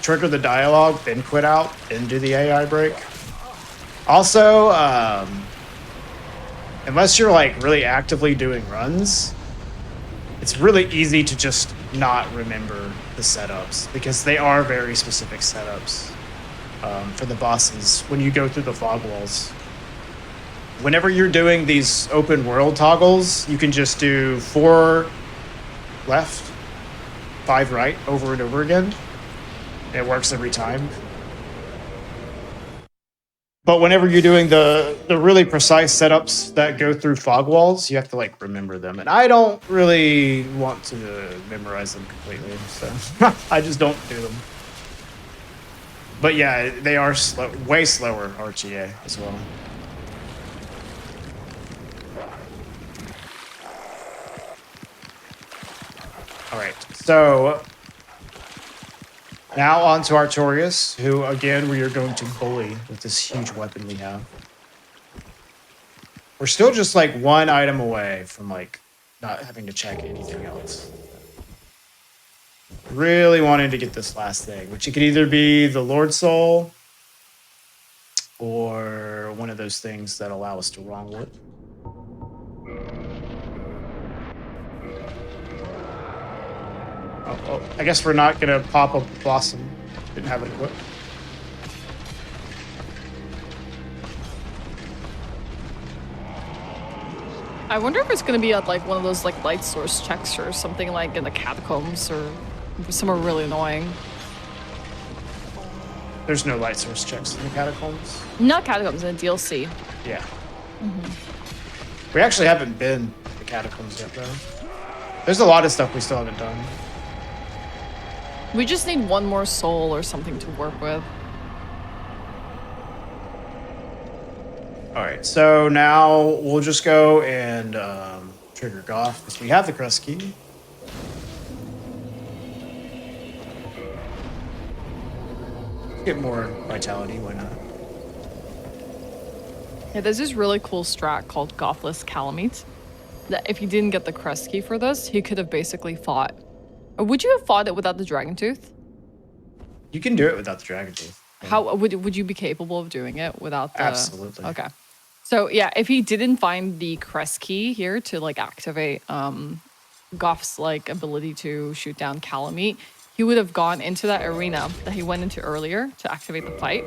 trigger the dialogue, then quit out, then do the AI break. Also, unless you're like really actively doing runs, it's really easy to just not remember the setups because they are very specific setups for the bosses when you go through the fog walls. Whenever you're doing these open world toggles, you can just do 4 left, 5 right over and over again. It works every time. But whenever you're doing the really precise setups that go through fog walls, you have to like remember them. And I don't really want to memorize them completely, so I just don't do them. But yeah, they are way slower RTA as well. All right, so now on to Artorias, who again we are going to bully with this huge weapon we have. We're still just like 1 item away from like not having to check anything else. Really wanting to get this last thing, which it could either be the Lord Soul or one of those things that allow us to wrong whip. Oh, I guess we're not gonna pop a blossom. Didn't have it equipped. I wonder if it's gonna be at like one of those like light source checks or something like in the catacombs or somewhere really annoying. There's no light source checks in the catacombs. Not catacombs, in the DLC. Yeah. We actually haven't been to the catacombs yet, though. There's a lot of stuff we still haven't done. We just need 1 more soul or something to work with. All right, so now we'll just go and trigger Goth because we have the crest key. Get more vitality, why not? Yeah, there's this really cool strat called Gothless Calamite. That if he didn't get the crest key for this, he could have basically fought. Or would you have fought it without the dragon tooth? You can do it without the dragon tooth. How would you be capable of doing it without the... Absolutely. Okay. So yeah, if he didn't find the crest key here to like activate Goth's like ability to shoot down Calamite, he would have gone into that arena that he went into earlier to activate the fight.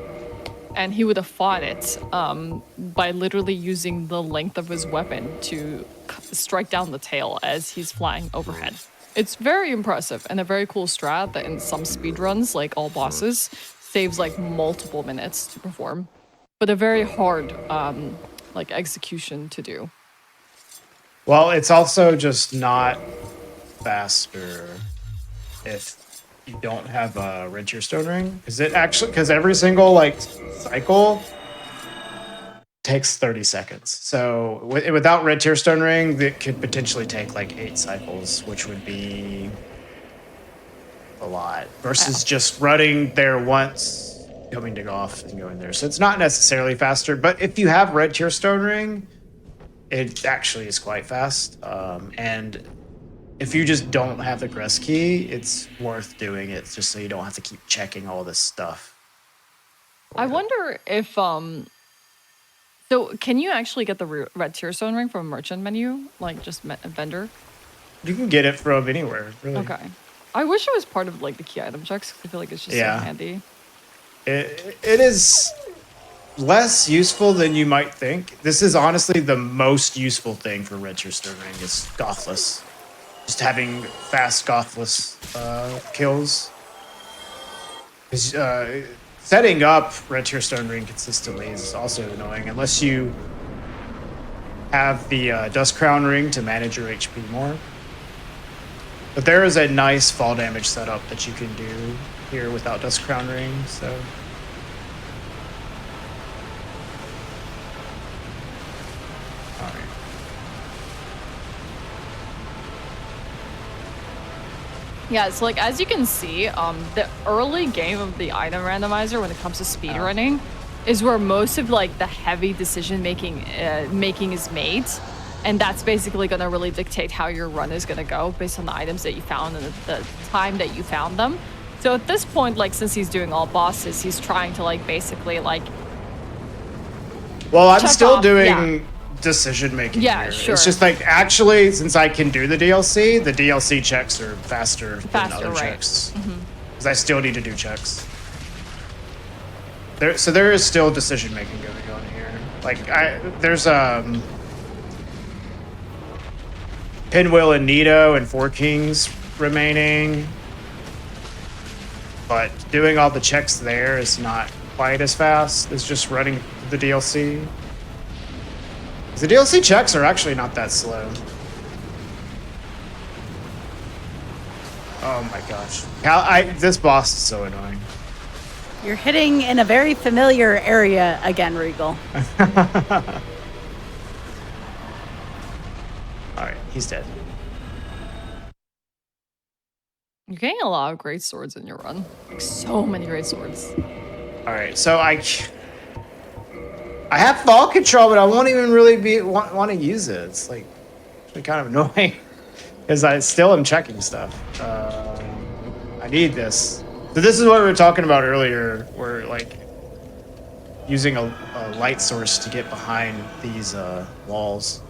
And he would have fought it by literally using the length of his weapon to strike down the tail as he's flying overhead. It's very impressive and a very cool strat that in some speedruns, like all bosses, saves like multiple minutes to perform. But a very hard like execution to do. Well, it's also just not faster if you don't have a red tier stone ring, because every single like cycle takes 30 seconds. So without red tier stone ring, it could potentially take like 8 cycles, which would be a lot versus just running there once, coming to Goth and going there. So it's not necessarily faster, but if you have red tier stone ring, it actually is quite fast. And if you just don't have the Gress key, it's worth doing it just so you don't have to keep checking all this stuff. I wonder if so can you actually get the red tear stone ring from a merchant menu, like just a vendor? You can get it from anywhere, really. Okay. I wish it was part of like the key item checks. 'Cause I feel like it's just so handy. It is less useful than you might think. This is honestly the most useful thing for red tear stone ring is Gothless. Just having fast Gothless kills. Setting up red tear stone ring consistently is also annoying unless you have the dust crown ring to manage your HP more. But there is a nice fall damage setup that you can do here without dust crown ring. So all right. Yeah, so like as you can see, the early game of the item randomizer when it comes to speedrunning is where most of like the heavy decision making is made, and that's basically going to really dictate how your run is going to go based on the items that you found and the time that you found them. So at this point, like since he's doing all bosses, he's trying to like basically like. Well, I'm still doing decision making. Yeah, here. sure. It's just like actually, since I can do the DLC checks are faster than other checks. Because I still need to do checks. So there is still decision making going on here. Like there's Pinwheel and Nito and Four Kings remaining, but doing all the checks there is not quite as fast as just running the DLC. The DLC checks are actually not that slow. Oh my gosh. This boss is so annoying. You're hitting in a very familiar area again, Regal. Alright, he's dead. You're getting a lot of great swords in your run. Like so many great swords. Alright, so I have fall control, but I won't even really want to use it. It's like kind of annoying because I still am checking stuff. I need this. So this is what we were talking about earlier. We're like using a light source to get behind these walls.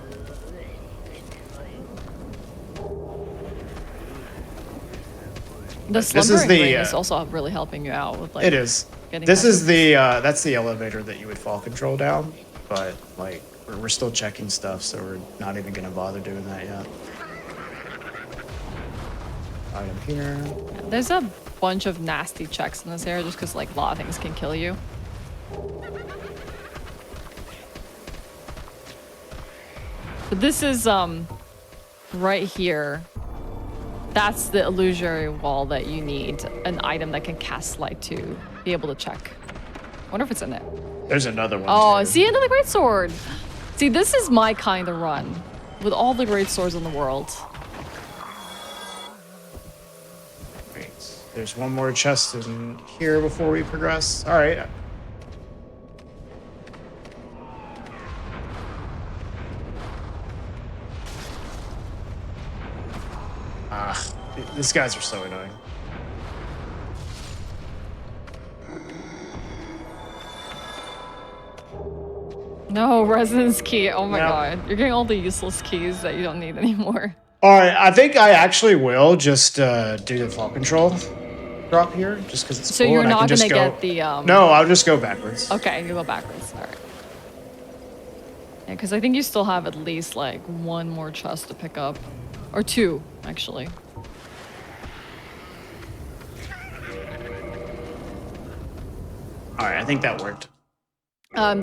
The slumbering ring is also really helping you out with like. It is. This is the that's the elevator that you would fall control down, but like we're still checking stuff, so we're not even gonna bother doing that yet. Item here. Yeah, there's a bunch of nasty checks in this area just because like a lot of things can kill you. But this is right here. That's the illusory wall that you need an item that can cast light to be able to check. I wonder if it's in it. There's another one. Oh, too. see, another great sword. See, this is my kind of run with all the great swords in the world. Wait, there's one more chest in here before we progress. All right. These guys are so annoying. No, resonance key. Oh my god. You're getting all the useless keys that you don't need anymore. All right, I think I actually will just do the fall control drop here, just because it's so cool. You're and not I can gonna just get the No, I'll just go backwards. Okay, you go backwards. All right. Yeah, because I think you still have at least like one more chest to pick up, or two actually. All right, I think that worked.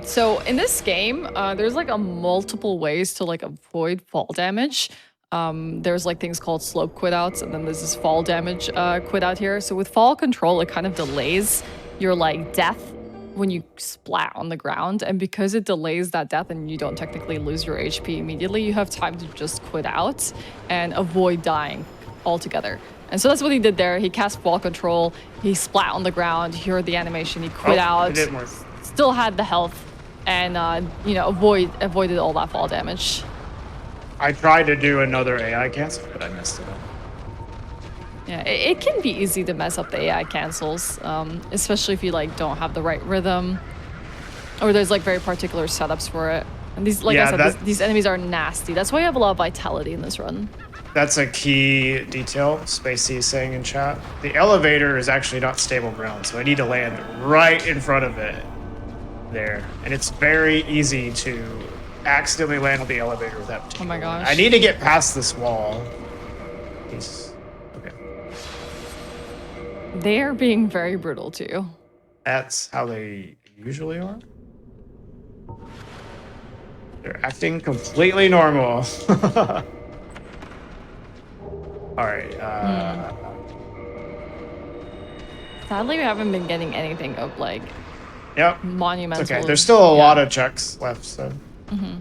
So in this game, there's like a multiple ways to like avoid fall damage. There's like things called slope quit outs, and then there's this fall damage quit out here. So with fall control, it kind of delays your like death when you splat on the ground, and because it delays that death and you don't technically lose your HP immediately, you have time to just quit out and avoid dying altogether. And so that's what he did there. He cast fall control, he splat on the ground, you heard the animation, he quit out. It didn't work. Still had the health, and you know, avoided all that fall damage. I tried to do another AI cancel, but I messed it up. Yeah, it can be easy to mess up the AI cancels, especially if you like don't have the right rhythm, or there's like very particular setups for it. And these, like I said, these enemies are nasty. That's why you have a lot of vitality in this run. That's a key detail. Spacey is saying in chat. The elevator is actually not stable ground, so I need to land right in front of it. There, and it's very easy to accidentally land on the elevator with that particular. Oh my gosh! I need to get past this wall. Okay. They are being very brutal to you. That's how they usually are. They're acting completely normal. All right. Sadly, we haven't been getting anything of like. Yep. Monumental. Okay. There's still a lot of checks left, so. Mm-hmm.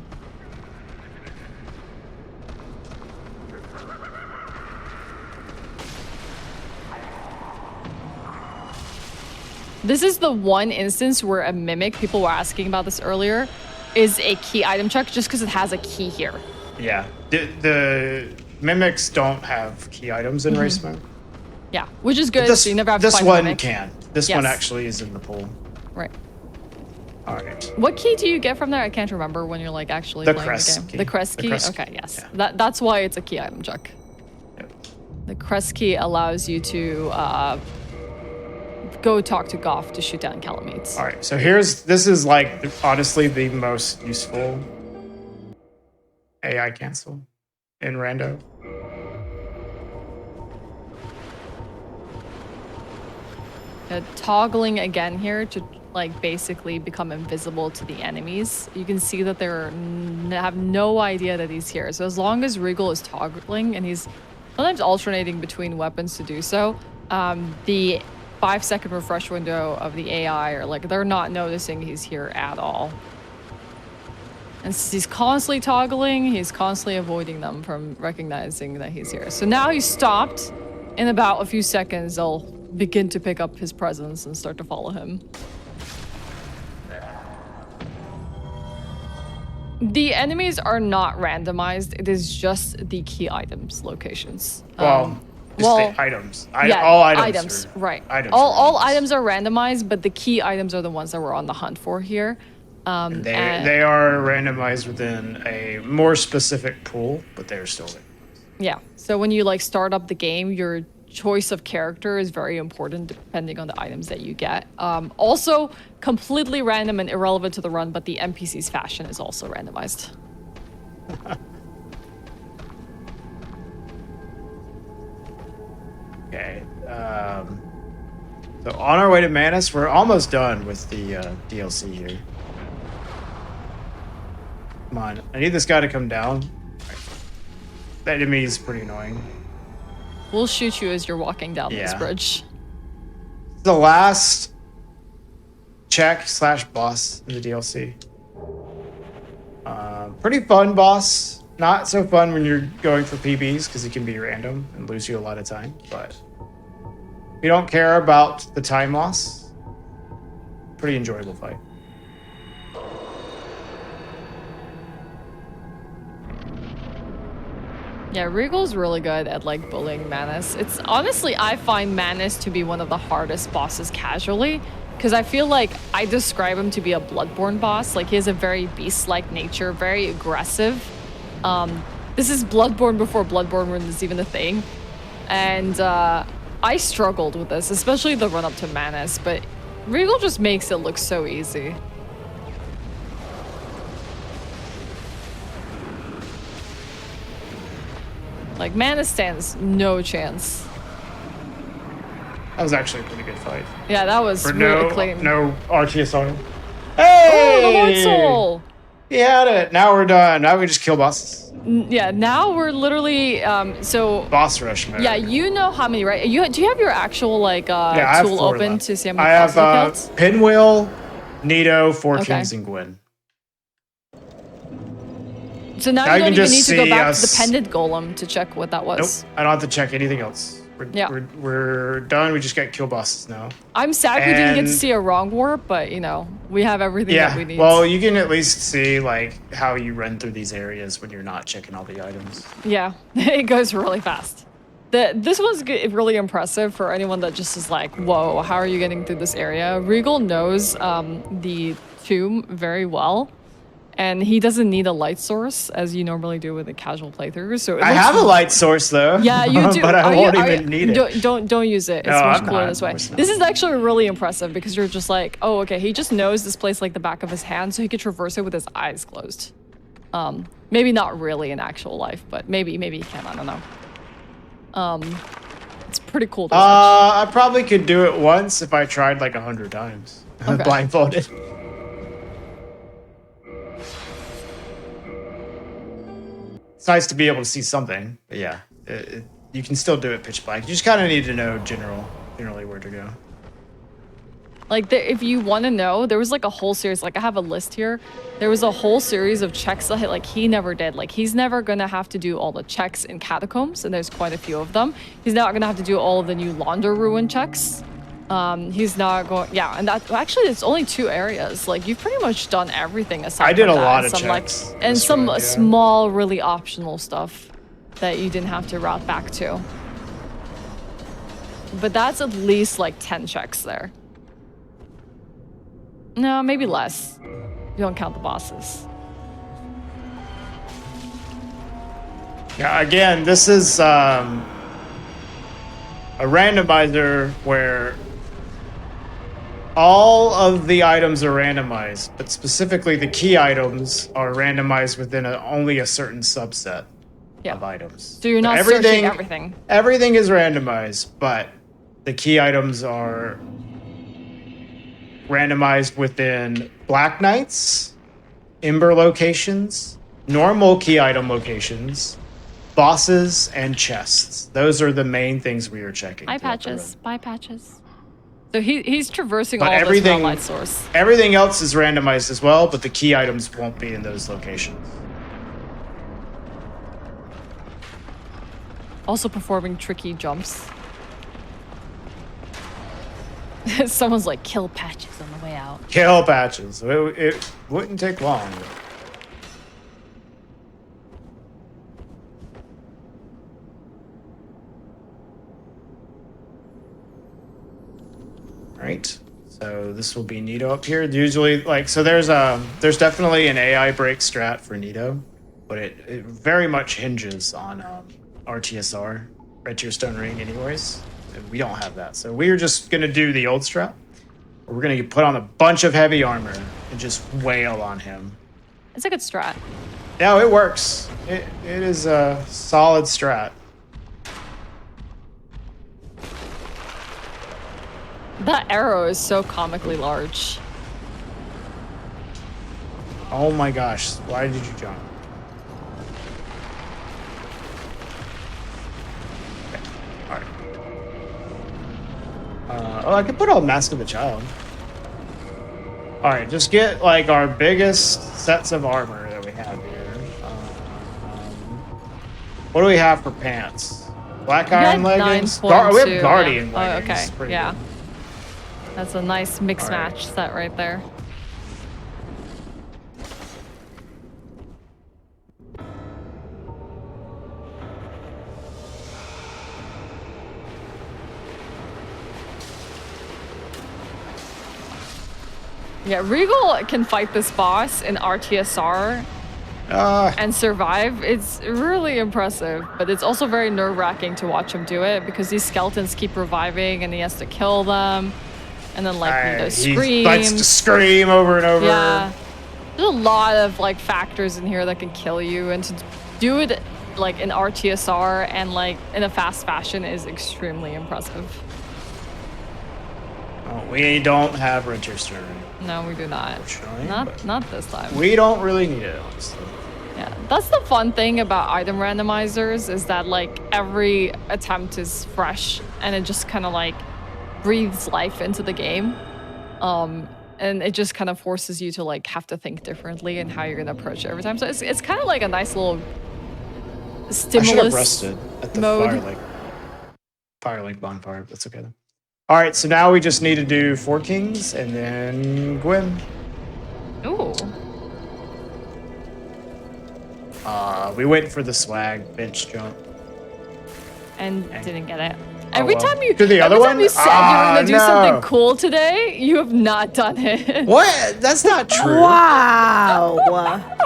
This is the one instance where a mimic, people were asking about this earlier, is a key item check just because it has a key here. Yeah. The mimics don't have key items in race mode. Yeah, which is good. So you never have to this find one mimic. can. This one actually is in the pool. Right. All right. What key do you get from there? I can't remember when you're like actually playing the game. Key. The crest key? Okay, yes. Yeah. That's why it's a key item check. Yep. The crest key allows you to go talk to Goff to shoot down Calamates. All right, so this is like honestly the most useful AI cancel in Rando. Toggling again here to like basically become invisible to the enemies. You can see that they're have no idea that he's here. So as long as Regal is toggling and he's sometimes alternating between weapons to do so, the 5-second refresh window of the AI are like they're not noticing he's here at all. And since he's constantly toggling, he's constantly avoiding them from recognizing that he's here. So now he's stopped. In about a few seconds, they'll begin to pick up his presence and start to follow him. The enemies are not randomized. It is just the key items locations. The items. Yeah, all items. Right. Items all items are randomized, but the key items are the ones that we're on the hunt for here. They are randomized within a more specific pool, but they're still there. Yeah. So when you like start up the game, your choice of character is very important depending on the items that you get. Also, completely random and irrelevant to the run, but the NPC's fashion is also randomized. Okay. So on our way to Manus, we're almost done with the DLC here. Come on, I need this guy to come down. That enemy is pretty annoying. We'll shoot you as you're walking down this bridge. The last check/boss in the DLC. Pretty fun boss. Not so fun when you're going for PBs because it can be random and lose you a lot of time. But if you don't care about the time loss, pretty enjoyable fight. Yeah, Regal's really good at like bullying Manus. It's honestly, I find Manus to be one of the hardest bosses casually, because I feel like I describe him to be a Bloodborne boss. Like he has a very beast-like nature, very aggressive. This is Bloodborne before Bloodborne was even a thing. And I struggled with this, especially the run up to Manus, but Regal just makes it look so easy. Like, Manus stands no chance. That was actually a pretty good fight. Yeah, that was really clean. No RTS on him. Hey! Oh, the Lord Soul! He had it. Now we're done. Now we just kill bosses. Yeah, now we're literally, so... Boss rush mode. Yeah, you know how many, right? Do you have your actual, like, tool open left. to see how many I bosses you have killed? Pinwheel, Nito, Four Kings, and Gwyn. So now you don't even need to go back to the pendant golem to check what that was. Nope, I don't have to check anything else. We're done. We just got kill bosses now. I'm sad we didn't get to see a wrong warp, but you know, We have everything that we Yeah, need. well, you can at least see like how you run through these areas when you're not checking all the items. Yeah, it goes really fast. This was really impressive for anyone that just is like, whoa, how are you getting through this area? Regal knows the tomb very well, and he doesn't need a light source as you normally do with a casual playthrough. So I have a light source though. Yeah, you do. But I won't even need it. Don't use it. It's No, much I'm cooler not. this way. No, it's not. This is actually really impressive because you're just like, oh, okay, he just knows this place like the back of his hand, so he could traverse it with his eyes closed. Maybe not really in actual life, but maybe he can. I don't know. It's pretty cool to watch. I probably could do it once if I tried like 100 times. Okay. Blindfolded. It's nice to be able to see something, but yeah, you can still do it pitch black. You just kind of need to know generally where to go. Like, if you want to know, there was like a whole series. Like, I have a list here. There was a whole series of checks that like he never did. Like, he's never gonna have to do all the checks in catacombs, and there's quite a few of them. He's not gonna have to do all of the new Launder ruin checks. He's not going. Yeah, and that actually it's only 2 areas. Like, you've pretty much done everything aside. I did from a that, lot of some, checks. like, and this some run, yeah. small, really optional stuff that you didn't have to route back to. But that's at least like 10 checks there. No, maybe less. You don't count the bosses. Yeah, again, this is a randomizer where all of the items are randomized, but specifically the key items are randomized within only a certain subset of items. So you're not searching everything. Everything is randomized, but the key items are randomized within Black Knights, Ember locations, normal key item locations, bosses, and chests. Those are the main things we are checking. Bye patches. So he's traversing but all this everything, light source. Everything else is randomized as well, but the key items won't be in those locations. Also performing tricky jumps. Someone's like, kill patches on the way out. Kill patches. It wouldn't take long. Right. So this will be Nito up here. Usually, like, so there's definitely an AI break strat for Nito, but it very much hinges on RTSR, Red Tier Stone Ring, anyways. And we don't have that, so we're just gonna do the old strat. We're gonna put on a bunch of heavy armor and just wail on him. It's a good strat. No, it works. It is a solid strat. That arrow is so comically large. Oh my gosh, why did you jump? Okay. Alright. I could put on Mask of the Child. Alright, just get like our biggest sets of armor that we have here. What do we have for pants? Black iron leggings? We have Guardian leggings. Oh, okay. Pretty Yeah. good. That's a nice mix All right. match set right there. Yeah, Regal can fight this boss in RTSR and survive. It's really impressive, but it's also very nerve-wracking to watch him do it because these skeletons keep reviving and he has to kill them. And then, like, Nito screams. He likes to scream over and over. Yeah. There's a lot of, like, factors in here that can kill you. And to do it, like, in RTSR and, like, in a fast fashion is extremely impressive. Oh, we don't have Red Tier Stone Ring. No, we do not. Unfortunately, Not this time. we don't really need it, honestly. Yeah, that's the fun thing about item randomizers is that, like, every attempt is fresh and it just kind of, like, breathes life into the game. And it just kind of forces you to, like, have to think differently and how you're going to approach it every time. So it's kind of like a nice little stimulus I should have rested at the mode. Firelink bonfire. That's okay though. All right, so now we just need to do 4 kings and then Gwyn. Ooh. We went for the swag bench jump. And didn't get it. Oh, Every well. time you To the other every time one? you said you were gonna do No. something cool today, you have not done it. What? That's not true. Wow.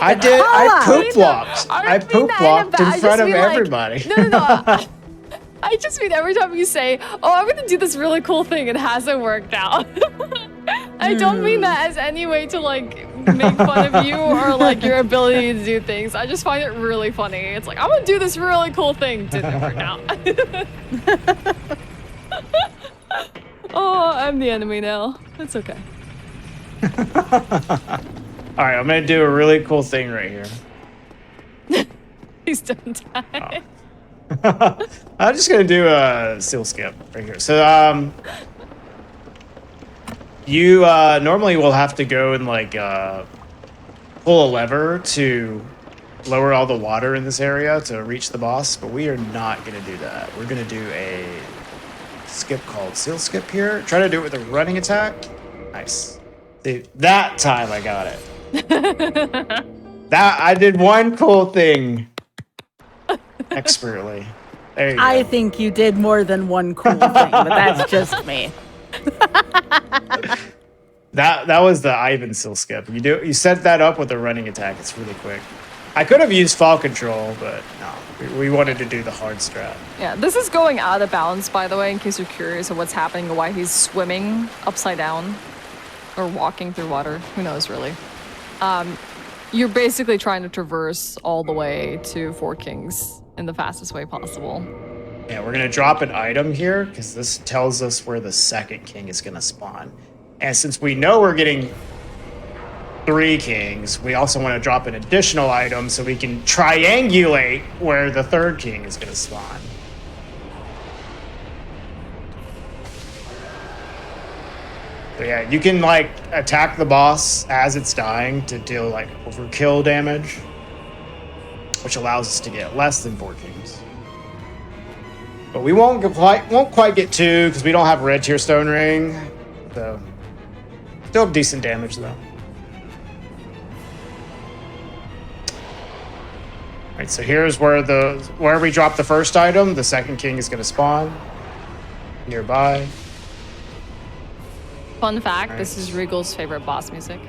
I did. I Hold on. poop walked. I I don't mean poop that in a walked bad- in I just front of mean, like- everybody. No. I just mean every time you say, "Oh, I'm gonna do this really cool thing," it hasn't worked out. I don't mean that as any way to like make fun of you or like your ability to do things. I just find it really funny. It's like, I'm gonna do this really cool thing. Didn't work out. Oh, I'm the enemy now. It's okay. All right, I'm gonna do a really cool thing right here. Please don't die. I'm just gonna do a seal skip right here. So, you normally will have to go and like pull a lever to lower all the water in this area to reach the boss, but we are not gonna do that. We're gonna do a skip called seal skip here. Try to do it with a running attack. Nice. See, that time I got it. That I did one cool thing expertly. There you go. I think you did more than one cool thing, but that's just me. That was the Ivan seal skip. You set that up with a running attack. It's really quick. I could have used fall control, but no, we wanted to do the hard strat. Yeah, this is going out of bounds, by the way, in case you're curious of what's happening and why he's swimming upside down or walking through water. Who knows, really? You're basically trying to traverse all the way to Four Kings in the fastest way possible. Yeah, we're gonna drop an item here because this tells us where the second king is gonna spawn. And since we know we're getting 3 kings, we also want to drop an additional item so we can triangulate where the third king is gonna spawn. So yeah, you can like attack the boss as it's dying to deal like overkill damage, which allows us to get less than 4 kings. But we won't quite get 2 because we don't have red tier stone ring. So still have decent damage though. Alright, so here's where we drop the first item. The second king is gonna spawn nearby. Fun fact, Nice. this is Regal's favorite boss music.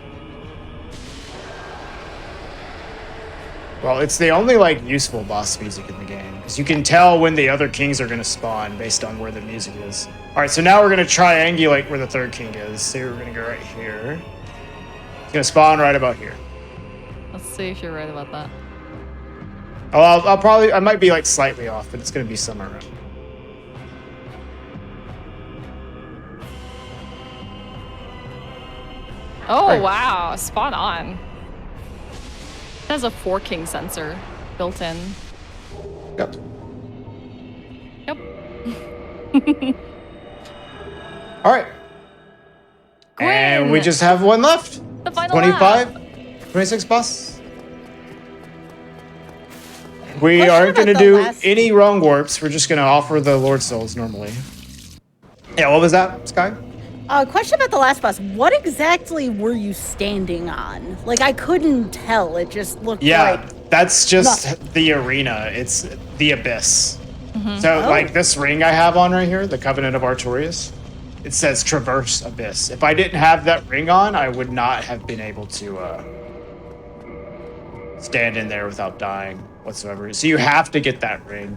Well, it's the only like useful boss music in the game because you can tell when the other kings are gonna spawn based on where the music is. All right, so now we're gonna triangulate where the third king is. So we're gonna go right here. It's gonna spawn right about here. Let's see if you're right about that. Oh, I might be like slightly off, but it's gonna be somewhere around. Oh, Right. wow, spot on. It has a 4 king sensor built in. Yep. Yep. All right. And we Gwyn, just have one left. the final 25, lap. 26 boss. We Question aren't about going to the do last- any wrong warps. We're just going to offer the Lord Souls normally. Yeah, what was that, Sky? Question about the last boss. What exactly were you standing on? Like, I couldn't tell. It just looked Yeah, like... that's just nothing. the arena. It's the abyss. Mm-hmm. So, Oh. like this ring I have on right here, the Covenant of Artorias, it says Traverse Abyss. If I didn't have that ring on, I would not have been able to stand in there without dying whatsoever. So you have to get that ring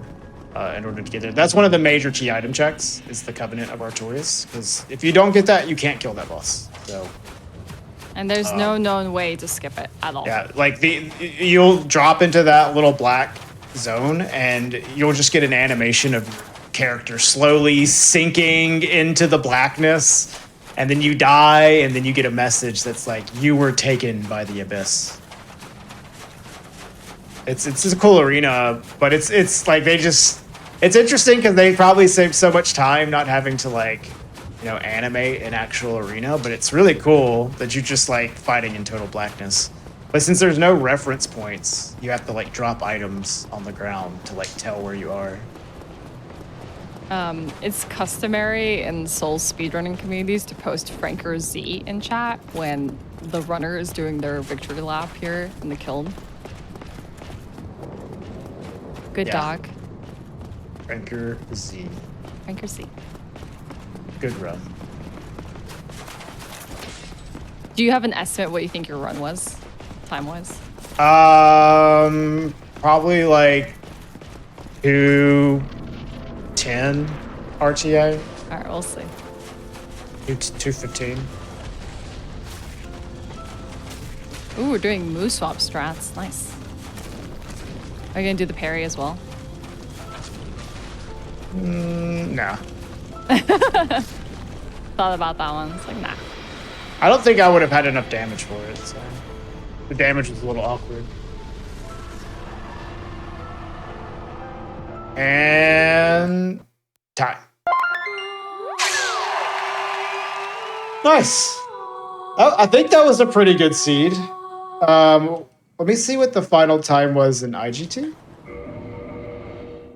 in order to get there. That's one of the major key item checks, is the Covenant of Artorias. Because if you don't get that, you can't kill that boss. So And there's no known way to skip it at all. yeah, like you'll drop into that little black zone and you'll just get an animation of your character slowly sinking into the blackness, and then you die, and then you get a message that's like, you were taken by the abyss. It's a cool arena, but it's like it's interesting because they probably saved so much time not having to like, you know, animate an actual arena, but it's really cool that you're just like fighting in total blackness. But since there's no reference points, you have to like drop items on the ground to like tell where you are. It's customary in Soul speedrunning communities to post Franker Z in chat when the runner is doing their victory lap here in the kiln. Good dog. Franker Z. Franker Z. Good run. Do you have an estimate what you think your run was, time-wise? Probably like 2:10 RTA. All right, we'll see. 2:15. Ooh, we're doing move swap strats. Nice. Are you gonna do the parry as well? Nah. Thought about that one. It's like, nah. I don't think I would have had enough damage for it, so the damage was a little awkward. And time. Nice. Oh, I think that was a pretty good seed. Let me see what the final time was in IGT.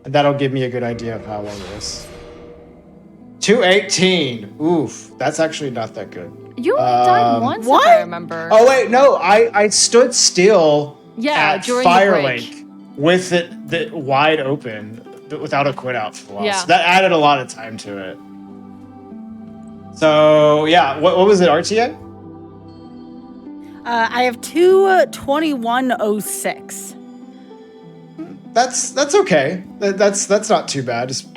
And that'll give me a good idea of how long it was. 2:18. Oof, that's actually not that good. You only died once, what? if I remember. Oh wait, no, I stood still at during the break. Firelink with it wide open without a quit out for a while. Yeah. So that added a lot of time to it. So yeah, what was it, RTA? I have 2:21:06. That's okay. That's not too bad. Just,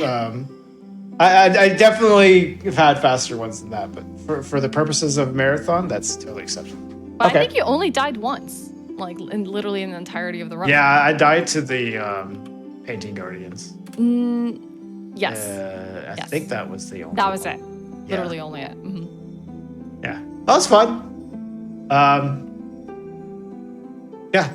I definitely have had faster ones than that, but for the purposes of marathon, that's totally acceptable. But Okay. I think you only died once, like literally in the entirety of the run. Yeah, I died to the Painting Guardians. Yes. I Yes. think that was the only. That was one. it. Yeah. Literally only it. Yeah, that was fun. Yeah.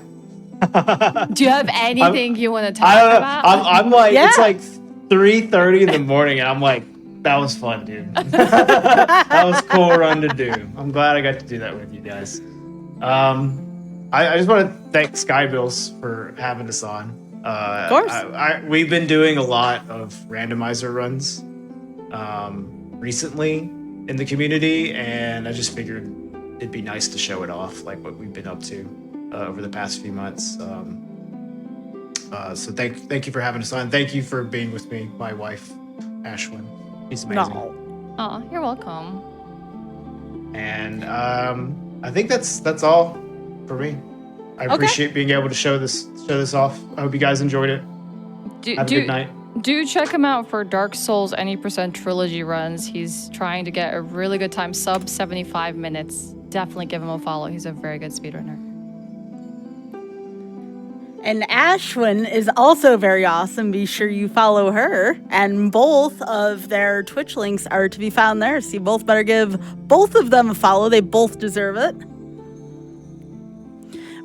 Do you have anything you want to talk I don't know. about? I'm like, Yeah. it's like 3:30 in the morning, and I'm like, that was fun, dude. That was a cool run to do. I'm glad I got to do that with you guys. I just want to thank Skybilz for having us on. Of course. We've been doing a lot of randomizer runs recently in the community, and I just figured it'd be nice to show it off, like what we've been up to over the past few months. So thank you for having us on. Thank you for being with me, my wife, Ashwin. She's amazing. No. Oh, you're welcome. And I think that's all for me. I appreciate being able to show this off. I hope you guys enjoyed it. Have a good night. Do check him out for Dark Souls any % trilogy runs. He's trying to get a really good time, sub 75 minutes. Definitely give him a follow. He's a very good speedrunner. And Ashwin is also very awesome. Be sure you follow her. And both of their Twitch links are to be found there. So you both better give both of them a follow. They both deserve it.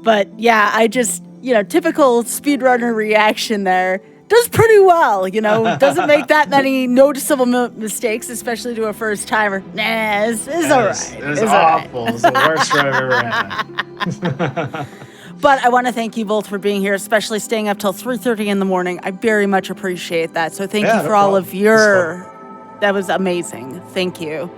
But yeah, I just, typical speedrunner reaction there. Does pretty well, doesn't make that many noticeable mistakes, especially to a first timer. Nah, it's all right. It was awful. It's the worst run I've ever had. But I want to thank you both for being here, especially staying up till 3:30 in the morning. I very much appreciate that. So thank you for all of your... That was amazing. Thank you.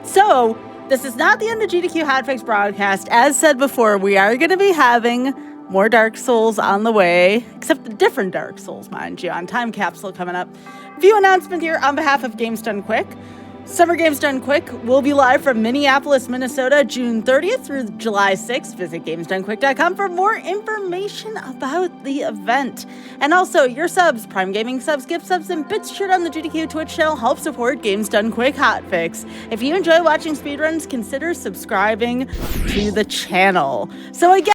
So, this is not the end of GDQ Hotfix broadcast. As said before, we are going to be having more Dark Souls on the way, except a different Dark Souls, mind you, on Time Capsule coming up. Few announcements here on behalf of Games Done Quick. Summer Games Done Quick will be live from Minneapolis, Minnesota, June 30th through July 6th. Visit GamesDoneQuick.com for more information about the event. And also, your subs, Prime Gaming subs, gift subs, and bits shared on the GDQ Twitch channel help support Games Done Quick Hotfix. If you enjoy watching speedruns, consider subscribing to the channel. So again,